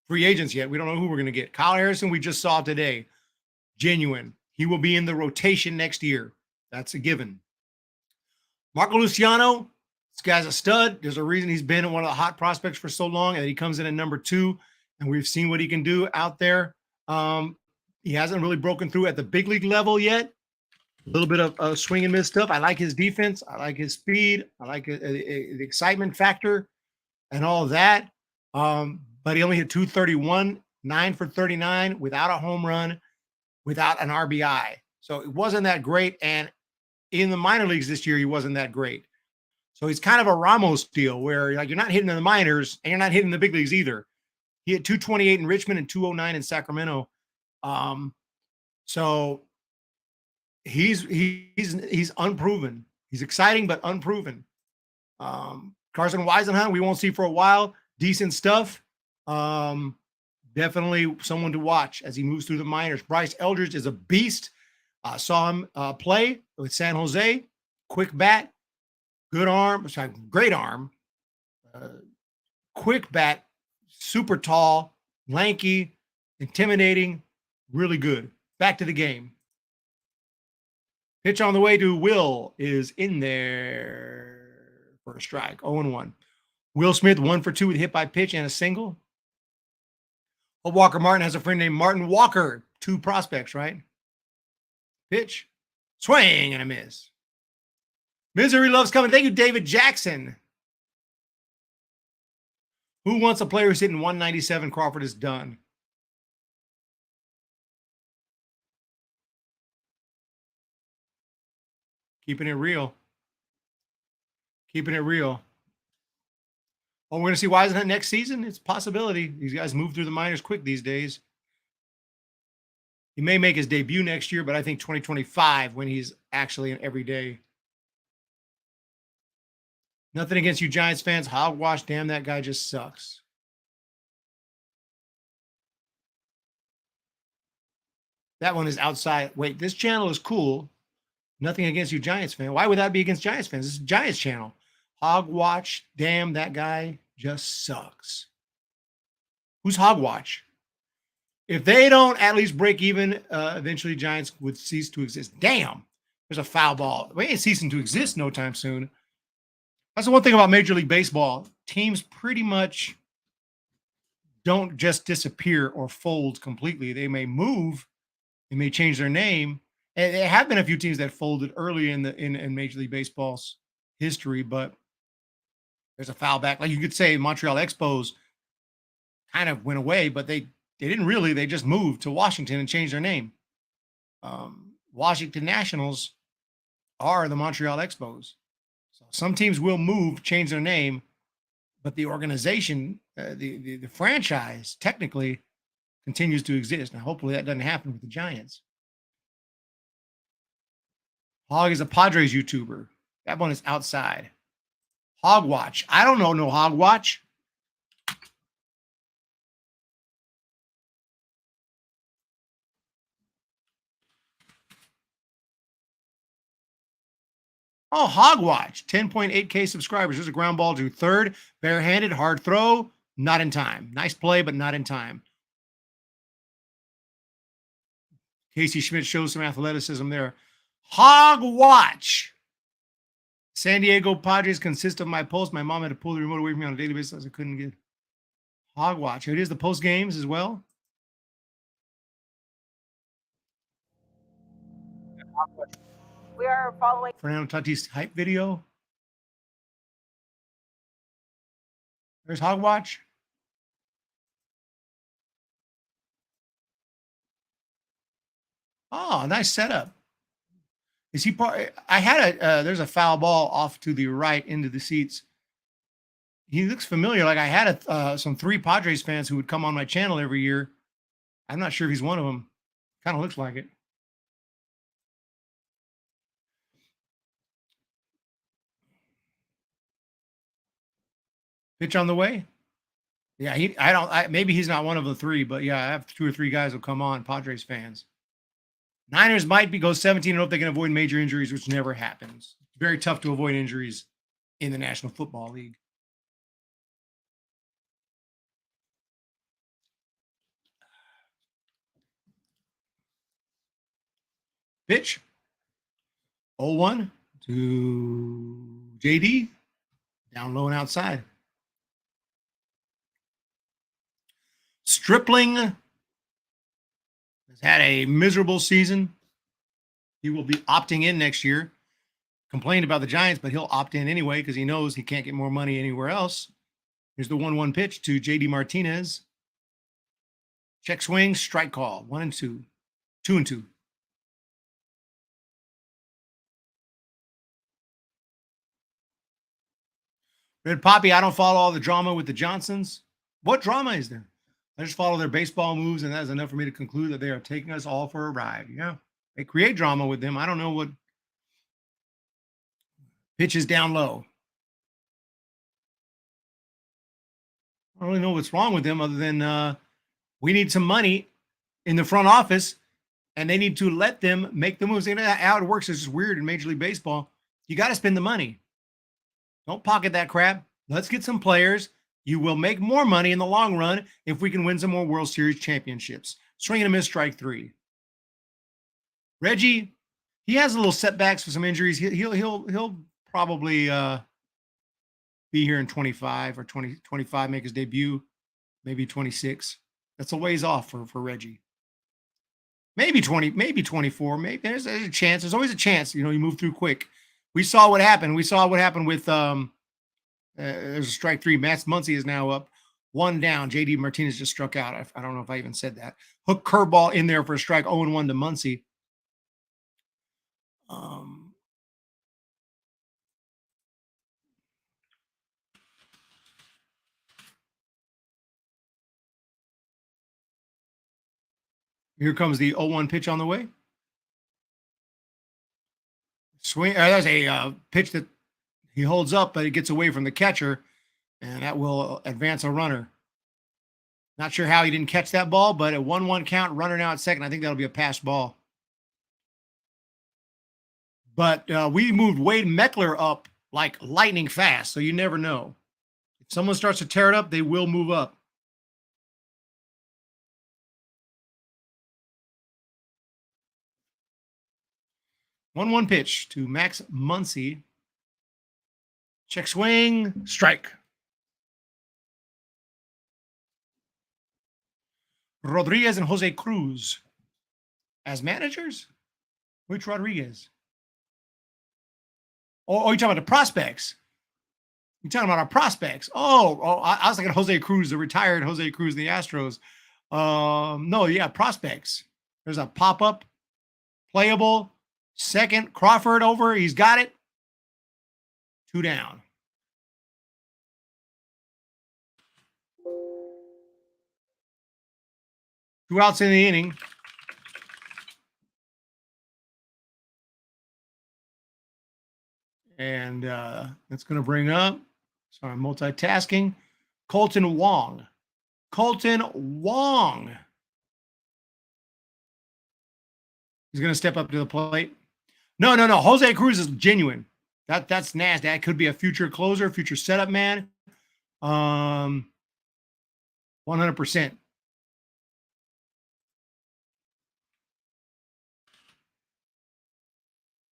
free agents yet. We don't know who we're going to get. Kyle Harrison, we just saw today, genuine. He will be in the rotation next year. That's a given. Marco Luciano, this guy's a stud. There's a reason he's been one of the hot prospects for so long, and he comes in at number 2, and we've seen what he can do out there. He hasn't really broken through at the big league level yet. A little bit of swing and miss stuff. I like his defense. I like his speed. I like the excitement factor and all of that. But he only hit 231, 9 for 39 without a home run, without an RBI. So it wasn't that great. And in the minor leagues this year, he wasn't that great. So he's kind of a Ramos deal where you're not hitting in the minors and you're not hitting the big leagues either. He hit 228 in Richmond and 209 in Sacramento. So he's unproven. He's exciting, but unproven. Carson Weisenhunt, we won't see for a while. Decent stuff. Definitely someone to watch as he moves through the minors. Bryce Eldridge is a beast. Saw him play with San Jose. Quick bat, good arm. Sorry, great arm. Quick bat, super tall, lanky, intimidating, really good. Back to the game. Pitch on the way to Will is in there for a strike. 0-1. Will Smith 1 for 2 with a hit by pitch and a single. Walker Martin has a friend named Martin Walker. 2 prospects, right? Pitch. Swing and a miss. Misery loves coming. Thank you, David Jackson. Who wants a player who's hitting 197? Crawford is done. Keeping it real. Keeping it real. Oh, we're going to see Whisenhunt next season? It's a possibility. These guys move through the minors quick these days. He may make his debut next year, but I think 2025 when he's actually an everyday. Nothing against you Giants fans. Hogwash, damn, that guy just sucks. That one is outside. Wait, this channel is cool. Nothing against you Giants fan. Why would that be against Giants fans? This is a Giants channel. Hogwatch, damn, that guy just sucks. Who's Hogwatch? If they don't at least break even, eventually Giants would cease to exist. Damn, there's a foul ball. We ain't ceasing to exist no time soon. That's the one thing about Major League Baseball. Teams pretty much don't just disappear or fold completely. They may move. They may change their name. And there have been a few teams that folded early in Major League Baseball's history, but there's a foul back. Like you could say Montreal Expos kind of went away, but they didn't really. They just moved to Washington and changed their name. Washington Nationals are the Montreal Expos. So some teams will move, change their name, but the organization, the franchise, technically continues to exist. Now, hopefully that doesn't happen with the Giants. Hog is a Padres YouTuber. That one is outside. Hogwatch. I don't know no Hogwatch. Oh, Hogwatch. 10.8K subscribers. There's a ground ball to third. Barehanded, hard throw. Not in time. Nice play, but not in time. Casey Schmidt shows some athleticism there. Hogwatch. San Diego Padres consist of my post. My mom had to pull the remote away from me on a daily basis as I couldn't get. Hogwatch. Here it is, the post games as well. We are following Fernando Tatis hype video. There's Hogwatch. Oh, nice setup. Is he part? I had there's a foul ball off to the right into the seats. He looks familiar. Like I had some 3 Padres fans who would come on my channel every year. I'm not sure if he's one of them. Kind of looks like it. Pitch on the way. Yeah, maybe he's not one of the 3, but yeah, I have 2 or 3 guys who come on, Padres fans. Niners might go 17 and hope they can avoid major injuries, which never happens. It's very tough to avoid injuries in the National Football League. Pitch. 0-1 to JD. Down low and outside. Stripling has had a miserable season. He will be opting in next year. Complained about the Giants, but he'll opt in anyway because he knows he can't get more money anywhere else. Here's the 1-1 pitch to JD Martinez. Check swing, strike call. 1-2. 2-2. Red Poppy, I don't follow all the drama with the Johnsons. What drama is there? I just follow their baseball moves, and that's enough for me to conclude that they are taking us all for a ride. Yeah, they create drama with them. I don't know what pitches down low. I don't really know what's wrong with them other than we need some money in the front office, and they need to let them make the moves. You know how it works is just weird in Major League Baseball. You got to spend the money. Don't pocket that crap. Let's get some players. You will make more money in the long run if we can win some more World Series championships. Swing and a miss, strike 3. Reggie, he has a little setbacks for some injuries. He'll probably be here in 25 or 25, make his debut, maybe 26. That's a ways off for Reggie. Maybe 20, maybe 24. Maybe there's a chance. There's always a chance. You know, you move through quick. We saw what happened. We saw what happened with there's a strike 3. Max Muncy is now up. 1 down. JD Martinez just struck out. I don't know if I even said that. Hook curveball in there for a strike. 0-1 to Muncy. Here comes the 0-1 pitch on the way. Swing. There's a pitch that he holds up, but it gets away from the catcher, and that will advance a runner. Not sure how he didn't catch that ball, but a 1-1 count, runner now at second. I think that'll be a pass ball. But we moved Wade Meckler up like lightning fast, so you never know. If someone starts to tear it up, they will move up. 1-1 pitch to Max Muncy. Check swing, strike. Rodriguez and Jose Cruz as managers? Which Rodriguez? Oh, you're talking about the prospects. You're talking about our prospects. I was thinking Jose Cruz, the retired Jose Cruz, the Astros. No, yeah, prospects. There's a pop-up, playable, second, Crawford over. He's got it. 2 down. Two outs in the inning. And that's going to bring up, sorry, I'm multitasking, Colton Wong. Colton Wong. He's going to step up to the plate. No. Jose Cruz is genuine. That's nasty. That could be a future closer, future setup man. 100%.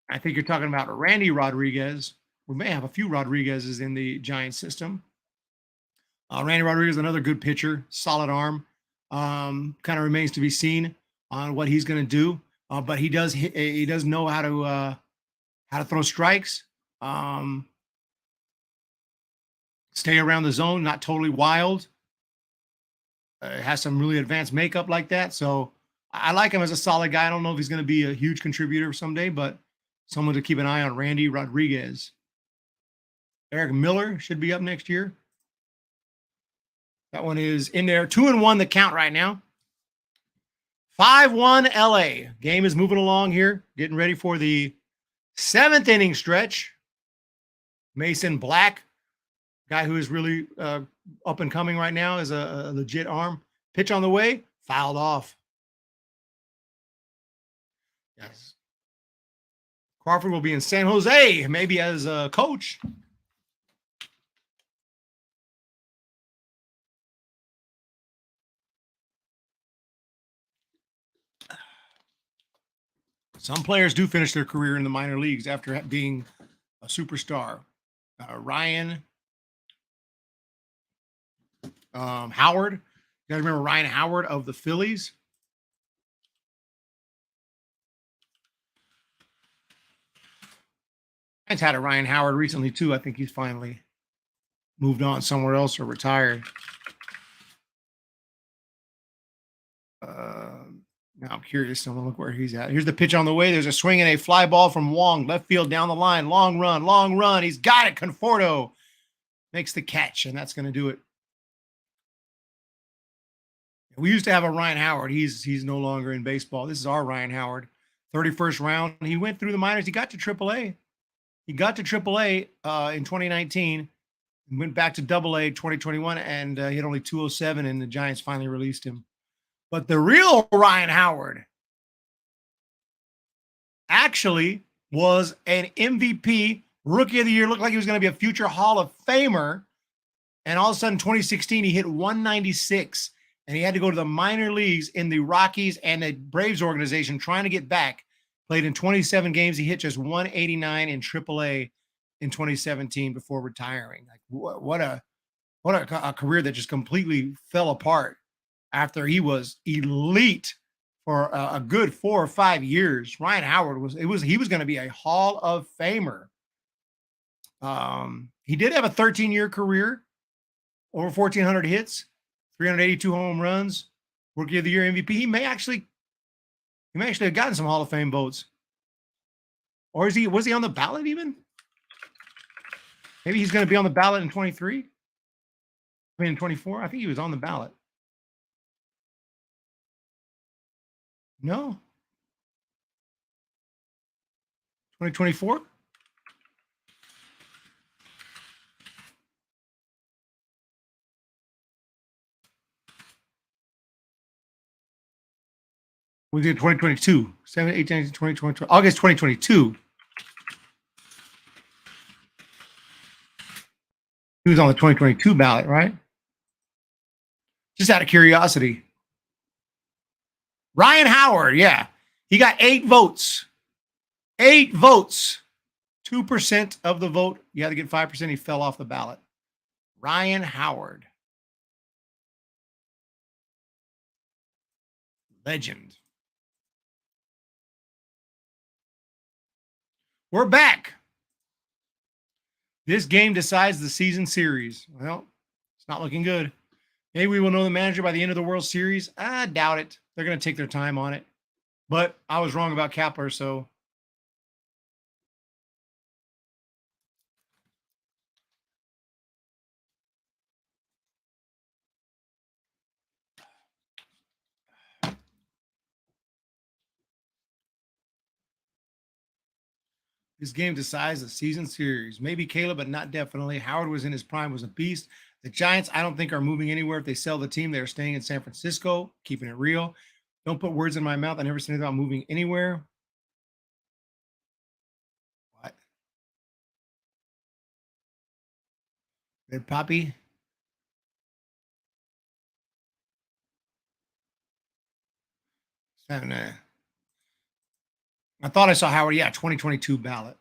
I think you're talking about Randy Rodriguez. We may have a few Rodriguez's in the Giants system. Randy Rodriguez, another good pitcher, solid arm. Kind of remains to be seen on what he's going to do. But he does know how to throw strikes. Stay around the zone, not totally wild. Has some really advanced makeup like that. So I like him as a solid guy. I don't know if he's going to be a huge contributor someday, but someone to keep an eye on. Randy Rodriguez. Eric Miller should be up next year. That one is in there. 2-1 the count right now. 5-1 LA. Game is moving along here. Getting ready for the 7th inning stretch. Mason Black, guy who is really up and coming right now, is a legit arm. Pitch on the way, fouled off. Yes. Crawford will be in San Jose, maybe as a coach. Some players do finish their career in the minor leagues after being a superstar. Ryan Howard. You guys remember Ryan Howard of the Phillies? I've had a Ryan Howard recently too. I think he's finally moved on somewhere else or retired. Now I'm curious. I'm gonna look where he's at. Here's the pitch on the way. There's a swing and a fly ball from Wong, left field down the line. Long run. He's got it. Conforto makes the catch, and that's going to do it. We used to have a Ryan Howard. He's no longer in baseball. This is our Ryan Howard. 31st round. He went through the minors. He got to AAA. In 2019. Went back to AA 2021 and hit only 207, and the Giants finally released him. But the real Ryan Howard actually was an MVP, Rookie of the Year, looked like he was going to be a future Hall of Famer. And all of a sudden, 2016, he hit 196, and he had to go to the minor leagues in the Rockies and the Braves organization trying to get back. Played in 27 games. He hit just 189 in AAA in 2017 before retiring. Like what a career that just completely fell apart after he was elite for a good 4 or 5 years. Ryan Howard was going to be a Hall of Famer. He did have a 13-year career over 1,400 hits, 382 home runs, Rookie of the Year MVP. He may actually have gotten some Hall of Fame votes. Or was he on the ballot even? Maybe he's going to be on the ballot in 23. I mean, in 24. I think he was on the ballot. No. 2024? We did 2022. 7, 8, 9, 20, 20, August 2022. He was on the 2022 ballot, right? Just out of curiosity. Ryan Howard, yeah. He got 8 votes. 8 votes. 2% of the vote. You had to get 5%. He fell off the ballot. Ryan Howard. Legend. We're back. This game decides the season series. Well, it's not looking good. Maybe we will know the manager by the end of the World Series. I doubt it. They're going to take their time on it. But I was wrong about Kapler, so. This game decides the season series. Maybe Caleb, but not definitely. Howard was in his prime, was a beast. The Giants, I don't think, are moving anywhere. If they sell the team, they're staying in San Francisco, keeping it real. Don't put words in my mouth. I never said anything about moving anywhere. What? Red Poppy? I thought I saw Howard. Yeah, 2022 ballot.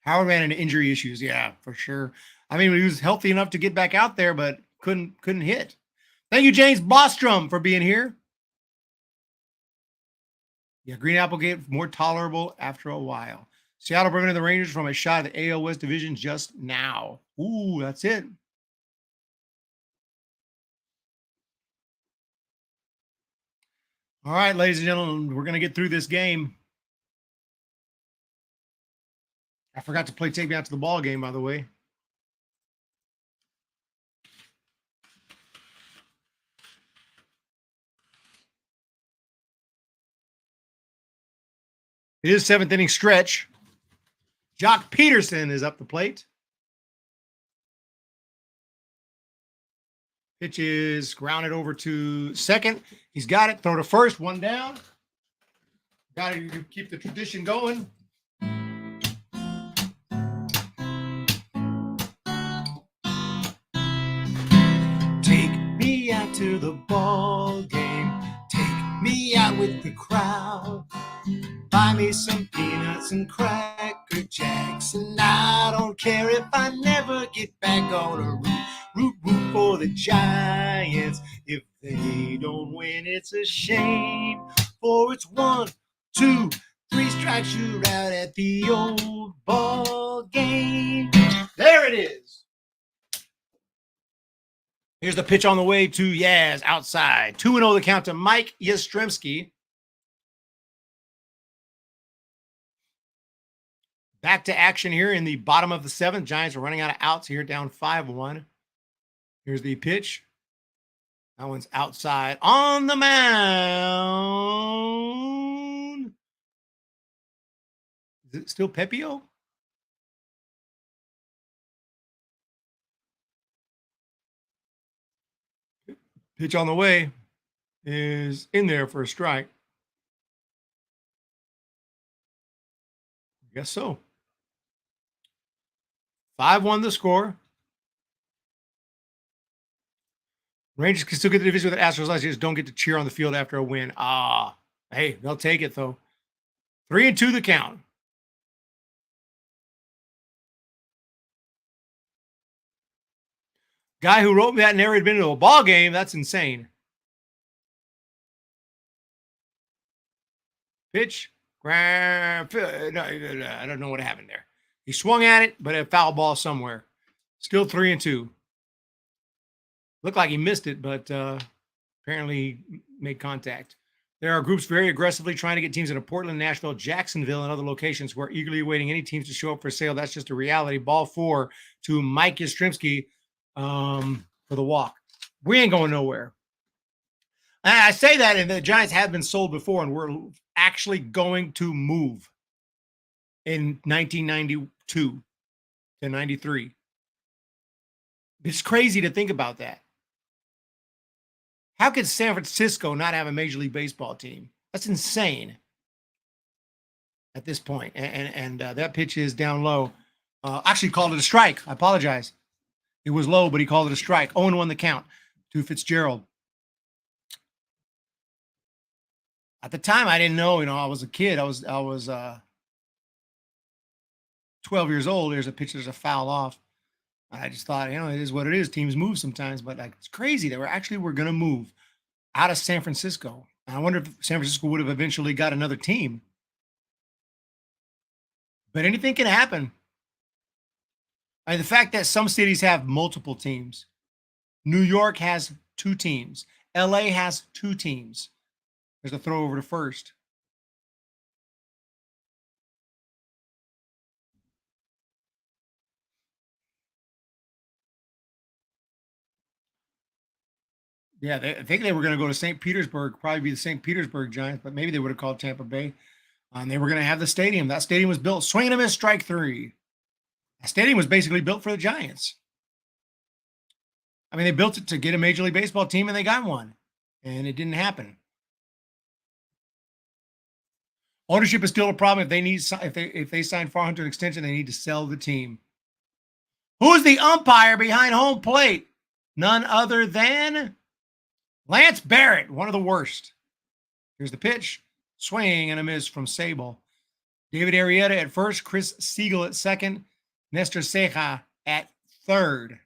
Howard ran into injury issues. Yeah, for sure. I mean, he was healthy enough to get back out there, but couldn't hit. Thank you, James Bostrom, for being here. Yeah, Green Applegate more tolerable after a while. Seattle bringing in the Rangers from a shot at the AL West Division just now. Ooh, that's it. All right, ladies and gentlemen, we're going to get through this game. I forgot to play Take Me Out to the Ball game, by the way. It is 7th inning stretch. Jock Peterson is up the plate. Pitch is grounded over to second. He's got it. Throw to first. 1 down. Got to keep the tradition going. Take me out to the ball game. Take me out with the crowd. Buy me some peanuts and Cracker Jacks, and I don't care if I never get back on a root for the Giants. If they don't win, it's a shame. For it's 1, 2, 3 strikes, you're out at the old ball game. There it is. Here's the pitch on the way to Yaz outside. 2-0 the count to Mike Yastrzemski. Back to action here in the bottom of the 7th. Giants are running out of outs here, down 5-1. Here's the pitch. That one's outside on the mound. Is it still Pepio? Pitch on the way is in there for a strike. I guess so. 5-1 the score. Rangers can still get the division with the Astros. Last year, just don't get to cheer on the field after a win. Hey, they'll take it though. 3-2 the count. Guy who wrote me that never had been to a ball game. That's insane. Pitch. No, I don't know what happened there. He swung at it, but a foul ball somewhere. Still 3-2. Looked like he missed it, but apparently made contact. There are groups very aggressively trying to get teams into Portland, Nashville, Jacksonville, and other locations who are eagerly awaiting any teams to show up for sale. That's just a reality. Ball 4 to Mike Yastrzemski for the walk. We ain't going nowhere. And I say that, and the Giants have been sold before, and we're actually going to move in 1992 to 93. It's crazy to think about that. How could San Francisco not have a Major League Baseball team? That's insane at this point. And that pitch is down low. Actually called it a strike. I apologize. It was low, but he called it a strike. 0-1 the count to Fitzgerald. At the time, I didn't know. I was a kid. I was 12 years old. There's a foul off. I just thought, it is what it is. Teams move sometimes, but it's crazy that we're going to move out of San Francisco. And I wonder if San Francisco would have eventually got another team. But anything can happen. The fact that some cities have multiple teams. New York has 2 teams. LA has 2 teams. There's a throw over to first. Yeah, I think they were going to go to St. Petersburg, probably be the St. Petersburg Giants, but maybe they would have called Tampa Bay. And they were going to have the stadium. That stadium was built. Swing and a miss, strike 3. That stadium was basically built for the Giants. They built it to get a Major League Baseball team, and they got one. And it didn't happen. Ownership is still a problem. If they sign Farhan to an extension, they need to sell the team. Who's the umpire behind home plate? None other than Lance Barrett, one of the worst. Here's the pitch. Swing and a miss from Sable. David Arrieta at first, Chris Siegel at second, Nestor Ceja at third.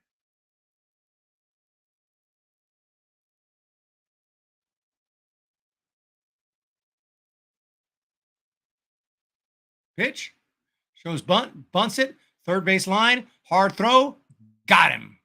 Pitch. Shows bunt, bunts it, third base line, hard throw, got him.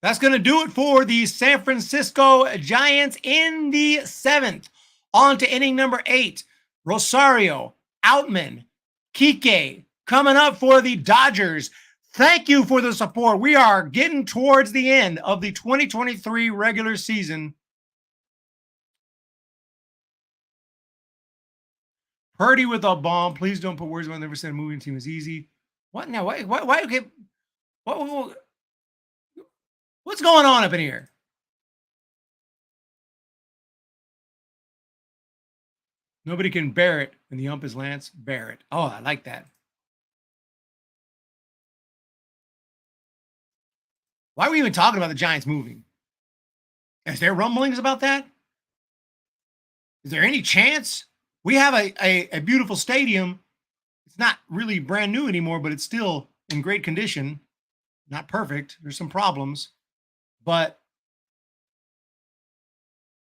That's going to do it for the San Francisco Giants in the 7th. On to inning number 8. Rosario, Outman, Kike coming up for the Dodgers. Thank you for the support. We are getting towards the end of the 2023 regular season. Purdy with a bomb. Please don't put words on. Never said moving team is easy. What now? Why okay? What's going on up in here? Nobody can bear it, and the ump is Lance Barrett. Oh, I like that. Why are we even talking about the Giants moving? Is there rumblings about that? Is there any chance? We have a beautiful stadium. It's not really brand new anymore, but it's still in great condition. Not perfect. There's some problems. But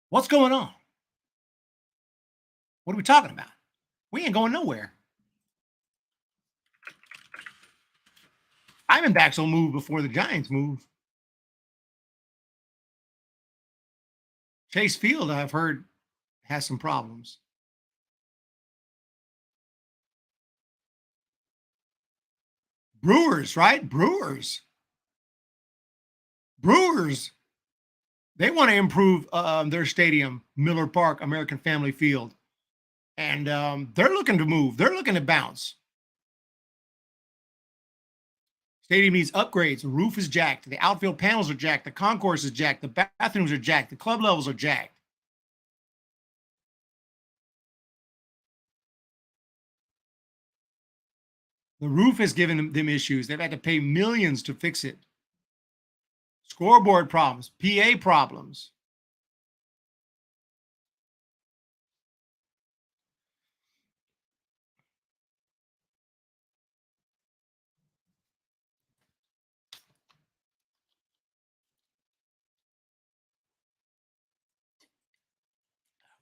what's going on? What are we talking about? We ain't going nowhere. Diamondbacks will move before the Giants move. Chase Field, I've heard, has some problems. Brewers, right? Brewers. They want to improve their stadium, Miller Park, American Family Field. And they're looking to move. They're looking to bounce. Stadium needs upgrades. The roof is jacked. The outfield panels are jacked. The concourse is jacked. The bathrooms are jacked. The club levels are jacked. The roof has given them issues. They've had to pay millions to fix it. Scoreboard problems, PA problems.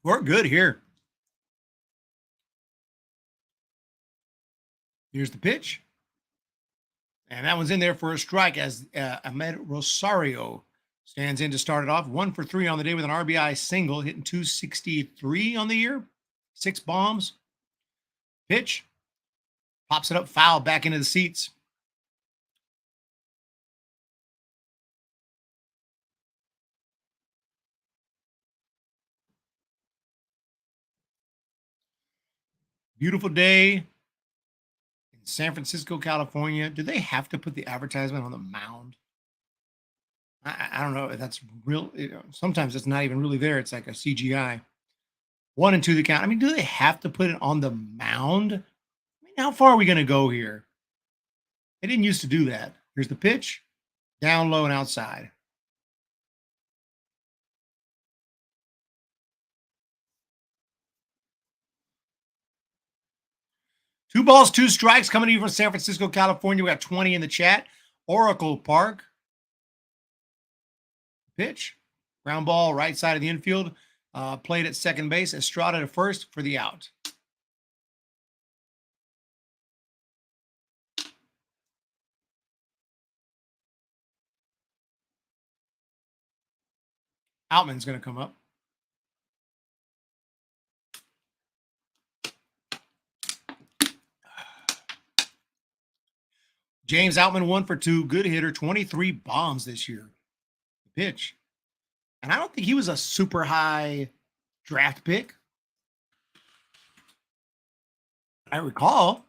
We're good here. Here's the pitch. And that one's in there for a strike as Ahmed Rosario stands in to start it off. 1 for 3 on the day with an RBI single, hitting 263 on the year. 6 bombs. Pitch. Pops it up, foul, back into the seats. Beautiful day in San Francisco, California. Do they have to put the advertisement on the mound? I don't know if that's real. Sometimes it's not even really there. It's like a CGI. 1-2 the count. I mean, do they have to put it on the mound? I mean, how far are we going to go here? They didn't used to do that. Here's the pitch. Down low and outside. Two balls, 2 strikes coming to you from San Francisco, California. We got 20 in the chat. Oracle Park. Pitch. Ground ball, right side of the infield. Played at second base. Estrada to first for the out. Outman's going to come up. James Outman 1 for 2. Good hitter. 23 bombs this year. The pitch. And I don't think he was a super high draft pick. I recall.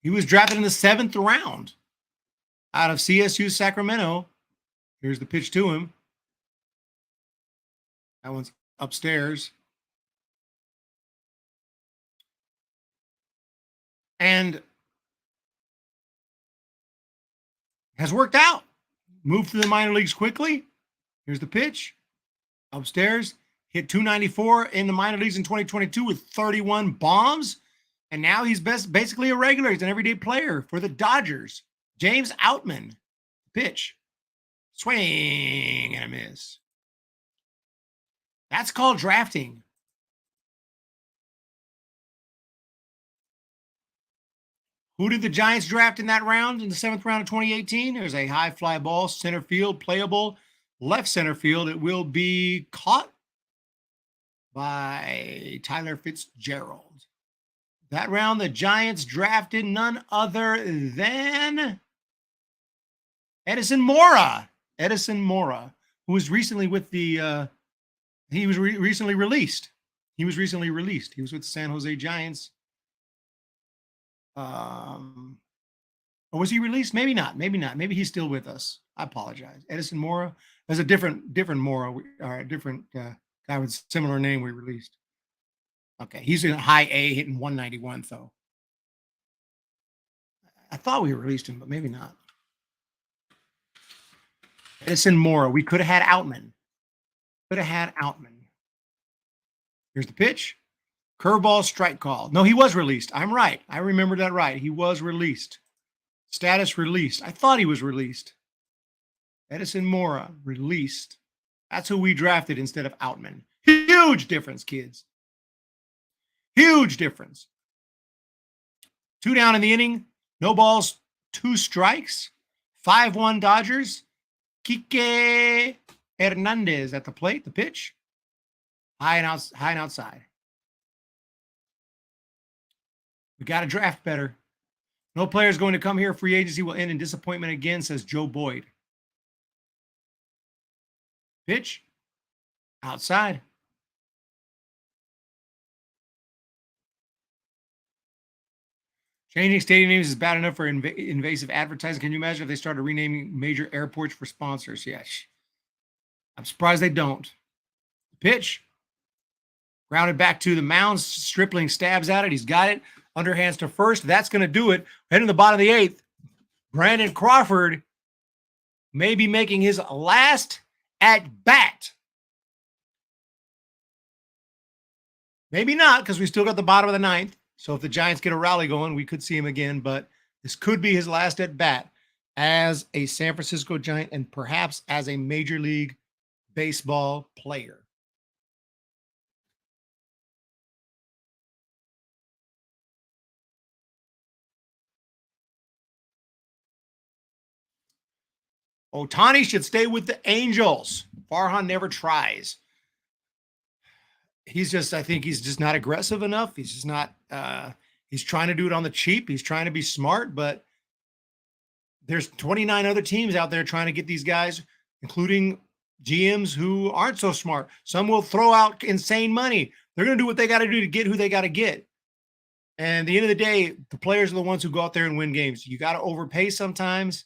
He was drafted in the 7th round out of CSU Sacramento. Here's the pitch to him. That one's upstairs. And has worked out. Moved to the minor leagues quickly. Here's the pitch. Upstairs. Hit 294 in the minor leagues in 2022 with 31 bombs. And now he's basically a regular. He's an everyday player for the Dodgers. James Outman. Pitch. Swing and a miss. That's called drafting. Who did the Giants draft in that round, in the 7th round of 2018? There's a high fly ball, center field, playable, left center field. It will be caught by Tyler Fitzgerald. That round, the Giants drafted none other than Edison Mora. Edison Mora, who was recently with the he was recently released. He was recently released. He was with the San Jose Giants. Or was he released? Maybe not. Maybe not. Maybe he's still with us. I apologize. Edison Mora. There's a different Mora, or a different guy with similar name we released. Okay, he's in high A, hitting 191 though. I thought we released him, but maybe not. Edison Mora. We could have had Outman. Could have had Outman. Here's the pitch. Curveball, strike call. No, he was released. I'm right. I remember that right. He was released. Status released. I thought he was released. Edison Mora, released. That's who we drafted instead of Outman. Huge difference, kids. Huge difference. 2 down in the inning. No balls, 2 strikes. 5-1 Dodgers. Kike Hernandez at the plate. The pitch. High and outside. We got to draft better. No player is going to come here. Free agency will end in disappointment again, says Joe Boyd. Pitch. Outside. Changing stadium names is bad enough for invasive advertising. Can you imagine if they started renaming major airports for sponsors? Yes. I'm surprised they don't. Pitch. Grounded back to the mound. Stripling stabs at it. He's got it. Underhands to first. That's going to do it. Heading to the bottom of the 8th. Brandon Crawford may be making his last at bat. Maybe not, because we still got the bottom of the 9th. So if the Giants get a rally going, we could see him again. But this could be his last at bat as a San Francisco Giant and perhaps as a Major League Baseball player. Ohtani should stay with the Angels. Farhan never tries. I think he's just not aggressive enough. He's just not, he's trying to do it on the cheap. He's trying to be smart, but there's 29 other teams out there trying to get these guys, including GMs who aren't so smart. Some will throw out insane money. They're going to do what they got to do to get who they got to get. And at the end of the day, the players are the ones who go out there and win games. You got to overpay sometimes.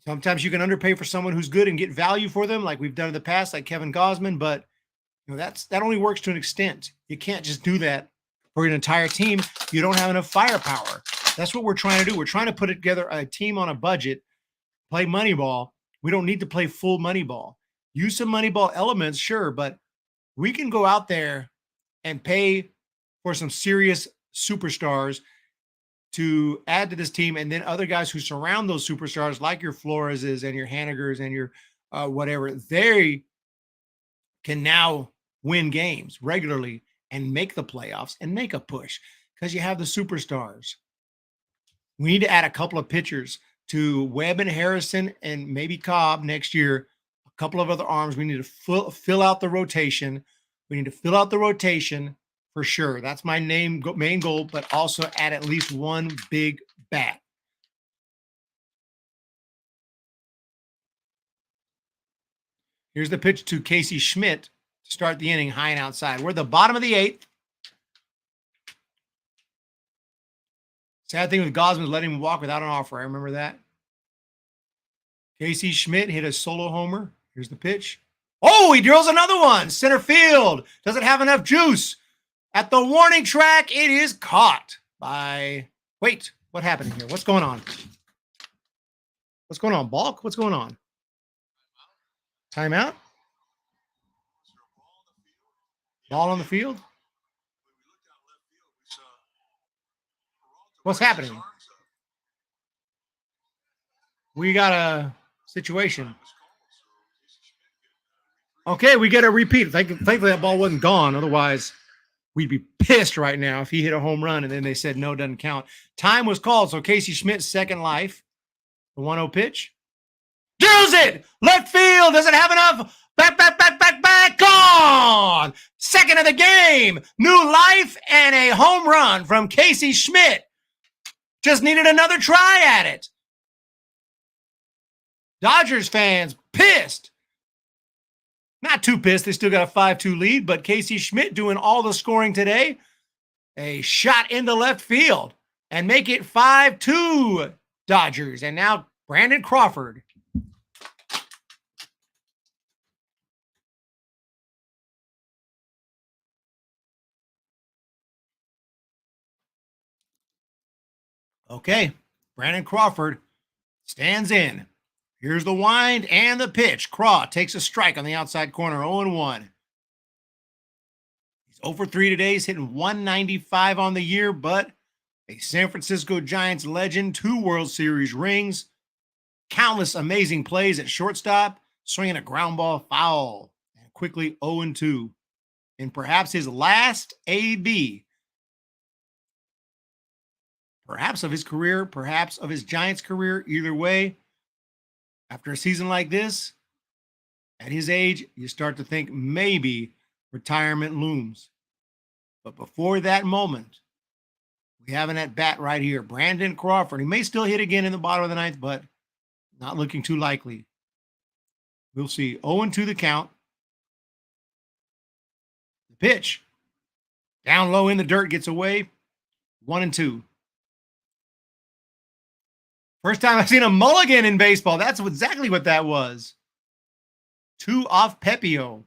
Sometimes you can underpay for someone who's good and get value for them, like we've done in the past, like Kevin Gausman. But that only works to an extent. You can't just do that for an entire team. You don't have enough firepower. That's what we're trying to do. We're trying to put together a team on a budget, play money ball. We don't need to play full money ball. Use some money ball elements, sure, but we can go out there and pay for some serious superstars to add to this team, and then other guys who surround those superstars, like your Floreses and your Hanigers and your whatever, they can now win games regularly and make the playoffs and make a push because you have the superstars. We need to add a couple of pitchers to Webb and Harrison and maybe Cobb next year. A couple of other arms. We need to fill out the rotation. We need to fill out the rotation for sure. That's my main goal, but also add at least one big bat. Here's the pitch to Casey Schmidt to start the inning, high and outside. We're at the bottom of the 8th. Sad thing with Gausman is letting him walk without an offer. I remember that. Casey Schmidt hit a solo homer. Here's the pitch. Oh, he drills another one. Center field. Doesn't have enough juice. At the warning track, it is caught by... Wait, what happened here? What's going on? What's going on, Balk? What's going on? Timeout? Ball on the field? What's happening? We got a situation. Okay, we get a repeat. Thankfully, that ball wasn't gone. Otherwise, we'd be pissed right now if he hit a home run and then they said no, doesn't count. Time was called, so Casey Schmidt's second life. The 1-0 pitch. Drills it! Left field! Doesn't have enough. Back, gone! Second of the game. New life and a home run from Casey Schmidt. Just needed another try at it. Dodgers fans pissed. Not too pissed. They still got a 5-2 lead, but Casey Schmidt doing all the scoring today. A shot into left field and make it 5-2 Dodgers. And now Brandon Crawford. Okay, Brandon Crawford stands in. Here's the wind and the pitch. Craw takes a strike on the outside corner, 0-1. He's 0 for 3 today. He's hitting 195 on the year, but a San Francisco Giants legend, 2 World Series rings, countless amazing plays at shortstop, swinging a ground ball foul, and quickly 0-2 in perhaps his last AB. Perhaps of his career, perhaps of his Giants career. Either way, after a season like this, at his age, you start to think maybe retirement looms. But before that moment, we have an at-bat right here. Brandon Crawford. He may still hit again in the bottom of the 9th, but not looking too likely. We'll see. 0-2 the count. The pitch. Down low in the dirt, gets away. 1-2. First time I've seen a mulligan in baseball. That's exactly what that was. 2 off Pepio.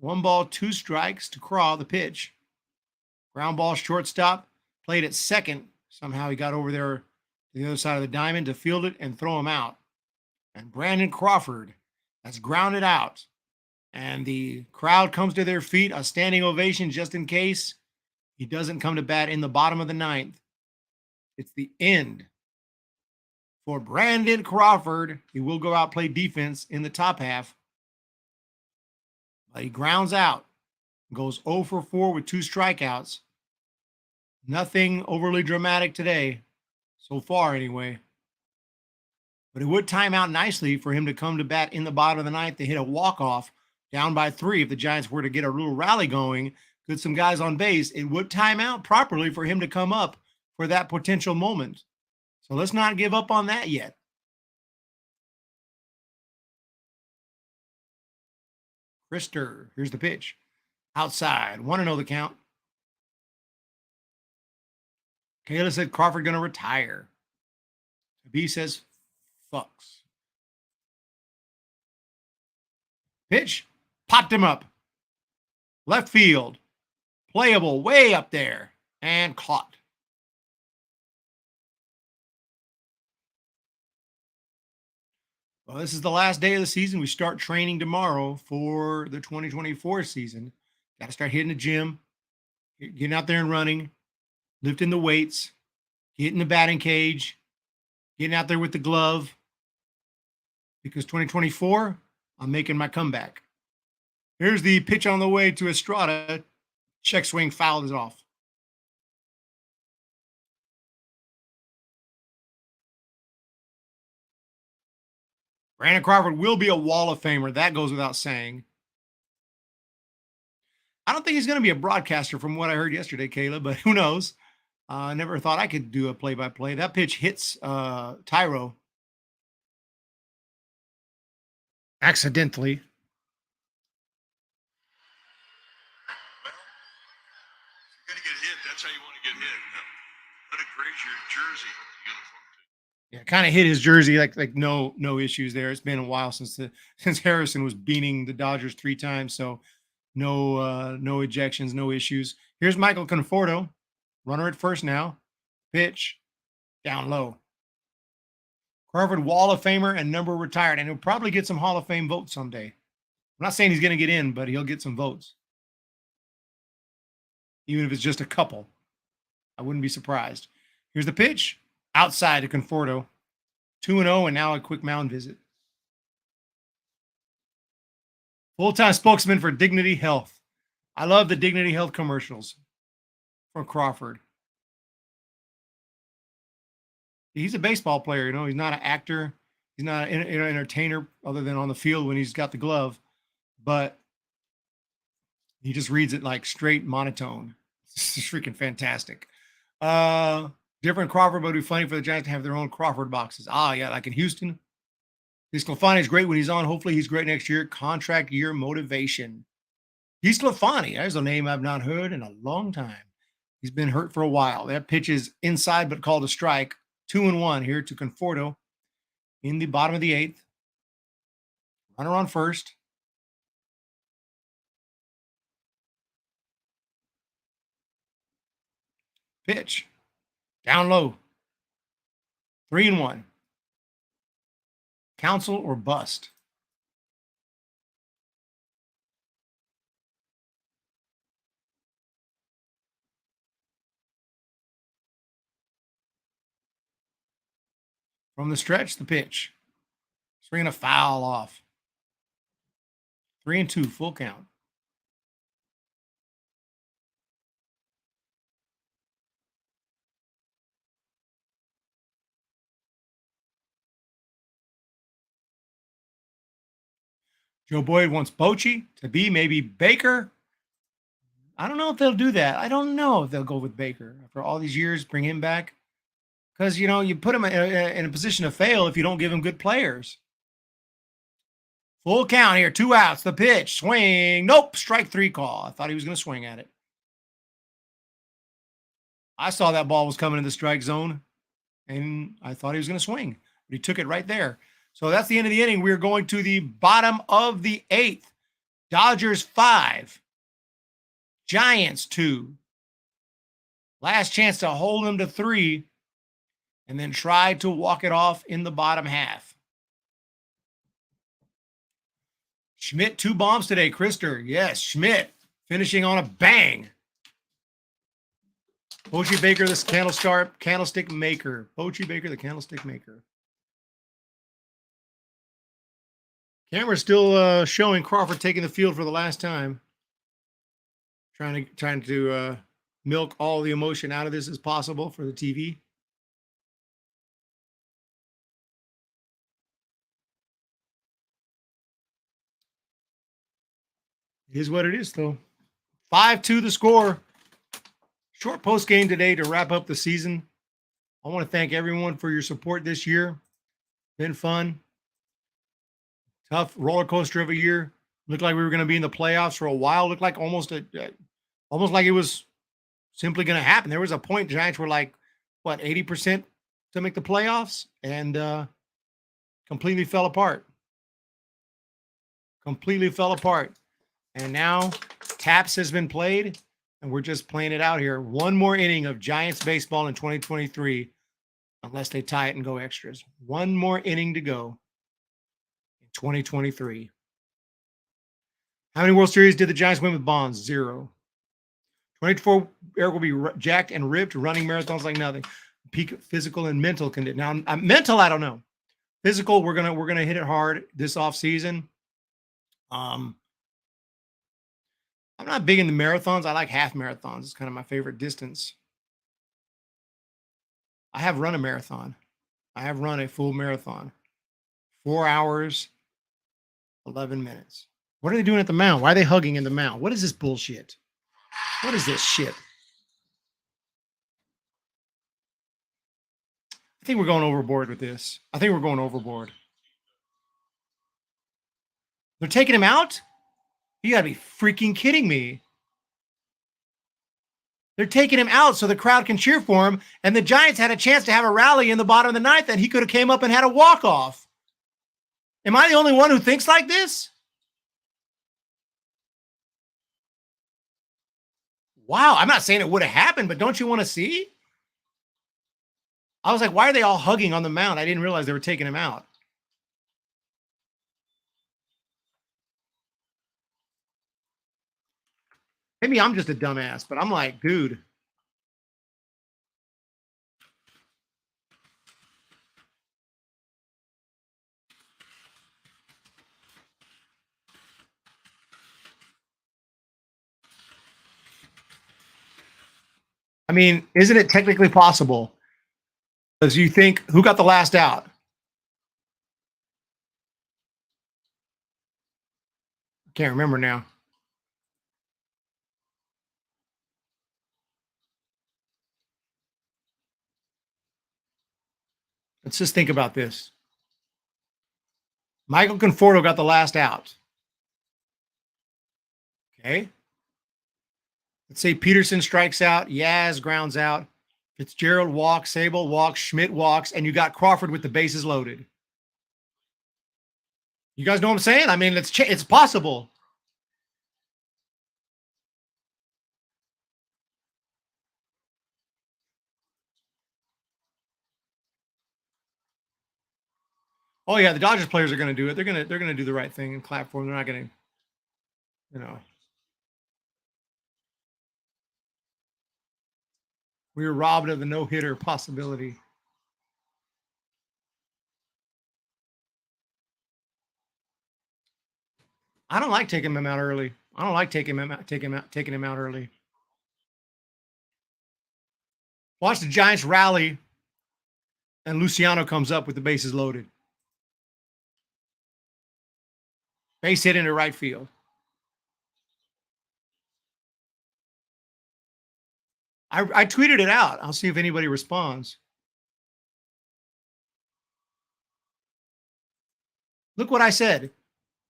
One ball, 2 strikes to Craw, the pitch. Ground ball, shortstop. Played at second. Somehow he got over there to the other side of the diamond to field it and throw him out. And Brandon Crawford has grounded out. And the crowd comes to their feet, a standing ovation just in case he doesn't come to bat in the bottom of the 9th. It's the end for Brandon Crawford. He will go out, play defense in the top half. But he grounds out, goes 0 for 4 with 2 strikeouts. Nothing overly dramatic today, so far anyway. But it would time out nicely for him to come to bat in the bottom of the ninth to hit a walk-off down by 3 if the Giants were to get a little rally going, get some guys on base. It would time out properly for him to come up for that potential moment. So let's not give up on that yet. Krister, here's the pitch. Outside, 1-0 the count. Kayla said Crawford going to retire. B says fucks. Pitch, popped him up. Left field, playable, way up there, and caught. Well, this is the last day of the season. We start training tomorrow for the 2024 season. Got to start hitting the gym, getting out there and running, lifting the weights, getting the batting cage, getting out there with the glove. Because 2024, I'm making my comeback. Here's the pitch on the way to Estrada. Check swing, foul is off. Brandon Crawford will be a Wall of Famer. That goes without saying. I don't think he's going to be a broadcaster from what I heard yesterday, Kayla, but who knows? I never thought I could do a play-by-play. That pitch hits Tyro. Accidentally. You're going to get hit. That's how you want to get hit. Let it graze your jersey uniform. Yeah, kind of hit his jersey, like no issues there. It's been a while since Harrison was beating the Dodgers 3 times, so no ejections, no issues. Here's Michael Conforto, runner at first now. Pitch down low. Crawford, Wall of Famer and number retired, and he'll probably get some Hall of Fame votes someday. I'm not saying he's going to get in, but he'll get some votes, even if it's just a couple. I wouldn't be surprised. Here's the pitch. Outside to Conforto. 2-0, and now a quick mound visit. Full-time spokesman for Dignity Health. I love the Dignity Health commercials from Crawford. He's a baseball player, he's not an actor. He's not an entertainer other than on the field when he's got the glove. But he just reads it like straight monotone. It's just freaking fantastic. Different Crawford, but it'd be funny for the Giants to have their own Crawford boxes. Yeah, like in Houston. DeSclafani is great when he's on. Hopefully he's great next year. Contract year motivation. DeSclafani, there's a name I've not heard in a long time. He's been hurt for a while. That pitch is inside but called a strike. 2-1 here to Conforto in the bottom of the 8th. Runner on first. Pitch. Down low. 3-1. Counsel or bust. From the stretch, the pitch. Swinging a foul off. 3-2, full count. Joe Boyd wants Bochy to be maybe Baker. I don't know if they'll do that. I don't know if they'll go with Baker after all these years, bring him back. Because, you put him in a position to fail if you don't give him good players. Full count here, 2 outs, the pitch, swing. Nope, strike 3 call. I thought he was going to swing at it. I saw that ball was coming in the strike zone, and I thought he was going to swing. But he took it right there. So that's the end of the inning. We're going to the bottom of the 8th. Dodgers 5. Giants 2. Last chance to hold them to 3. And then try to walk it off in the bottom half. Schmidt, 2 bombs today. Krister, yes, Schmidt finishing on a bang. Bochy Baker, the candlestick maker. Bochy Baker, the candlestick maker. Camera's still showing Crawford taking the field for the last time. Trying to milk all the emotion out of this as possible for the TV. It is what it is, though. 5-2 the score. Short post game today to wrap up the season. I want to thank everyone for your support this year. Been fun. Tough roller coaster of a year. Looked like we were going to be in the playoffs for a while. Looked like almost like it was simply going to happen. There was a point Giants were like, what, 80% to make the playoffs, and completely fell apart. Completely fell apart. And now Taps has been played, and we're just playing it out here. One more inning of Giants baseball in 2023, unless they tie it and go extras. One more inning to go in 2023. How many World Series did the Giants win with Bonds? 0. 24, Eric will be jacked and ripped, running marathons like nothing. Peak physical and mental condition. Now, mental, I don't know. Physical, we're gonna hit it hard this offseason. I'm not big into marathons. I like half marathons. It's kind of my favorite distance. I have run a marathon. I have run a full marathon. 4 hours, 11 minutes. What are they doing at the mound? Why are they hugging in the mound? What is this bullshit? What is this shit? I think we're going overboard with this. I think we're going overboard. They're taking him out? You got to be freaking kidding me. They're taking him out so the crowd can cheer for him, and the Giants had a chance to have a rally in the bottom of the ninth, and he could have came up and had a walk-off. Am I the only one who thinks like this? Wow, I'm not saying it would have happened, but don't you want to see? I was like, why are they all hugging on the mound? I didn't realize they were taking him out. Maybe I'm just a dumbass, but I'm like, dude. I mean, isn't it technically possible? Because you think, who got the last out? I can't remember now. Let's just think about this. Michael Conforto got the last out. Okay. Let's say Peterson strikes out, Yaz grounds out, Fitzgerald walks, Sable walks, Schmidt walks, and you got Crawford with the bases loaded. You guys know what I'm saying? I mean, it's possible. Oh yeah, the Dodgers players are going to do it. They're going to do the right thing and clap for them. They're not going to, you know. We were robbed of the no-hitter possibility. I don't like taking him out early. I don't like taking him out early. Watch the Giants rally, and Luciano comes up with the bases loaded. Base hit into right field. I tweeted it out. I'll see if anybody responds. Look what I said.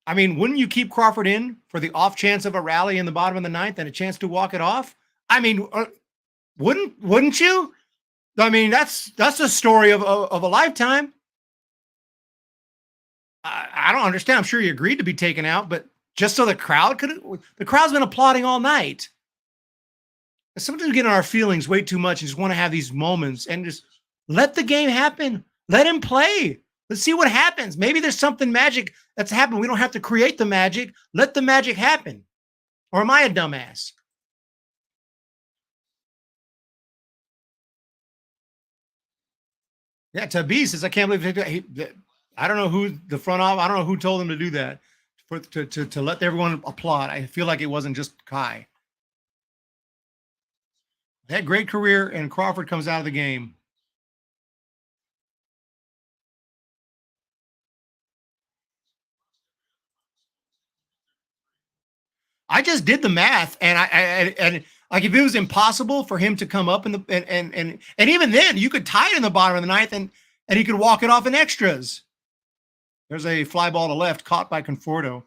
I mean, wouldn't you keep Crawford in for the off chance of a rally in the bottom of the ninth and a chance to walk it off? I mean, wouldn't you? I mean, that's a story of a lifetime. I don't understand. I'm sure he agreed to be taken out, but just so the crowd's been applauding all night. Sometimes we get in our feelings way too much and just want to have these moments and just let the game happen. Let him play. Let's see what happens. Maybe there's something magic that's happened. We don't have to create the magic. Let the magic happen. Or am I a dumbass? Yeah, Tabi says, I can't believe I don't know who the front office, I don't know who told them to do that to let everyone applaud. I feel like it wasn't just Kai. That great career, and Crawford comes out of the game. I just did the math, and and like if it was impossible for him to come up in the and even then you could tie it in the bottom of the ninth, and he could walk it off in extras. There's a fly ball to left, caught by Conforto.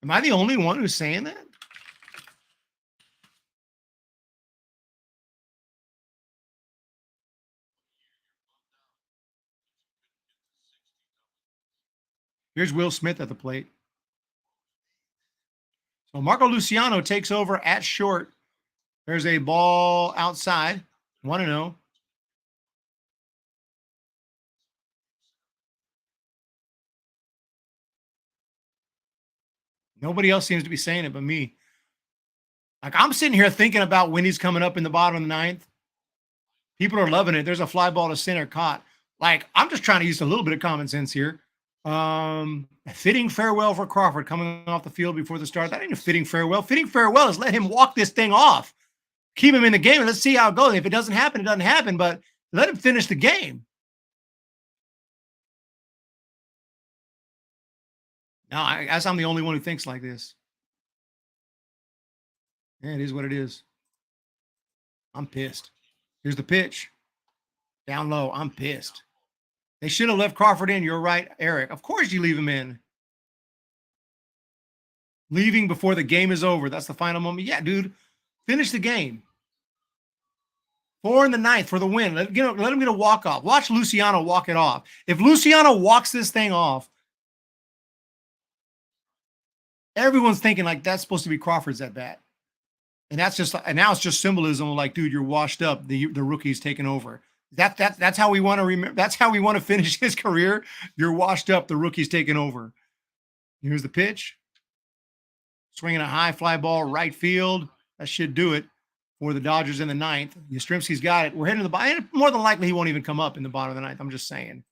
Am I the only one who's saying that? Here's Will Smith at the plate. So Marco Luciano takes over at short. There's a ball outside. 1-0. Nobody else seems to be saying it but me. Like, I'm sitting here thinking about when he's coming up in the bottom of the ninth. People are loving it. There's a fly ball to center caught. Like, I'm just trying to use a little bit of common sense here. Fitting farewell for Crawford coming off the field before the start. That ain't a fitting farewell. Fitting farewell is let him walk this thing off. Keep him in the game and let's see how it goes. If it doesn't happen, it doesn't happen, but let him finish the game. Now, I guess I'm the only one who thinks like this. Yeah, it is what it is. I'm pissed. Here's the pitch. Down low. I'm pissed. They should have left Crawford in. You're right, Eric. Of course you leave him in. Leaving before the game is over. That's the final moment. Yeah, dude. Finish the game. 4 in the ninth for the win. Let him get a walk-off. Watch Luciano walk it off. If Luciano walks this thing off, everyone's thinking like that's supposed to be Crawford's at bat. And that's just, and now it's just symbolism of like, dude, you're washed up. The rookie's taking over. That's how we want to remember. That's how we want to finish his career. You're washed up. The rookie's taking over. Here's the pitch. Swinging a high fly ball right field. That should do it for the Dodgers in the ninth. Yastrzemski's got it. We're heading to the bottom. More than likely, he won't even come up in the bottom of the ninth. I'm just saying.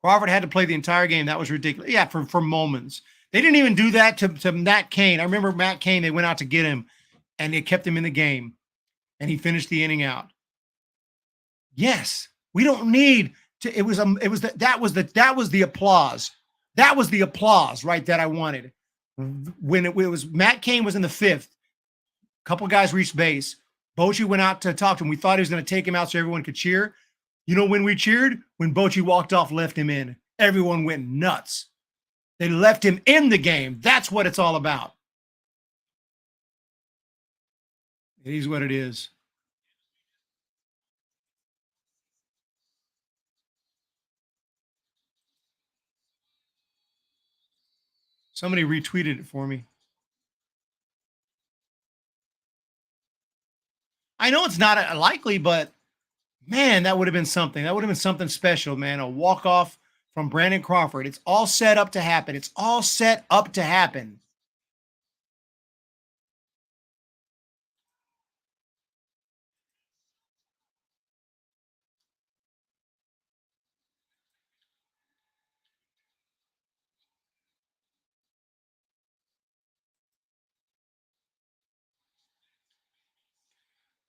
Crawford had to play the entire game. That was ridiculous. Yeah, for moments. They didn't even do that to Matt Cain. I remember Matt Cain, they went out to get him, and they kept him in the game, and he finished the inning out. Yes, we don't need to. That was the applause. That was the applause, right, that I wanted. When it was Matt Cain was in the fifth, a couple guys reached base. Bochy went out to talk to him. We thought he was going to take him out so everyone could cheer. You know when we cheered? When Bochy walked off, left him in. Everyone went nuts. They left him in the game. That's what it's all about. It is what it is. Somebody retweeted it for me. I know it's not likely, but man, that would have been something. That would have been something special, man. A walk-off from Brandon Crawford. It's all set up to happen. It's all set up to happen.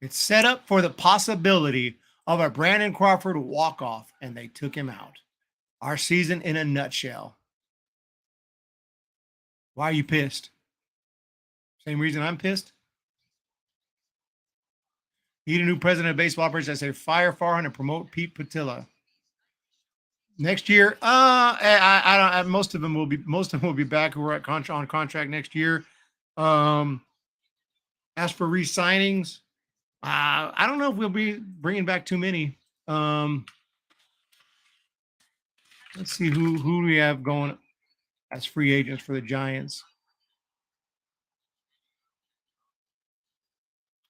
It's set up for the possibility of a Brandon Crawford walk-off, and they took him out. Our season in a nutshell. Why are you pissed? Same reason I'm pissed. Need a new president of baseball operations. I say fire Farhan and promote Pete Patilla. Next year, I don't. Most of them will be back who are on contract next year. As for re-signings, I don't know if we'll be bringing back too many. Let's see who we have going as free agents for the Giants.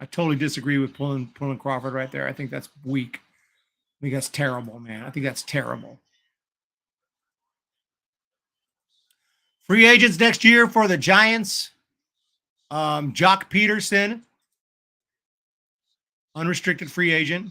I totally disagree with pulling Crawford right there. I think that's weak. I think that's terrible, man. I think that's terrible. Free agents next year for the Giants. Jock Peterson, unrestricted free agent.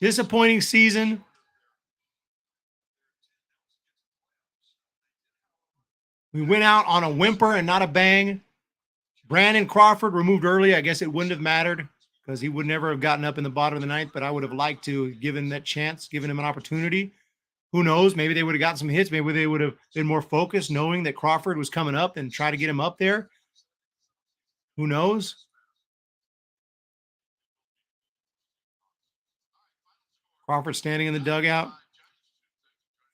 Disappointing season We went out on a whimper and not a bang. Brandon Crawford removed early. I guess it wouldn't have mattered because he would never have gotten up in the bottom of the ninth, but I would have liked to give him that chance, given him an opportunity. Who knows? Maybe they would have gotten some hits. Maybe they would have been more focused knowing that Crawford was coming up and try to get him up there. Who knows? Crawford standing in the dugout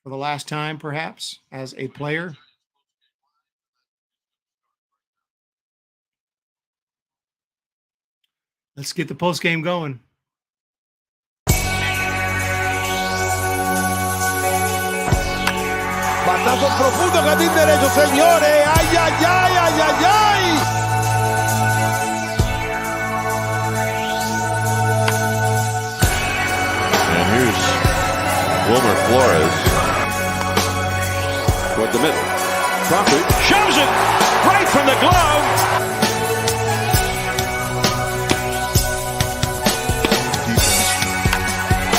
for the last time, perhaps, as a player. Let's get the post game going. Batazo profundo, jardín derecho, señores. ¡Ay, ay, ay, ay, ay, ay! And here's Wilmer Flores toward the middle. Crawford shoves it right from the glove.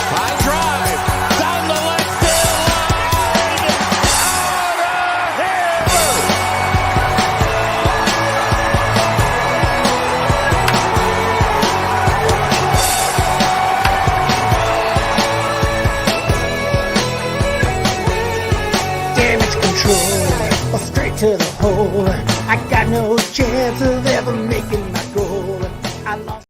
High drive down the left field line. Out of here. Damage control, or straight to the hole. I got no chance of ever making my goal. I lost.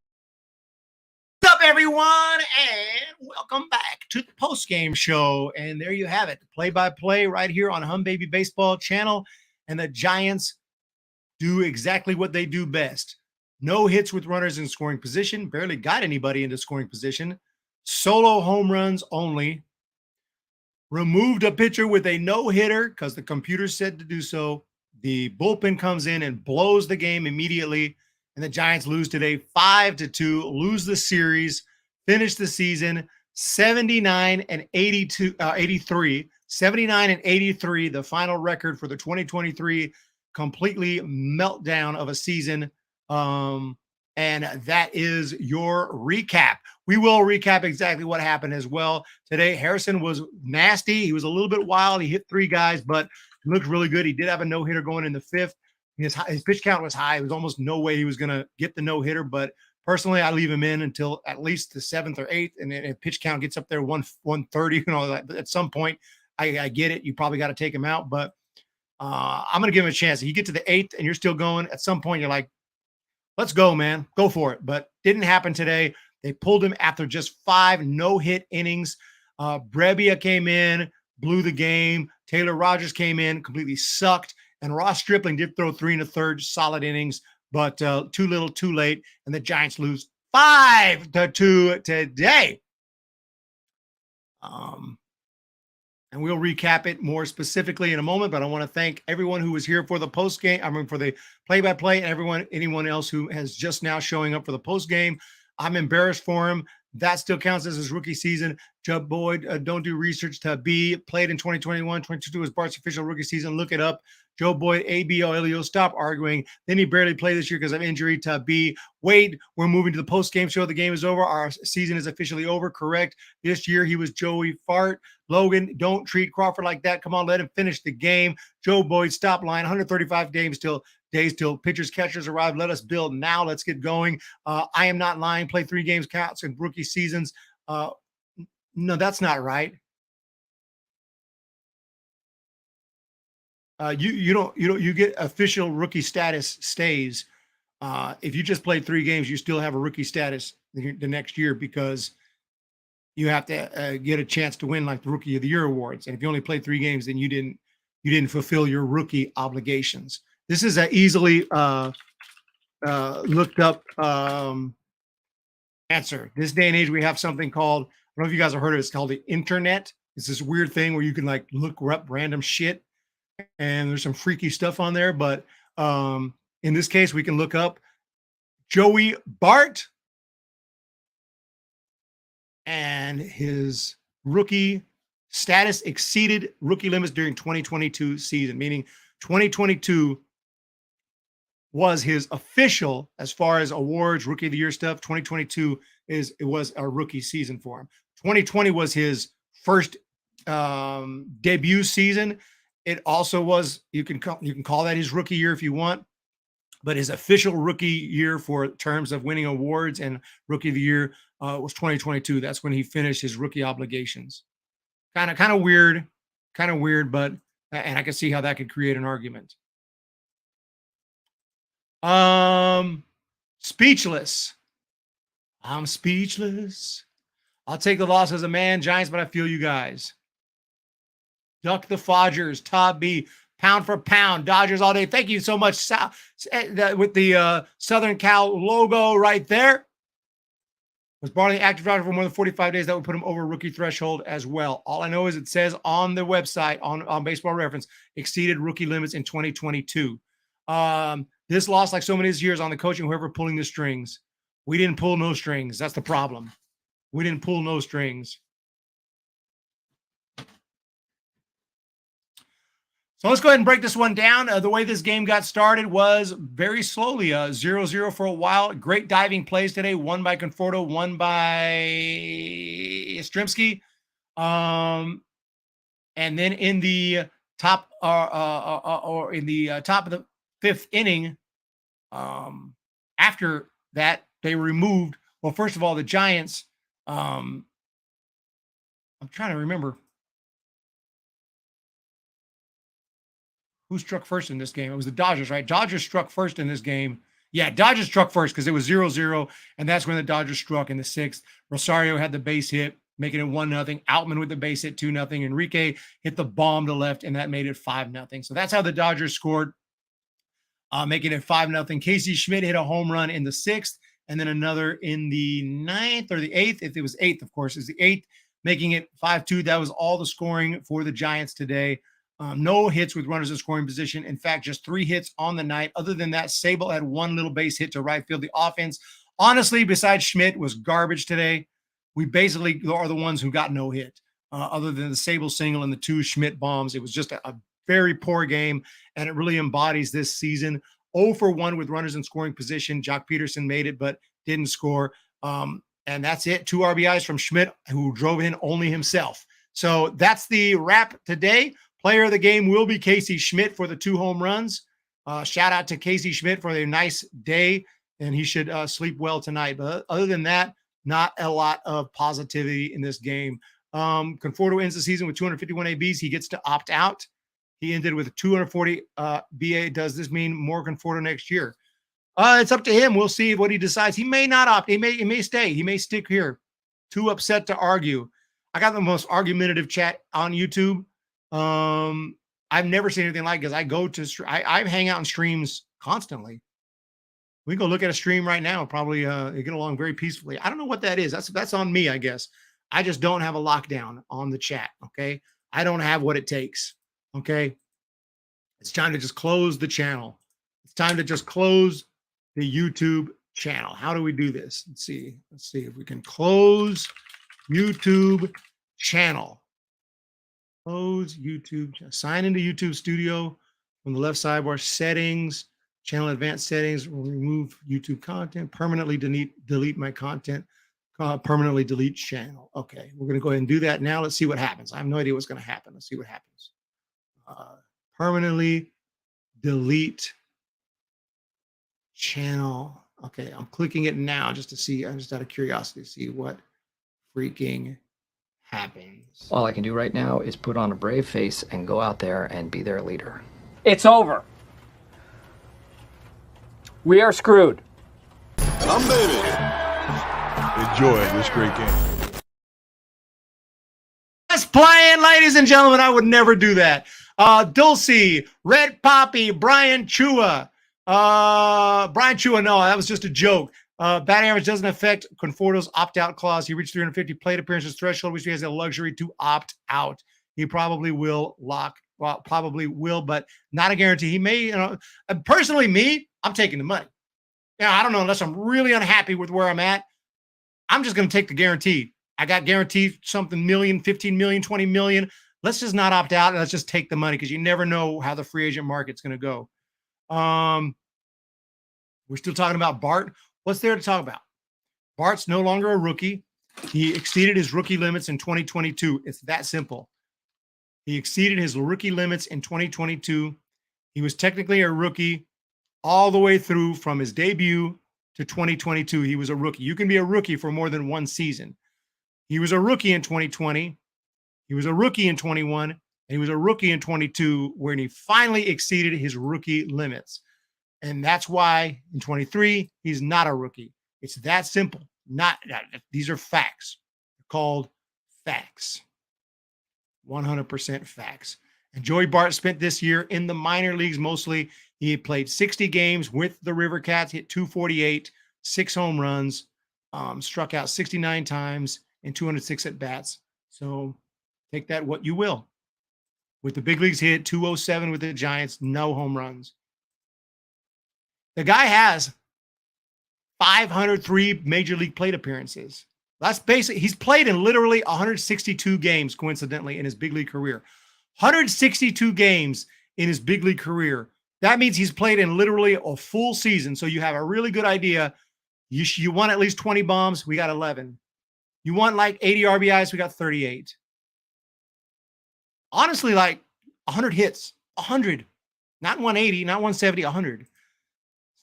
What's up, everyone, and welcome back to the post-game show. And there you have it, play-by-play right here on Hum Baby Baseball channel. And the Giants do exactly what they do best. No hits with runners in scoring position, barely got anybody into scoring position. Solo home runs only. Removed a pitcher with a no-hitter because the computer said to do so. The bullpen comes in and blows the game immediately. And the Giants lose today 5-2, lose the series, finish the season 79 and 83. 79 and 83, the final record for the 2023 completely meltdown of a season. And that is your recap. We will recap exactly what happened as well. Today, Harrison was nasty. He was a little bit wild. He hit 3 guys, but he looked really good. He did have a no-hitter going in the 5th. His pitch count was high. There was almost no way he was going to get the no-hitter, but personally, I leave him in until at least the 7th or 8th, and then if pitch count gets up there 130, at some point, I get it. You probably got to take him out, but I'm going to give him a chance. If you get to the 8th and you're still going, at some point, you're like, let's go, man. Go for it. But didn't happen today. They pulled him after just 5 no-hit innings. Brebbia came in, blew the game. Taylor Rogers came in, completely sucked. And Ross Stripling did throw 3 1/3 solid innings, but too little, too late. And the Giants lose 5-2 today. And we'll recap it more specifically in a moment, but I want to thank everyone who was here for the post game. For the play-by-play, and anyone else who has just now showing up for the post game. I'm embarrassed for him. That still counts as his rookie season. Joe Boyd, don't do research. To be played in 2021, 22 was Bart's official rookie season. Look it up. Joe Boyd, ABO, Elio, stop arguing. Then he barely played this year because of injury. To be Wade, we're moving to the post-game show. The game is over. Our season is officially over. Correct. This year he was Joey Fart. Logan, don't treat Crawford like that. Come on, let him finish the game. Joe Boyd, stop line. 135 days till pitchers, catchers arrive. Let us build now. Let's get going. I am not lying. Play 3 games counts in rookie seasons. No, that's not right. You get official rookie status stays. If you just played 3 games, you still have a rookie status the next year because you have to get a chance to win like the Rookie of the Year awards. And if you only played 3 games, then you didn't fulfill your rookie obligations. This is an easily looked up answer. This day and age, we have something called, I don't know if you guys have heard of it, it's called the internet. It's this weird thing where you can like look up random shit and there's some freaky stuff on there. But in this case, we can look up Joey Bart and his rookie status exceeded rookie limits during 2022 season, meaning 2022 was his official, as far as awards, rookie of the year stuff. 2022 was a rookie season for him. 2020 was his first debut season. it also was, you can call that his rookie year if you want, but his official rookie year for terms of winning awards and rookie of the year was 2022. That's when he finished his rookie obligations. Kind of weird, but and I can see how that could create an argument. Speechless. I'm speechless. I'll take the loss as a man, Giants, but I feel you guys. Duck the Fodgers, Todd B, pound for pound, Dodgers all day. Thank you so much. With the Southern Cal logo right there. Was brought in the active roster for more than 45 days. That would put him over rookie threshold as well. All I know is it says on the website, on Baseball Reference, exceeded rookie limits in 2022. This loss, like so many of these years, on the coaching, whoever pulling the strings. We didn't pull no strings. That's the problem. We didn't pull no strings. So let's go ahead and break this one down. The way this game got started was very slowly, 0-0 for a while. Great diving plays today, one by Conforto, one by Yastrzemski. And then in the top or in the top of the fifth inning, after that, they removed, well, first of all, the Giants, I'm trying to remember who struck first in this game. It was the Dodgers, right? Dodgers struck first in this game. Yeah, Dodgers struck first because it was 0-0, and that's when the Dodgers struck in the sixth. Rosario had the base hit, making it 1-0. Outman with the base hit, 2-0. Enrique hit the bomb to left, and that made it 5-0. So that's how the Dodgers scored, making it 5-0. Casey Schmidt hit a home run in the sixth, and then another in the ninth or the eighth. If it was eighth, of course, is the eighth, making it 5-2. That was all the scoring for the Giants today. No hits with runners in scoring position. In fact, just 3 hits on the night. Other than that, Sable had 1 little base hit to right field. The offense, honestly, besides Schmidt, was garbage today. We basically are the ones who got no hit. Other than the Sable single and the 2 Schmidt bombs, it was just a very poor game, and it really embodies this season. 0 for 1 with runners in scoring position. Jock Peterson made it, but didn't score. And that's it. 2 RBIs from Schmidt, who drove in only himself. So that's the wrap today. Player of the game will be Casey Schmidt for the 2 home runs. Shout out to Casey Schmidt for a nice day, and he should sleep well tonight. But other than that, not a lot of positivity in this game. Conforto ends the season with 251 ABs. He gets to opt out. He ended with 240 BA. Does this mean more Conforto next year? It's up to him. We'll see what he decides. He may not opt. He may stay. He may stick here. Too upset to argue. I got the most argumentative chat on YouTube. I've never seen anything like it, because I go to I hang out on streams constantly. We can go look at a stream right now, probably get along very peacefully. I don't know what that is. That's on me, I guess. I just don't have a lockdown on the chat. Okay. I don't have what it takes. Okay. It's time to just close the channel. It's time to just close the YouTube channel. How do we do this? Let's see if we can close YouTube channel. Close YouTube. Sign into YouTube Studio from the left sidebar. Settings, channel advanced settings. We'll remove YouTube content. Permanently delete my content. Permanently delete channel. Okay, we're going to go ahead and do that now. Let's see what happens. I have no idea what's going to happen. Let's see what happens. Permanently delete channel. Okay, I'm clicking it now just to see. I'm just out of curiosity to see what freaking happens. All I can do right now is put on a brave face and go out there and be their leader. It's over. We are screwed. I'm baby. Enjoy this great game. Let's play it, ladies and gentlemen. I would never do that. Dulce, Red Poppy, Brian Chua. Brian Chua, no, that was just a joke. Batting average doesn't affect Conforto's opt-out clause. He reached 350 plate appearances threshold, which he has the luxury to opt out. He probably will but not a guarantee. He may, personally, me, I'm taking the money. I don't know, unless I'm really unhappy with where I'm at. I'm just going to take the guarantee. I got guaranteed something million, 15 million, 20 million. Let's just not opt out, and let's just take the money, because you never know how the free agent market's going to go. We're still talking about Bart. What's there to talk about? Bart's no longer a rookie. He exceeded his rookie limits in 2022. It's that simple. He exceeded his rookie limits in 2022. He was technically a rookie all the way through from his debut to 2022. He was a rookie. You can be a rookie for more than one season. He was a rookie in 2020. He was a rookie in 21. And he was a rookie in 22, when he finally exceeded his rookie limits. And that's why in 23, he's not a rookie. It's that simple. These are facts. They're called facts. 100% facts. And Joey Bart spent this year in the minor leagues mostly. He played 60 games with the River Cats, hit 248, 6 home runs, struck out 69 times, and 206 at-bats. So take that what you will. With the big leagues, he hit 207 with the Giants, no home runs. The guy has 503 major league plate appearances. That's basically, he's played in literally 162 games, coincidentally, in his big league career. 162 games in his big league career. That means he's played in literally a full season. So you have a really good idea. You want at least 20 bombs. We got 11. You want like 80 RBIs. We got 38. Honestly, like 100 hits, 100, not 180, not 170, 100. It's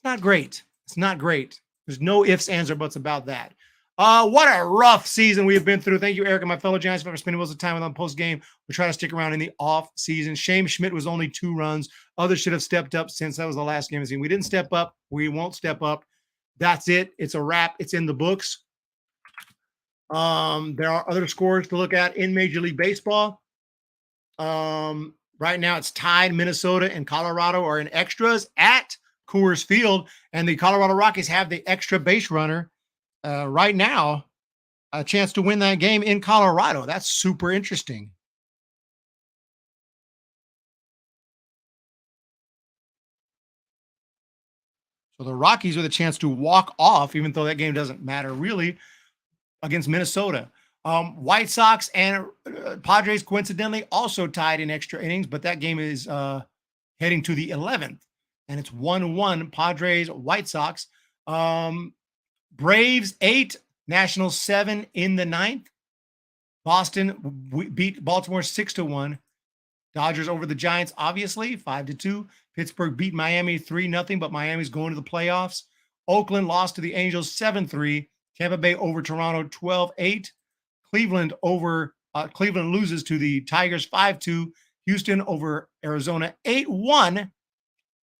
not great. It's not great. There's no ifs, ands, or buts about that. What a rough season we have been through. Thank you, Eric, and my fellow Giants, for spending most of the time with on Postgame. We try to stick around in the off season. Shane Schmidt was only 2 runs. Others should have stepped up since that was the last game of the season. We didn't step up. We won't step up. That's it. It's a wrap. It's in the books. There are other scores to look at in Major League Baseball. Right now it's tied. Minnesota and Colorado are in extras at Coors Field, and the Colorado Rockies have the extra base runner right now, a chance to win that game in Colorado. That's super interesting. So the Rockies with a chance to walk off, even though that game doesn't matter really, against Minnesota. White Sox and Padres coincidentally also tied in extra innings, but that game is heading to the 11th, and it's 1-1 Padres, White Sox. Braves 8, Nationals 7 in the 9th. Boston beat Baltimore 6-1. Dodgers over the Giants, obviously, 5-2. Pittsburgh beat Miami 3-0, but Miami's going to the playoffs. Oakland lost to the Angels 7-3. Tampa Bay over Toronto 12-8. Cleveland loses to the Tigers 5-2. Houston over Arizona 8-1.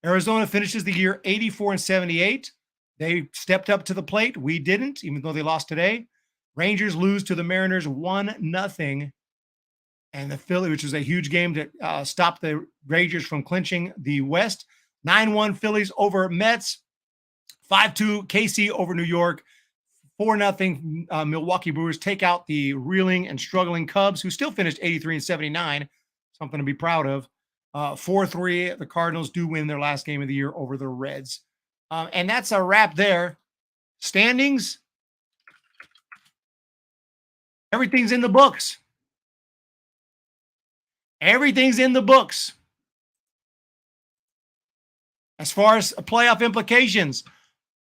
Arizona finishes the year 84-78. They stepped up to the plate. We didn't, even though they lost today. Rangers lose to the Mariners 1-0. And the Philly, which was a huge game to stop the Rangers from clinching the West. 9-1 Phillies over Mets. 5-2 KC over New York. 4-0 Milwaukee Brewers take out the reeling and struggling Cubs, who still finished 83-79. Something to be proud of. 4-3, the Cardinals do win their last game of the year over the Reds. And that's a wrap there. Standings. Everything's in the books. Everything's in the books. As far as playoff implications,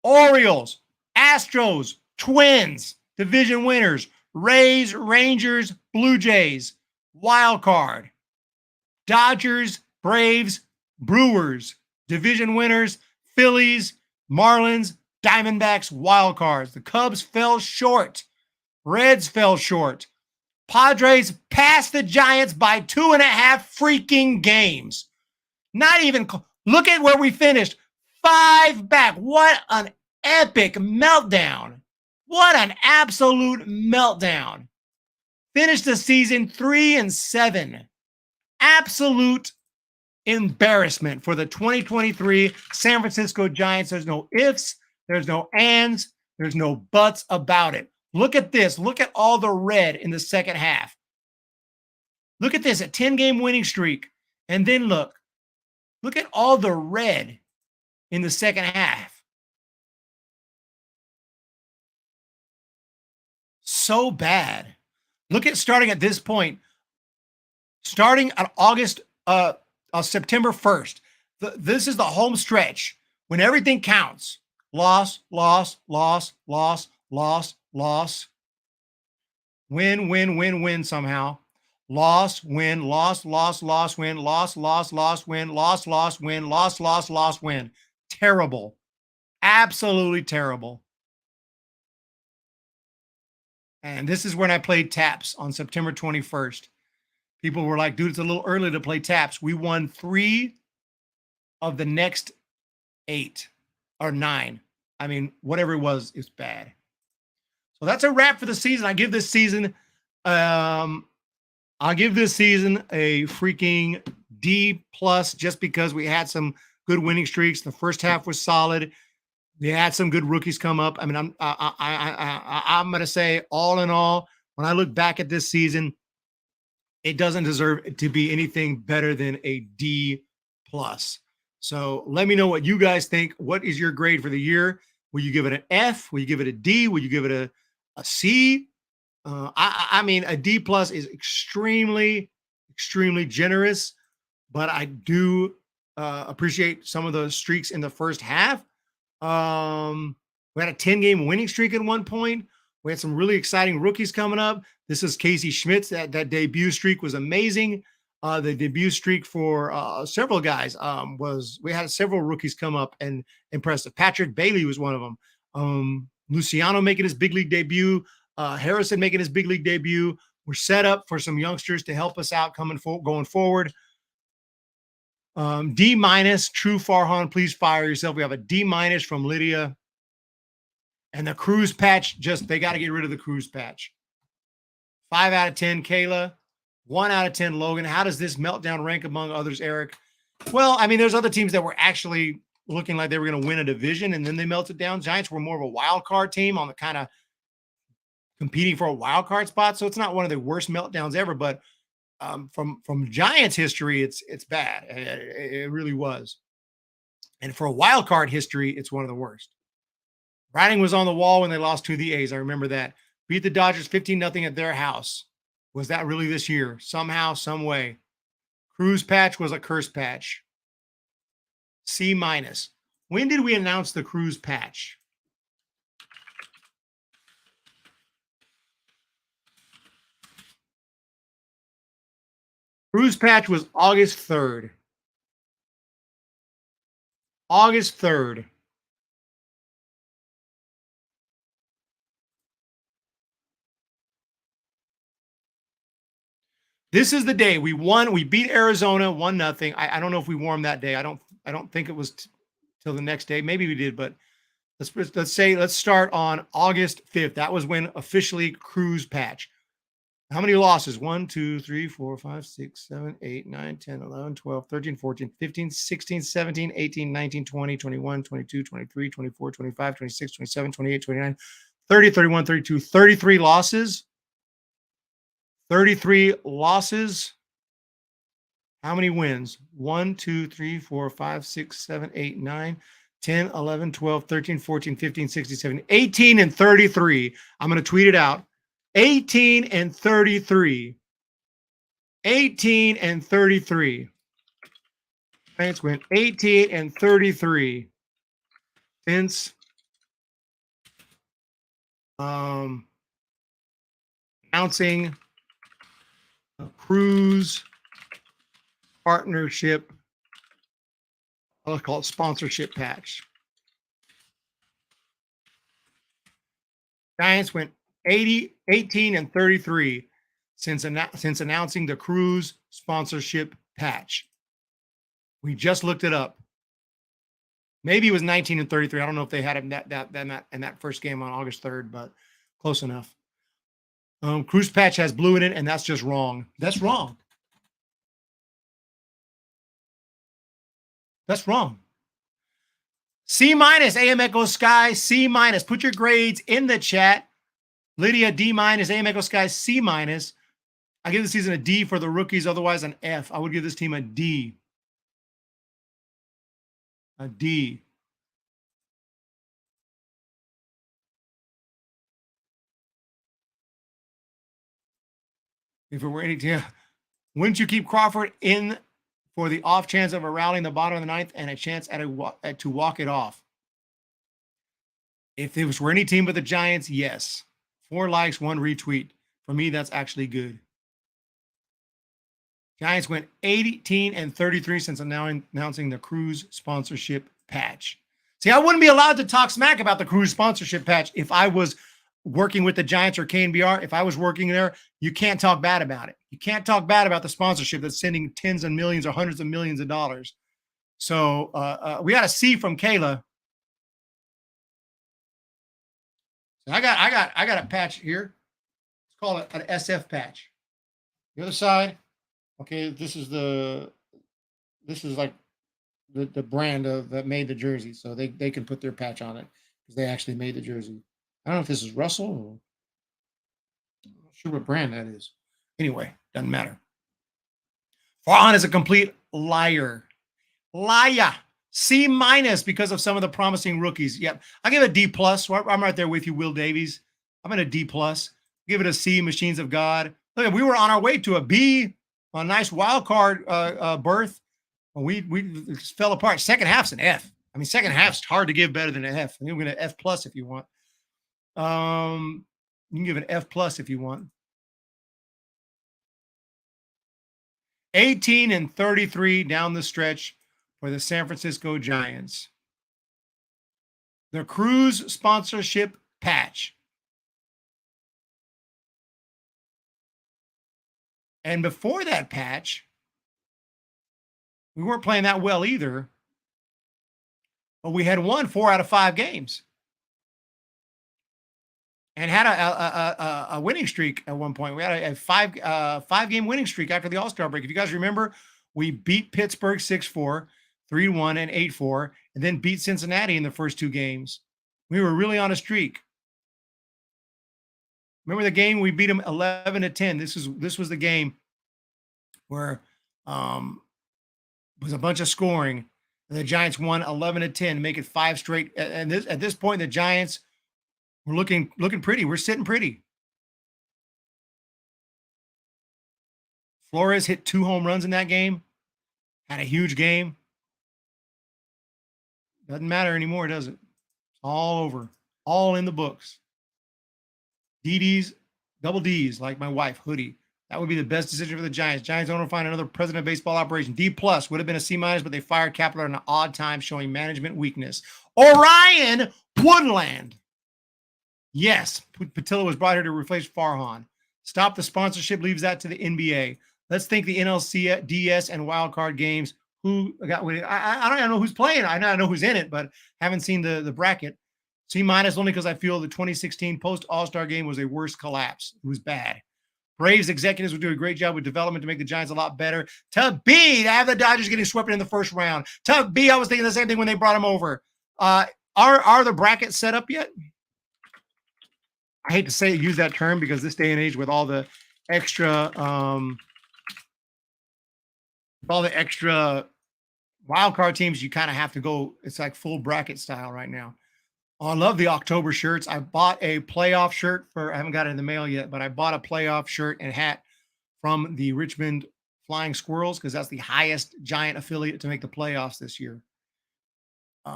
Orioles, Astros, Twins, division winners, Rays, Rangers, Blue Jays, wild card. Dodgers, Braves, Brewers, division winners, Phillies, Marlins, Diamondbacks, wild cards. The Cubs fell short. Reds fell short. Padres passed the Giants by 2.5 freaking games. Not even look at where we finished. 5 back. What an epic meltdown. What an absolute meltdown. Finished the season 3-7. Absolute embarrassment for the 2023 San Francisco Giants. There's no ifs, there's no ands, there's no buts about it. Look at this. Look at all the red in the second half. Look at this, a 10-game winning streak. And then look at all the red in the second half. So bad. Look at starting at this point. Starting on September 1st. This is the home stretch when everything counts. Loss, loss, loss, loss, loss, loss. Win, win, win, win somehow. loss, win, loss, loss, loss, win, loss, loss, loss, win, loss, loss, win, loss, loss, loss, win. Terrible. Absolutely terrible. And this is when I played taps on September 21st. People were like, dude, it's a little early to play taps. We won 3 of the next 8 or 9. I mean, whatever it was bad. So that's a wrap for the season. I give this season a freaking D+ just because we had some good winning streaks. The first half was solid. They had some good rookies come up. I mean, I'm going to say all in all, when I look back at this season, it doesn't deserve to be anything better than a D+. So let me know what you guys think. What is your grade for the year? Will you give it an F? Will you give it a D? Will you give it a C? I mean, a D+ is extremely, extremely generous, but I do appreciate some of the streaks in the first half. We had a 10-game winning streak at one point. We had some really exciting rookies coming up. This is Casey Schmitz. That debut streak was amazing. The debut streak for several guys we had several rookies come up and impressive. Patrick Bailey was one of them. Luciano making his big league debut. Harrison making his big league debut. We're set up for some youngsters to help us out going forward. D-, True Farhan, please fire yourself. We have a D- from Lydia. And the cruise patch, they got to get rid of the cruise patch. 5 out of 10, Kayla. 1 out of 10, Logan. How does this meltdown rank among others, Eric? Well, I mean, there's other teams that were actually looking like they were going to win a division, and then they melted down. Giants were more of a wild card team on the kind of competing for a wild card spot. So it's not one of the worst meltdowns ever, but from Giants history, it's bad. It really was. And for a wild card history, it's one of the worst. Writing was on the wall when they lost to the A's. I remember that. Beat the Dodgers 15-0 at their house. Was that really this year? Somehow, some way. Cruise patch was a curse patch. C-. When did we announce the cruise patch? Cruise patch was August 3rd. August 3rd. This is the day we won. We beat Arizona 1-0. I don't know if we won that day. I don't think it was till the next day. Maybe we did, but let's start on August 5th. That was when officially cruise patch. How many losses? 1, 2, 3, 4, 5, 6, 7, 8, 9, 10, 11, 12, 13, 14, 15, 16, 17, 18, 19, 20, 21, 22, 23, 24, 25, 26, 27, 28, 29, 30, 31, 32, 33 losses. 33 losses. How many wins? 1, 2, 3, 4, 5, 6, 7, 8, 9, 10, 11, 12, 13, 14, 15, 16, 17, 18 and 33. I'm going to tweet it out. 18 and 33. 18 and 33. Giants win 18 and 33 since announcing a cruise partnership. I'll call it sponsorship patch. Giants went 18 and 33 since announcing the cruise sponsorship patch. We just looked it up. Maybe it was 19 and 33. I don't know if they had him in that first game on August 3rd, but close enough. Cruise patch has blue in it, and that's just wrong. That's wrong. That's wrong. C-, AM Echo Sky, C-. Put your grades in the chat. Lydia, D-, AM Echo Sky, C-. I give this season a D for the rookies, otherwise an F. I would give this team a D. A D. If it were any team, wouldn't you keep Crawford in for the off chance of a rally in the bottom of the ninth and a chance to walk it off? If it was for any team but the Giants, yes. 4 likes, 1 retweet. For me, that's actually good. Giants went 18-33 since announcing the Cruise sponsorship patch. See, I wouldn't be allowed to talk smack about the Cruise sponsorship patch if I was working with the Giants or KNBR. If I was working there, you can't talk bad about it. You can't talk bad about the sponsorship that's sending tens of millions or hundreds of millions of dollars. So we got a C from Kayla. So I got a patch here. It's called an SF patch. The other side, okay, this is like the brand that made the jersey, so they can put their patch on it because they actually made the jersey. I don't know if this is Russell or I'm not sure what brand that is. Anyway, doesn't matter. Farhan is a complete liar. C- because of some of the promising rookies. Yep. I give it a D+. I'm right there with you, Will Davies. I'm at a D+. Give it a C, Machines of God. Look, we were on our way to a B, a nice wild card berth. We fell apart. Second half's an F. I mean, second half's hard to give better than an F. I think I'm going to F+ if you want. You can give it an F+ if you want. 18-33 down the stretch for the San Francisco Giants. The Cruise sponsorship patch. And before that patch, we weren't playing that well either, but we had won 4 out of 5 games and had a winning streak at one point. We had a 5-game winning streak after the All-Star break. If you guys remember, we beat Pittsburgh 6-4, 3-1, and 8-4, and then beat Cincinnati in the first 2 games. We were really on a streak. Remember the game we beat them 11-10. This was the game where was a bunch of scoring. And the Giants won 11-10, make it 5 straight. And at this point, the Giants were looking pretty. We're sitting pretty. Flores hit 2 home runs in that game. Had a huge game. Doesn't matter anymore, does it? It's all over. All in the books. DDs, double Ds, like my wife, Hoodie. That would be the best decision for the Giants. Giants owner find another president of baseball operation. D+ would have been a C-, but they fired Kapler at an odd time, showing management weakness. Orion Woodland. Yes, Patillo was brought here to replace Farhan. Stop the sponsorship, leaves that to the NBA. Let's think the NLC, DS, and wildcard games. Who got? I don't know who's playing. I know who's in it, but haven't seen the bracket. C- only because I feel the 2016 post-All-Star game was a worse collapse. It was bad. Braves executives would do a great job with development to make the Giants a lot better. To B, to have the Dodgers getting swept in the first round. To B, I was thinking the same thing when they brought them over. Are the brackets set up yet? I hate to use that term because this day and age with all the extra wild card teams, you kind of have to go. It's like full bracket style right now. Oh, I love the October shirts. I bought a playoff shirt I haven't got it in the mail yet, but I bought a playoff shirt and hat from the Richmond Flying Squirrels because that's the highest Giant affiliate to make the playoffs this year. So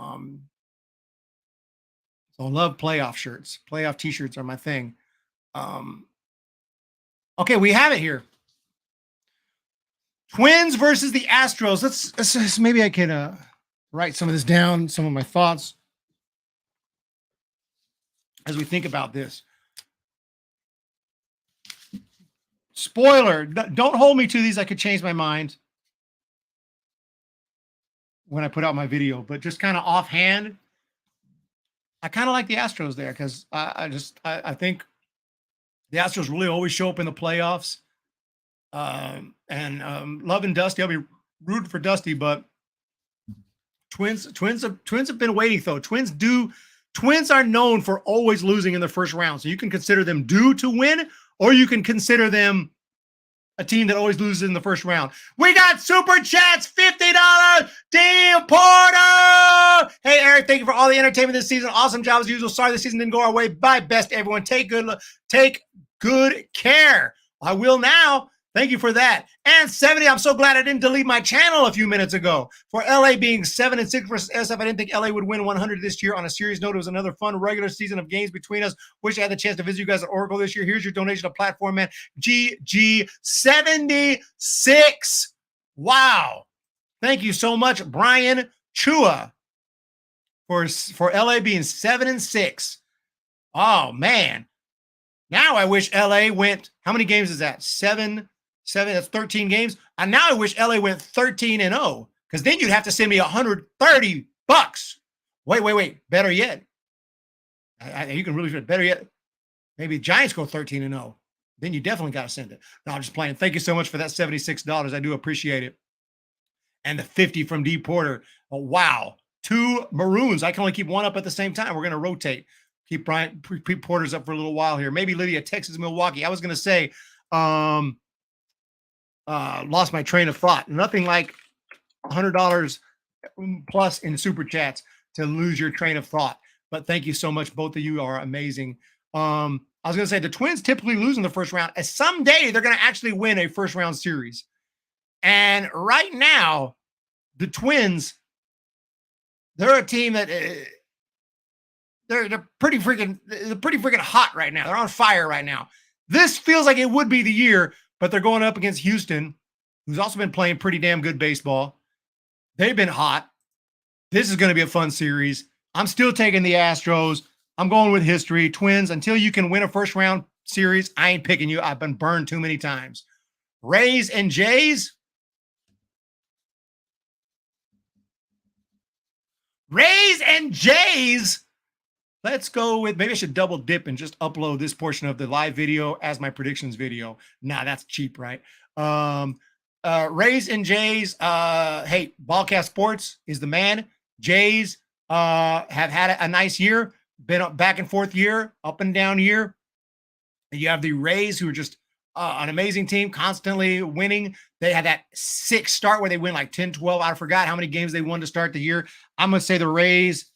I love playoff shirts. Playoff t-shirts are my thing. Okay, we have it here. Twins versus the Astros. Let's maybe I can write some of this down, some of my thoughts as we think about this. Spoiler, don't hold me to these. I could change my mind when I put out my video, but just kind of offhand, I kind of like the Astros there because I think the Astros really always show up in the playoffs. Loving Dusty. I'll be rooting for Dusty, but Twins have been waiting though. Twins are known for always losing in the first round. So you can consider them due to win, or you can consider them a team that always loses in the first round. We got super chats, $50. Dean Porter. Hey, Eric, thank you for all the entertainment this season. Awesome job as usual. Sorry this season didn't go our way. Bye, best everyone. Take good care. I will now. Thank you for that. And 70, I'm so glad I didn't delete my channel a few minutes ago. For LA being 7-6 versus SF, I didn't think LA would win 100 this year. On a serious note, it was another fun regular season of games between us. Wish I had the chance to visit you guys at Oracle this year. Here's your donation to Platform Man. GG 76. Wow. Thank you so much, Brian Chua, for LA being 7-6. Oh, man. Now I wish LA went, how many games is that? Seven, that's 13 games. And now I wish LA went 13-0, because then you'd have to send me $130. Wait. Better yet. You can really, better yet, maybe Giants go 13-0. Then you definitely got to send it. No, I'm just playing. Thank you so much for that $76. I do appreciate it. And the 50 from D Porter. Oh, wow. 2 Maroons. I can only keep one up at the same time. We're going to rotate. Keep Brian Porter's up for a little while here. Maybe Lydia, Texas, Milwaukee. I was going to say, lost my train of thought. Nothing like $100 plus in super chats to lose your train of thought. But thank you so much. Both of you are amazing. I was going to say the Twins typically lose in the first round. And someday they're going to actually win a first round series. And right now, the Twins, they're a team that they're pretty freaking hot right now. They're on fire right now. This feels like it would be the year, but they're going up against Houston, who's also been playing pretty damn good baseball. They've been hot. This is going to be a fun series. I'm still taking the Astros. I'm going with history. Twins, until you can win a first round series, I ain't picking you. I've been burned too many times. Rays and Jays. Rays and Jays. Let's go with, maybe I should double dip and just upload this portion of the live video as my predictions video. Nah, that's cheap, right? Rays and Jays. Hey, Ballcast Sports is the man. Jays have had a nice year, been a back and forth year, up and down year. You have the Rays, who are just an amazing team, constantly winning. They had that 6 start where they win like 10-12. I forgot how many games they won to start the year. I'm going to say the Rays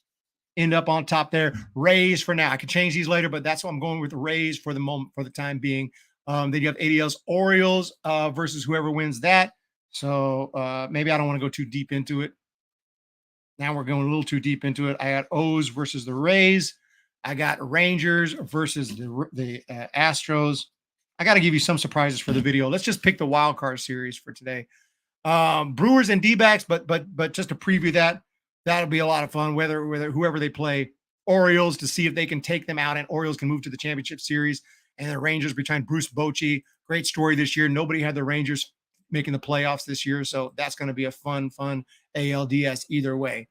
end up on top there. Rays for now. I can change these later, but that's what I'm going with, the Rays for the moment, for the time being. Then you have ADL's Orioles versus whoever wins that. So maybe I don't want to go too deep into it. Now we're going a little too deep into it. I got O's versus the Rays. I got Rangers versus the Astros. I got to give you some surprises for the video. Let's just pick the wild card series for today. Brewers and D-backs, but just to preview that. That'll be a lot of fun, whether whoever they play. Orioles, to see if they can take them out, and Orioles can move to the championship series. And the Rangers behind Bruce Bochy. Great story this year. Nobody had the Rangers making the playoffs this year, so that's going to be a fun ALDS either way.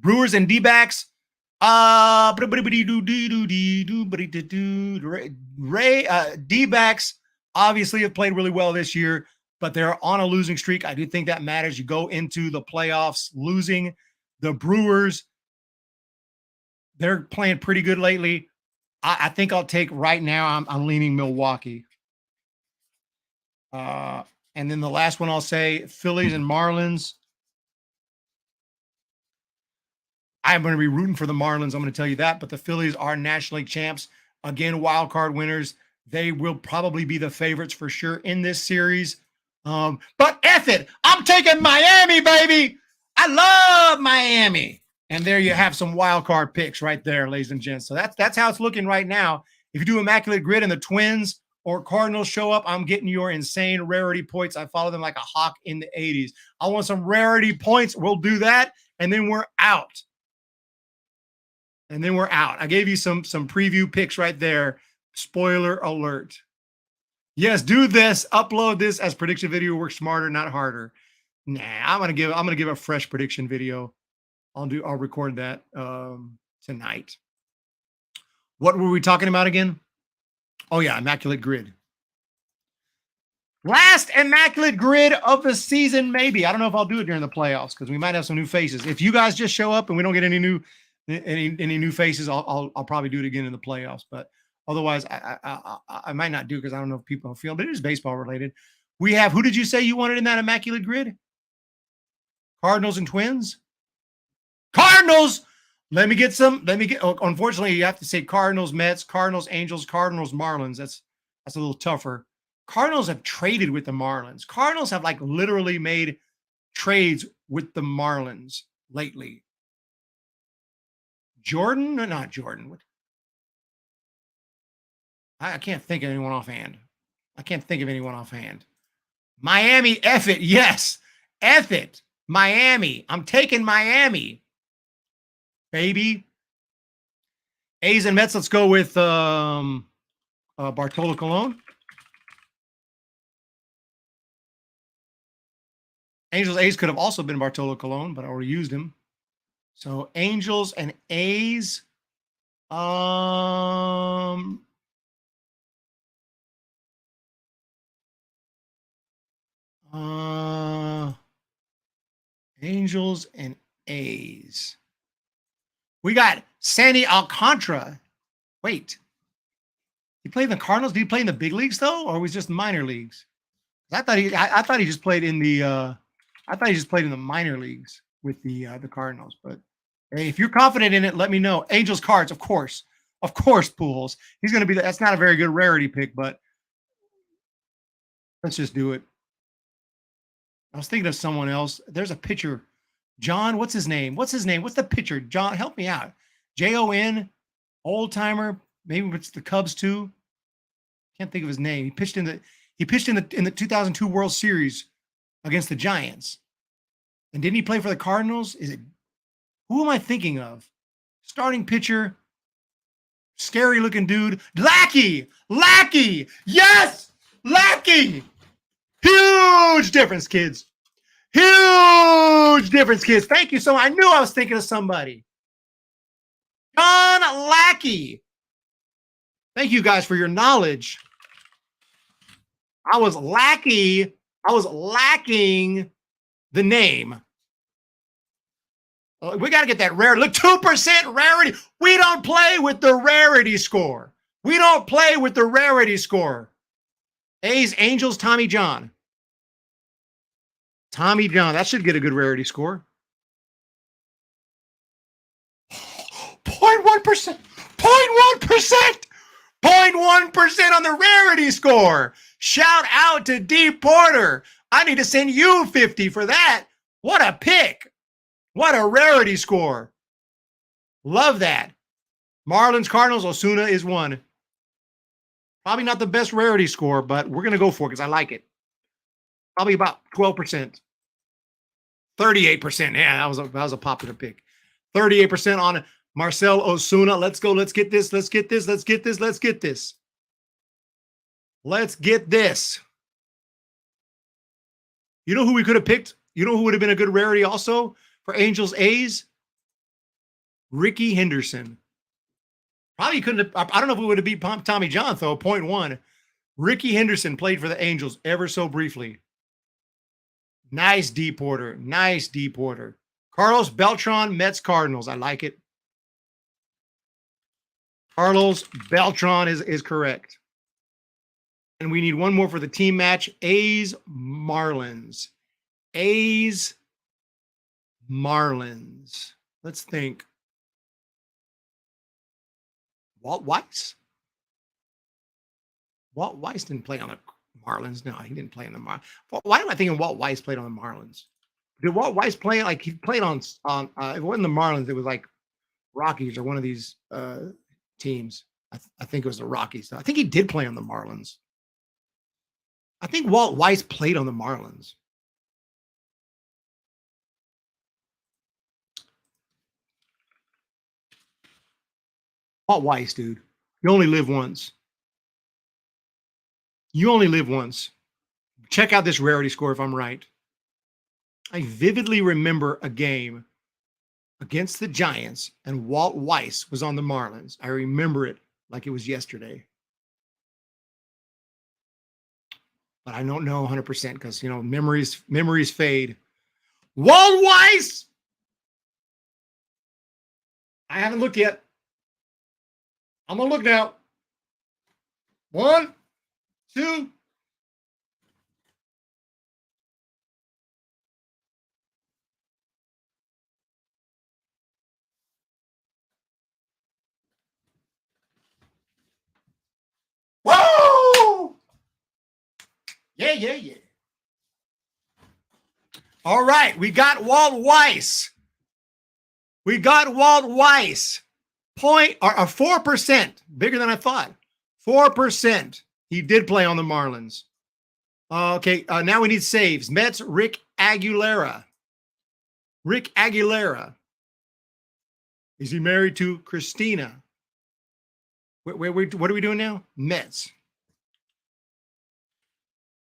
Brewers and D-backs. D-backs obviously have played really well this year, but they're on a losing streak. I do think that matters. You go into the playoffs losing. The Brewers, they're playing pretty good lately. I think I'll take right now. I'm leaning Milwaukee. And then the last one I'll say, Phillies and Marlins. I'm going to be rooting for the Marlins. I'm going to tell you that. But the Phillies are National League champs. Again, wild card winners. They will probably be the favorites for sure in this series. But F it. I'm taking Miami, baby. I love Miami. And there you have some wild card picks right there, ladies and gents. So that's how it's looking right now. If you do Immaculate Grid and the Twins or Cardinals show up, I'm getting your insane rarity points. I follow them like a hawk in the 80s. I want some rarity points. We'll do that. And then we're out. I gave you some preview picks right there. Spoiler alert. Yes, do this. Upload this as prediction video. Work smarter, not harder. Nah, I'm gonna give a fresh prediction video. I'll record that tonight. What were we talking about again? Oh yeah, Immaculate Grid. Last Immaculate Grid of the season, maybe. I don't know if I'll do it during the playoffs because we might have some new faces. If you guys just show up and we don't get any new faces, I'll probably do it again in the playoffs. But otherwise, I might not do because I don't know if people feel. But it is baseball related. We have, who did you say you wanted in that Immaculate Grid? Cardinals and Twins. Cardinals. Unfortunately, you have to say Cardinals, Mets, Cardinals, Angels, Cardinals, Marlins. That's a little tougher. Cardinals have traded with the Marlins. Cardinals have like literally made trades with the Marlins lately. Jordan? No, not Jordan. I can't think of anyone offhand. Miami, F it. Yes. F it. Miami. I'm taking Miami. Baby. A's and Mets. Let's go with Bartolo Colon. Angels, A's could have also been Bartolo Colon, but I already used him. So Angels and A's. Angels and A's. We got Sandy Alcantara. Wait. He played in the Cardinals? Did he play in the big leagues though, or was it just minor leagues? I thought he just played in the minor leagues with the Cardinals. But hey, if you're confident in it, let me know. Angels cards, of course. Of course, Pujols. He's going to be that's not a very good rarity pick, but let's just do it. I was thinking of someone else. There's a pitcher. John, what's his name? What's the pitcher? John, help me out. Jon, old timer. Maybe it's the Cubs too. Can't think of his name. He pitched in the 2002 World Series against the Giants. And didn't he play for the Cardinals? Who am I thinking of? Starting pitcher, scary looking dude. Lackey. Yes, Lackey. Huge difference, kids. Huge difference, kids. Thank you so much. I knew I was thinking of somebody. John Lackey. Thank you guys for your knowledge. I was lacking the name. We got to get that rare. Look, 2% rarity. We don't play with the rarity score. A's, Angels, Tommy John. That should get a good rarity score. 0.1%. 0.1% on the rarity score. Shout out to D. Porter. I need to send you 50 for that. What a pick. What a rarity score. Love that. Marlins, Cardinals, Osuna is 1. Probably not the best rarity score, but we're going to go for it because I like it. Probably about 12%. 38%. Yeah, that was a popular pick. 38% on Marcell Osuna. Let's go. Let's get this. Let's get this. You know who we could have picked? You know who would have been a good rarity also for Angels A's? Ricky Henderson. Probably couldn't have. I don't know if we would have beat Tommy John, though. 0.1. Ricky Henderson played for the Angels ever so briefly. Nice D. Porter. Carlos Beltran, Mets, Cardinals. I like it. Carlos Beltran is correct. And we need one more for the team match. A's, Marlins. Let's think. Walt Weiss didn't play on the Marlins. No, he didn't play on the Marlins. Why am I thinking Walt Weiss played on the Marlins? Did Walt Weiss play like he played on it wasn't the Marlins, it was like Rockies or one of these teams. I think it was the Rockies. I think he did play on the Marlins. I think Walt Weiss played on the Marlins. Walt Weiss, dude. You only live once. Check out this rarity score if I'm right. I vividly remember a game against the Giants, and Walt Weiss was on the Marlins. I remember it like it was yesterday. But I don't know 100% because, memories fade. Walt Weiss! I haven't looked yet. I'm going to look now. 1, 2. Whoa! Yeah. All right, we got Walt Weiss. Point or 4%, bigger than I thought. 4%. He did play on the Marlins. Okay, now we need saves. Mets, Rick Aguilera. Is he married to Christina? Wait, what are we doing now? Mets.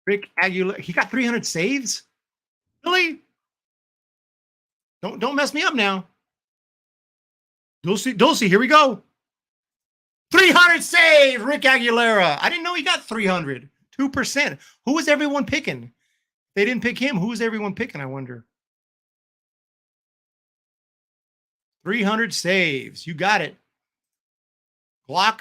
Rick Aguilera. He got 300 saves? Really? Don't mess me up now. Dulce, here we go. 300 saves, Rick Aguilera. I didn't know he got 300. 2%. Who was everyone picking? They didn't pick him. Who was everyone picking, I wonder? 300 saves. You got it. Glock,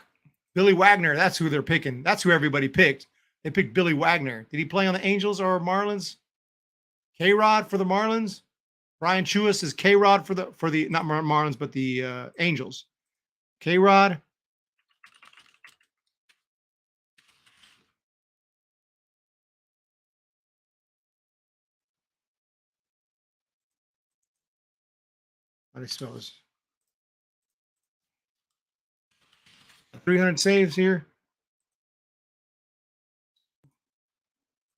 Billy Wagner. That's who they're picking. That's who everybody picked. They picked Billy Wagner. Did he play on the Angels or Marlins? K-Rod for the Marlins. Brian Chewis is K-Rod for the not Marlins, but the Angels. K-Rod. How do I spell this? 300 saves here.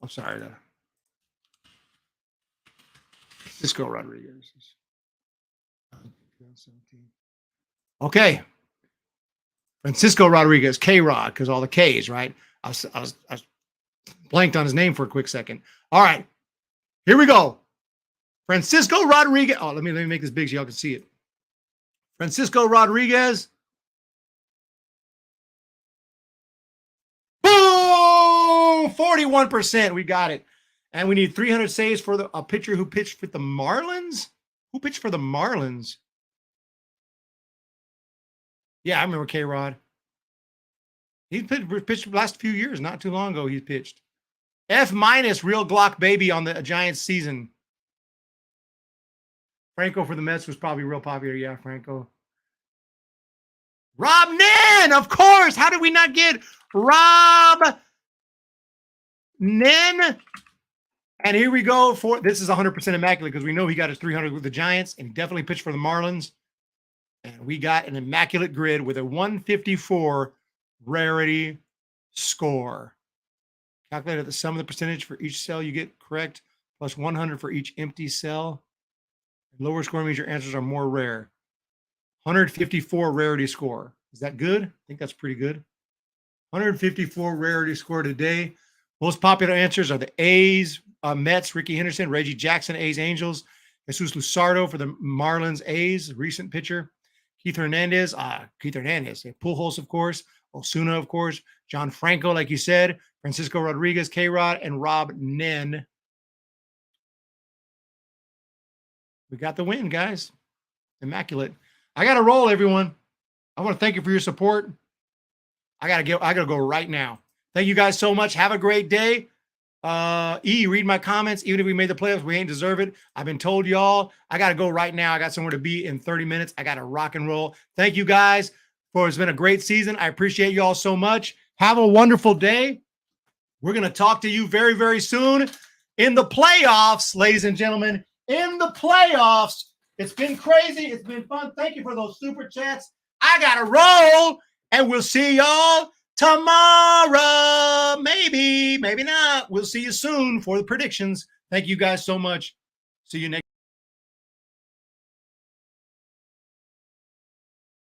I'm sorry. Francisco Rodriguez. Okay. Francisco Rodriguez, K-Rod, because all the K's, right? I was blanked on his name for a quick second. All right. Here we go. Francisco Rodriguez. Oh, let me make this big so y'all can see it. Francisco Rodriguez. Boom! 41%. We got it. And we need 300 saves for a pitcher who pitched for the Marlins. Who pitched for the Marlins? Yeah, I remember K-Rod. He pitched the last few years, not too long ago. He's pitched. F- real Glock baby on the Giants season. Franco for the Mets was probably real popular. Yeah, Franco. Rob Nen, of course. How did we not get Rob Nen? And here we go for this is 100% Immaculate because we know he got his 300 with the Giants and he definitely pitched for the Marlins. And we got an Immaculate grid with a 154 rarity score. Calculate the sum of the percentage for each cell you get correct, plus 100 for each empty cell. Lower score means your answers are more rare. 154 rarity score. Is that good? I think that's pretty good. 154 rarity score today. Most popular answers are the A's, Mets, Ricky Henderson, Reggie Jackson, A's, Angels, Jesus Luzardo for the Marlins, A's, recent pitcher. Keith Hernandez, Pujols, of course, Osuna, of course, John Franco, like you said, Francisco Rodriguez, K-Rod, and Rob Nen. We got the win, guys. Immaculate. I got to roll, everyone. I want to thank you for your support. I got to go right now. Thank you guys so much. Have a great day. Read my comments. Even if we made the playoffs, we ain't deserve it. I've been told y'all. I got to go right now. I got somewhere to be in 30 minutes. I got to rock and roll. Thank you guys it's been a great season. I appreciate y'all so much. Have a wonderful day. We're going to talk to you very, very soon in the playoffs, ladies and gentlemen. In the playoffs. It's been crazy. It's been fun. Thank you for those super chats. I got to roll, and we'll see y'all tomorrow. Maybe not. We'll see you soon for the predictions. Thank you guys so much. See you next